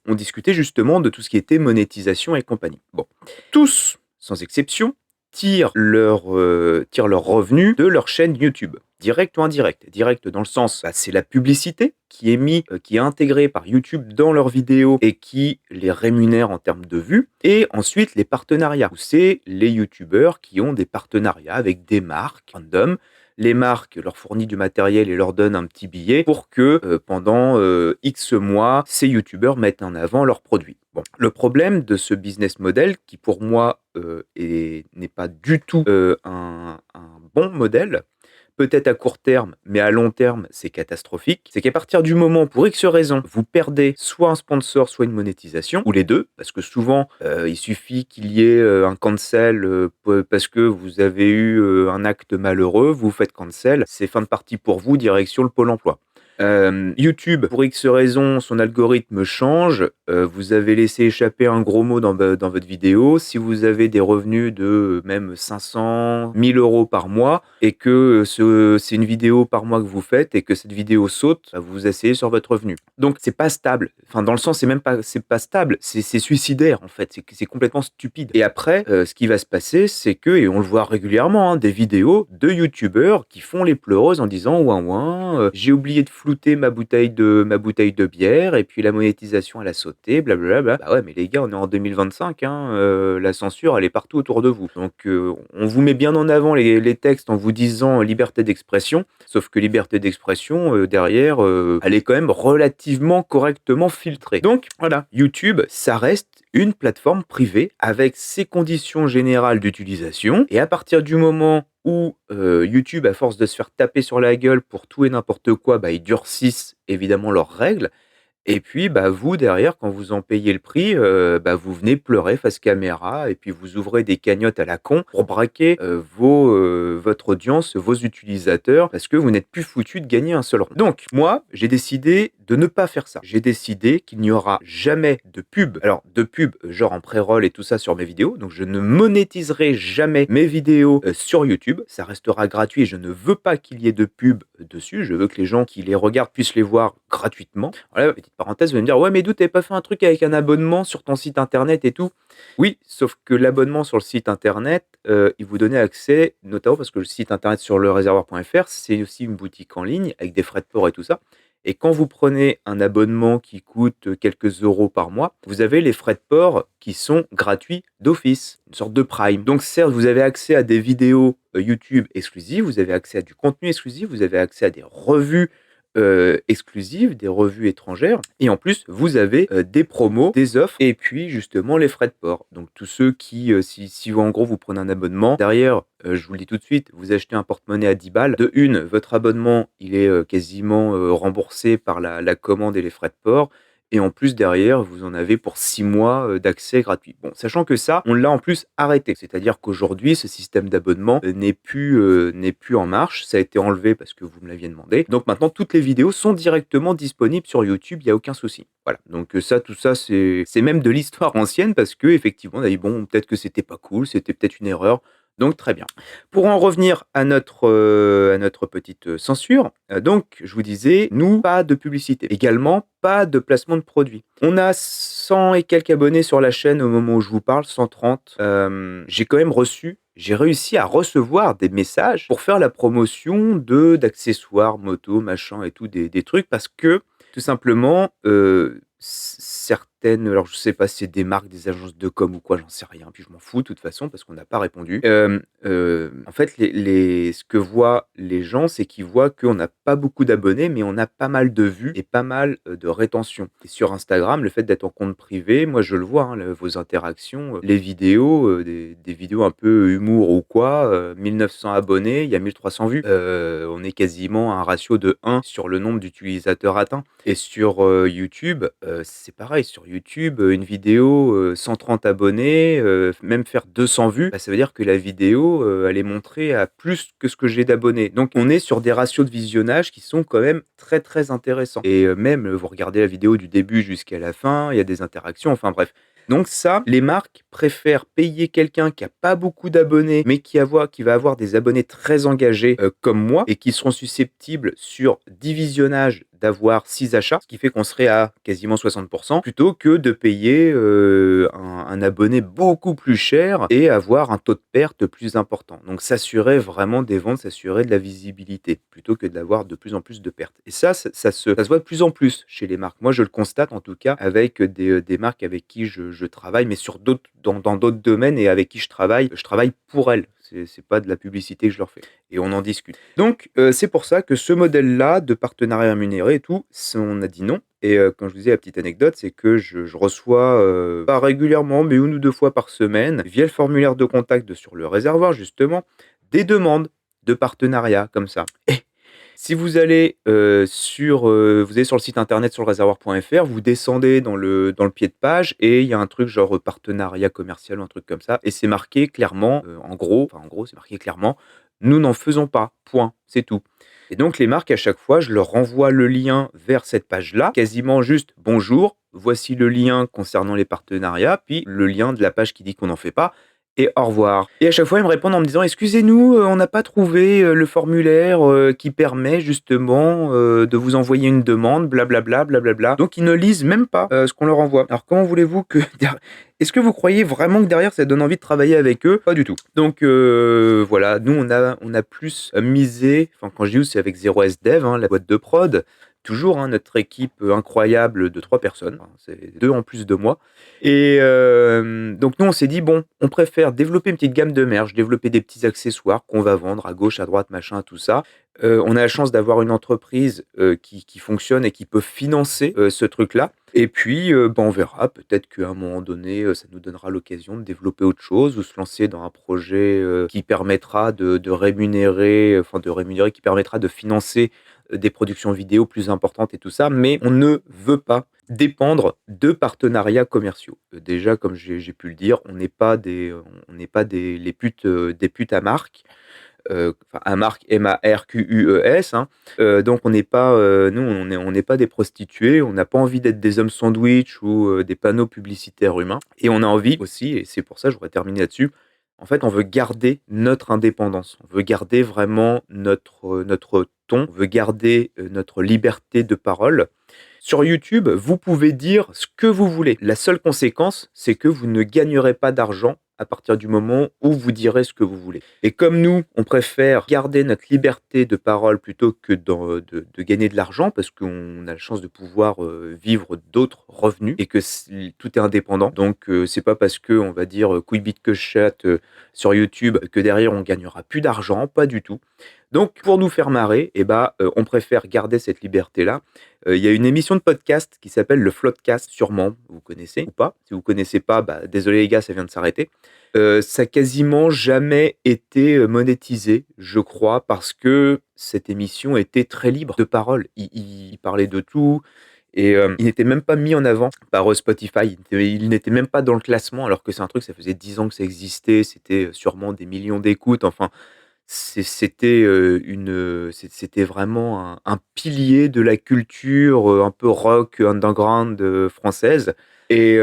on discutait justement de tout ce qui était monétisation et compagnie. Bon, tous, sans exception, tirent leurs revenus de leur chaîne YouTube, direct ou indirect. Direct dans le sens, bah, c'est la publicité qui est intégrée par YouTube dans leurs vidéos et qui les rémunère en termes de vues. Et ensuite, les partenariats, où c'est les YouTubeurs qui ont des partenariats avec des marques random. Les marques leur fournissent du matériel et leur donnent un petit billet pour que pendant X mois, ces youtubeurs mettent en avant leurs produits. Bon, le problème de ce business model, qui pour moi n'est pas du tout un bon modèle, peut-être à court terme, mais à long terme, c'est catastrophique. C'est qu'à partir du moment, pour X raisons, vous perdez soit un sponsor, soit une monétisation, ou les deux, parce que souvent, il suffit qu'il y ait un cancel parce que vous avez eu un acte malheureux, vous faites cancel, c'est fin de partie pour vous, direction le Pôle emploi. YouTube, pour X raisons, son algorithme change. Vous avez laissé échapper un gros mot dans votre vidéo. Si vous avez des revenus de même 500, 1000 euros par mois et que c'est une vidéo par mois que vous faites et que cette vidéo saute, bah, vous vous asseyez sur votre revenu. Donc c'est pas stable. Enfin, dans le sens, c'est pas stable, c'est suicidaire en fait. C'est complètement stupide. Et après, ce qui va se passer, c'est que, et on le voit régulièrement, hein, des vidéos de youtubeurs qui font les pleureuses en disant ouin ouin, j'ai oublié de flouter ma bouteille de bière et puis la monétisation elle a sauté, blablabla. Bah ouais, mais les gars, on est en 2025, hein, la censure elle est partout autour de vous. Donc on vous met bien en avant les textes en vous disant liberté d'expression, sauf que liberté d'expression derrière, elle est quand même relativement correctement filtrée. Donc voilà, YouTube, ça reste une plateforme privée avec ses conditions générales d'utilisation et à partir du moment où YouTube, à force de se faire taper sur la gueule pour tout et n'importe quoi, bah, ils durcissent évidemment leurs règles Et puis, bah, vous derrière, quand vous en payez le prix, bah, vous venez pleurer face caméra et puis vous ouvrez des cagnottes à la con pour braquer, votre audience, vos utilisateurs, parce que vous n'êtes plus foutus de gagner un seul rond. Donc moi, j'ai décidé de ne pas faire ça. J'ai décidé qu'il n'y aura jamais de pub. Alors de pub, genre en pré-roll et tout ça sur mes vidéos, donc je ne monétiserai jamais mes vidéos, sur YouTube. Ça restera gratuit et je ne veux pas qu'il y ait de pub, dessus. Je veux que les gens qui les regardent puissent les voir gratuitement. Voilà, petite parenthèse, vous allez me dire: «Ouais, mais d'où tu pas fait un truc avec un abonnement sur ton site internet et tout?» Oui, sauf que l'abonnement sur le site internet, il vous donnait accès, notamment parce que le site internet sur leréservoir.fr, c'est aussi une boutique en ligne avec des frais de port et tout ça. Et quand vous prenez un abonnement qui coûte quelques euros par mois, vous avez les frais de port qui sont gratuits d'office, une sorte de Prime. Donc certes, vous avez accès à des vidéos YouTube exclusives, vous avez accès à du contenu exclusif, vous avez accès à des revues exclusives, des revues étrangères, et en plus vous avez des promos, des offres, et puis justement les frais de port. Donc tous ceux qui, si en gros vous prenez un abonnement, derrière, je vous le dis tout de suite, vous achetez un porte-monnaie à 10 balles, de une, votre abonnement il est quasiment remboursé par la commande et les frais de port, et en plus derrière vous en avez pour 6 mois d'accès gratuit. Bon, sachant que ça, on l'a en plus arrêté. C'est-à-dire qu'aujourd'hui ce système d'abonnement n'est plus en marche. Ça a été enlevé parce que vous me l'aviez demandé. Donc maintenant toutes les vidéos sont directement disponibles sur YouTube, il y a aucun souci. Voilà. Donc ça, tout ça, c'est même de l'histoire ancienne parce qu'effectivement on a dit: «Bon, peut-être que c'était pas cool, c'était peut-être une erreur». Donc très bien. Pour en revenir à notre petite censure, donc je vous disais, nous, pas de publicité. Également, pas de placement de produits. On a 100 et quelques abonnés sur la chaîne au moment où je vous parle, 130. J'ai réussi à recevoir des messages pour faire la promotion d'accessoires moto, machin et tout, des trucs, parce que tout simplement, certaines, alors je sais pas si c'est des marques, des agences de com ou quoi, j'en sais rien, puis je m'en fous de toute façon parce qu'on n'a pas répondu. En fait, ce que voient les gens, c'est qu'ils voient qu'on n'a pas beaucoup d'abonnés, mais on a pas mal de vues et pas mal, de rétention. Et sur Instagram, le fait d'être en compte privé, moi je le vois, hein, vos interactions, les vidéos, des vidéos un peu humour ou quoi, 1 900 abonnés, il y a 1 300 vues. On est quasiment à un ratio de 1 sur le nombre d'utilisateurs atteints. Et sur YouTube, c'est pareil. Sur YouTube, une vidéo, 130 abonnés, même faire 200 vues, bah, ça veut dire que la vidéo, elle est montrée à plus que ce que j'ai d'abonnés. Donc on est sur des ratios de visionnage qui sont quand même très, très intéressants. Et même, vous regardez la vidéo du début jusqu'à la fin, il y a des interactions, enfin bref. Donc ça, les marques préfèrent payer quelqu'un qui a pas beaucoup d'abonnés, mais qui va avoir des abonnés très engagés, comme moi, et qui seront susceptibles sur 10 visionnages d'avoir 6 achats, ce qui fait qu'on serait à quasiment 60 plutôt que de payer, un abonné beaucoup plus cher et avoir un taux de perte plus important. Donc s'assurer vraiment des ventes, s'assurer de la visibilité, plutôt que d'avoir de plus en plus de pertes. Et ça se voit de plus en plus chez les marques. Moi, je le constate en tout cas avec des marques avec qui je travaille, mais sur d'autres dans d'autres domaines, et avec qui je travaille pour elles. C'est pas de la publicité que je leur fais, et on en discute. Donc c'est pour ça que ce modèle-là de partenariat rémunéré et tout, on a dit non. Et quand je vous disais la petite anecdote, c'est que je reçois, pas régulièrement, mais 1 ou 2 fois par semaine, via le formulaire de contact sur le réservoir justement, des demandes de partenariat comme ça. Et si vous allez, vous allez sur le site internet sur leréservoir.fr, vous descendez dans le pied de page et il y a un truc genre partenariat commercial ou un truc comme ça, et c'est marqué clairement, en gros, c'est marqué clairement: «Nous n'en faisons pas, point, c'est tout». Et donc les marques, à chaque fois, je leur renvoie le lien vers cette page-là, quasiment juste: «Bonjour, voici le lien concernant les partenariats», puis le lien de la page qui dit qu'on n'en fait pas, et au revoir. Et à chaque fois, ils me répondent en me disant: «Excusez-nous, on n'a pas trouvé, le formulaire, qui permet justement, de vous envoyer une demande, blablabla, blablabla». Donc ils ne lisent même pas, ce qu'on leur envoie. Alors comment voulez-vous que est-ce que vous croyez vraiment que derrière ça donne envie de travailler avec eux? Pas du tout. Donc voilà, nous on a plus misé, enfin quand je dis nous, c'est avec 0SDev, hein, la boîte de prod. Toujours, hein, notre équipe incroyable de 3 personnes, hein, c'est 2 en plus de moi. Et donc nous on s'est dit: «Bon, on préfère développer une petite gamme de merch, développer des petits accessoires qu'on va vendre à gauche, à droite, machin, tout ça». On a la chance d'avoir une entreprise, qui fonctionne et qui peut financer, ce truc-là. Et puis, bah, on verra, peut-être qu'à un moment donné, ça nous donnera l'occasion de développer autre chose ou se lancer dans un projet, qui permettra de rémunérer, qui permettra de financer, des productions vidéo plus importantes et tout ça. Mais on ne veut pas dépendre de partenariats commerciaux. Déjà, comme j'ai pu le dire, on n'est pas des putes à marque, enfin à marque MARQUES, hein. Donc on n'est pas, nous on n'est pas des prostituées, on n'a pas envie d'être des hommes sandwich ou, des panneaux publicitaires humains et on a envie aussi et c'est pour ça, je voudrais terminer là-dessus, en fait, on veut garder notre indépendance. On veut garder vraiment notre ton, on veut garder, notre liberté de parole. Sur YouTube, vous pouvez dire ce que vous voulez. La seule conséquence, c'est que vous ne gagnerez pas d'argent à partir du moment où vous direz ce que vous voulez. Et comme nous, on préfère garder notre liberté de parole plutôt que de gagner de l'argent, parce qu'on a la chance de pouvoir vivre d'autres revenus et que tout est indépendant. Donc, c'est pas parce que on va dire couille bite que chatte sur YouTube que derrière on gagnera plus d'argent, pas du tout. Donc, pour nous faire marrer, on préfère garder cette liberté-là. Il y a une émission de podcast qui s'appelle le Floodcast, sûrement, vous connaissez ou pas. Si vous connaissez pas, désolé les gars, ça vient de s'arrêter. Ça a quasiment jamais été monétisé, je crois, parce que cette émission était très libre de parole. Il parlait de tout et il n'était même pas mis en avant par Spotify. Il n'était même pas dans le classement, alors que c'est un truc, ça faisait 10 ans que ça existait. C'était sûrement des millions d'écoutes. Enfin, c'était vraiment un pilier de la culture, un peu rock underground, française et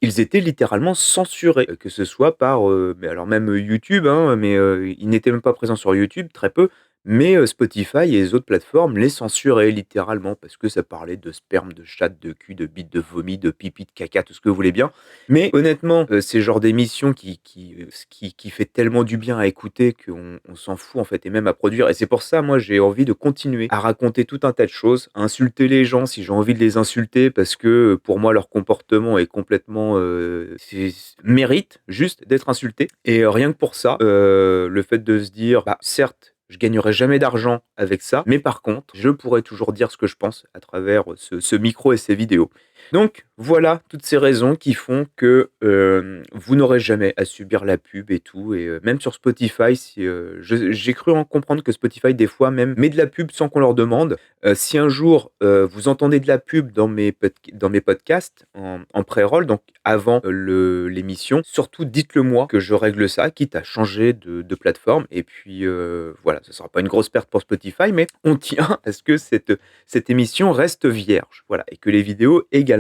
ils étaient littéralement censurés, que ce soit par, mais alors même YouTube, hein, mais ils n'étaient même pas présents sur YouTube, très peu, mais Spotify et les autres plateformes les censuraient littéralement parce que ça parlait de sperme, de chatte, de cul, de bite, de vomi, de pipi, de caca, tout ce que vous voulez bien. Mais honnêtement, c'est le genre d'émission qui fait tellement du bien à écouter qu'on s'en fout en fait et même à produire et c'est pour ça, moi, j'ai envie de continuer à raconter tout un tas de choses, à insulter les gens si j'ai envie de les insulter parce que, pour moi, leur comportement est complètement, mérite juste d'être insulté et rien que pour ça, le fait de se dire: «Bah, certes, je gagnerai jamais d'argent avec ça, mais par contre, je pourrais toujours dire ce que je pense à travers ce micro et ces vidéos». Donc voilà, toutes ces raisons qui font que, vous n'aurez jamais à subir la pub et tout et même sur Spotify, si, j'ai cru en comprendre que Spotify, des fois même, met de la pub sans qu'on leur demande. Si un jour, vous entendez de la pub dans mes podcasts en pré-roll, donc avant, l'émission, surtout dites-le moi que je règle ça, quitte à changer de plateforme et puis, voilà, ce sera pas une grosse perte pour Spotify, mais on tient à ce que cette émission reste vierge, voilà et que les vidéos également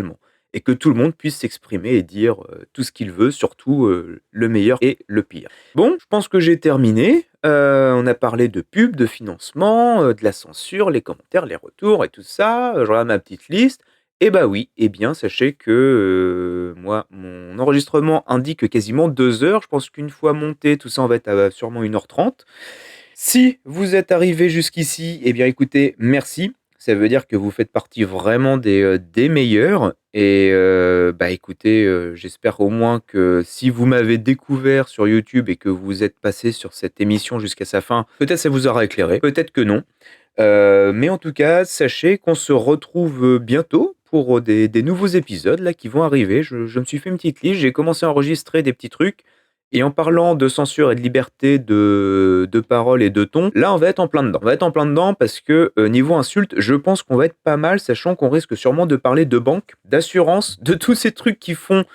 et que tout le monde puisse s'exprimer et dire, tout ce qu'il veut, surtout, le meilleur et le pire. Bon, je pense que j'ai terminé, on a parlé de pub, de financement, de la censure, les commentaires, les retours et tout ça, je regarde ma petite liste et bah oui, eh bien sachez que, moi, mon enregistrement indique quasiment 2 heures. Je pense qu'une fois monté, tout ça, on va être à sûrement 1h30. Si vous êtes arrivé jusqu'ici, eh bien écoutez, merci. Ça veut dire que vous faites partie vraiment des meilleurs et écoutez, j'espère au moins que si vous m'avez découvert sur YouTube et que vous êtes passé sur cette émission jusqu'à sa fin, peut-être ça vous aura éclairé, peut-être que non. Mais en tout cas, sachez qu'on se retrouve, bientôt pour, des nouveaux épisodes là qui vont arriver. Je me suis fait une petite liste, j'ai commencé à enregistrer des petits trucs et en parlant de censure et de liberté de parole et de ton, là, on va être en plein dedans. On va être en plein dedans parce que, niveau insulte, je pense qu'on va être pas mal, sachant qu'on risque sûrement de parler de banque, d'assurance, de tous ces trucs qui font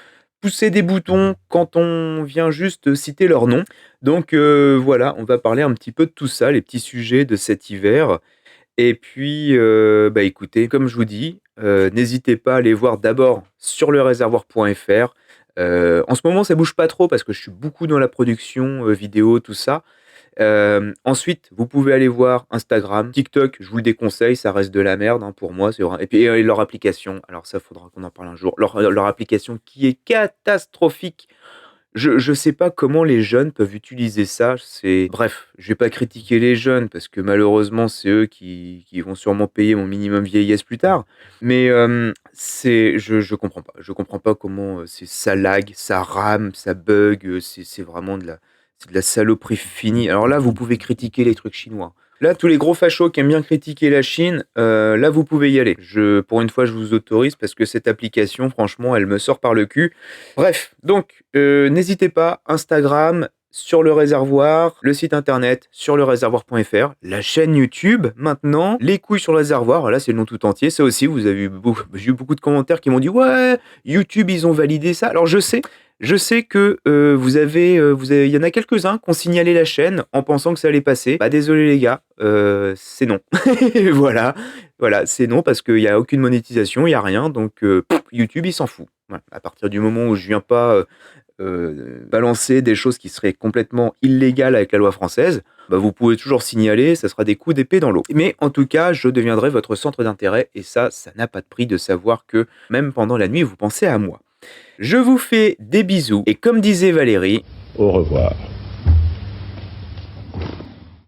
pousser des boutons quand on vient juste citer leur nom. Donc, voilà, on va parler un petit peu de tout ça, les petits sujets de cet hiver. Et puis, écoutez, comme je vous dis, n'hésitez pas à aller voir d'abord sur leréservoir.fr. En ce moment, ça bouge pas trop parce que je suis beaucoup dans la production, vidéo, tout ça. Ensuite, vous pouvez aller voir Instagram, TikTok, je vous le déconseille, ça reste de la merde, hein, pour moi, c'est vrai et puis, leur application, alors ça, faudra qu'on en parle un jour. Leur application qui est catastrophique. Je sais pas comment les jeunes peuvent utiliser ça, c'est bref, je vais pas critiquer les jeunes parce que malheureusement, c'est eux qui vont sûrement payer mon minimum vieillesse plus tard. Mais, je comprends pas. Je comprends pas comment, ça lag, ça rame, ça bug, c'est vraiment de la saloperie finie. Alors là, vous pouvez critiquer les trucs chinois. Là, tous les gros fachos qui aiment bien critiquer la Chine, là, vous pouvez y aller. Pour une fois, je vous autorise parce que cette application, franchement, elle me sort par le cul. Bref, donc, n'hésitez pas, Instagram sur le réservoir, le site internet sur leréservoir.fr, la chaîne YouTube maintenant, les couilles sur le réservoir, là c'est le nom tout entier, ça aussi vous avez eu j'ai eu beaucoup de commentaires qui m'ont dit ouais, YouTube ils ont validé ça. Alors je sais que il y en a quelques-uns qui ont signalé la chaîne en pensant que ça allait passer. Bah désolé les gars, c'est non. Voilà, c'est non parce qu'il y a aucune monétisation, il y a rien, donc YouTube il s'en fout. Voilà. À partir du moment où je viens pas balancer des choses qui seraient complètement illégales avec la loi française, bah vous pouvez toujours signaler, ça sera des coups d'épée dans l'eau. Mais en tout cas, je deviendrai votre centre d'intérêt et ça n'a pas de prix de savoir que même pendant la nuit, vous pensez à moi. Je vous fais des bisous et comme disait Valérie, au revoir.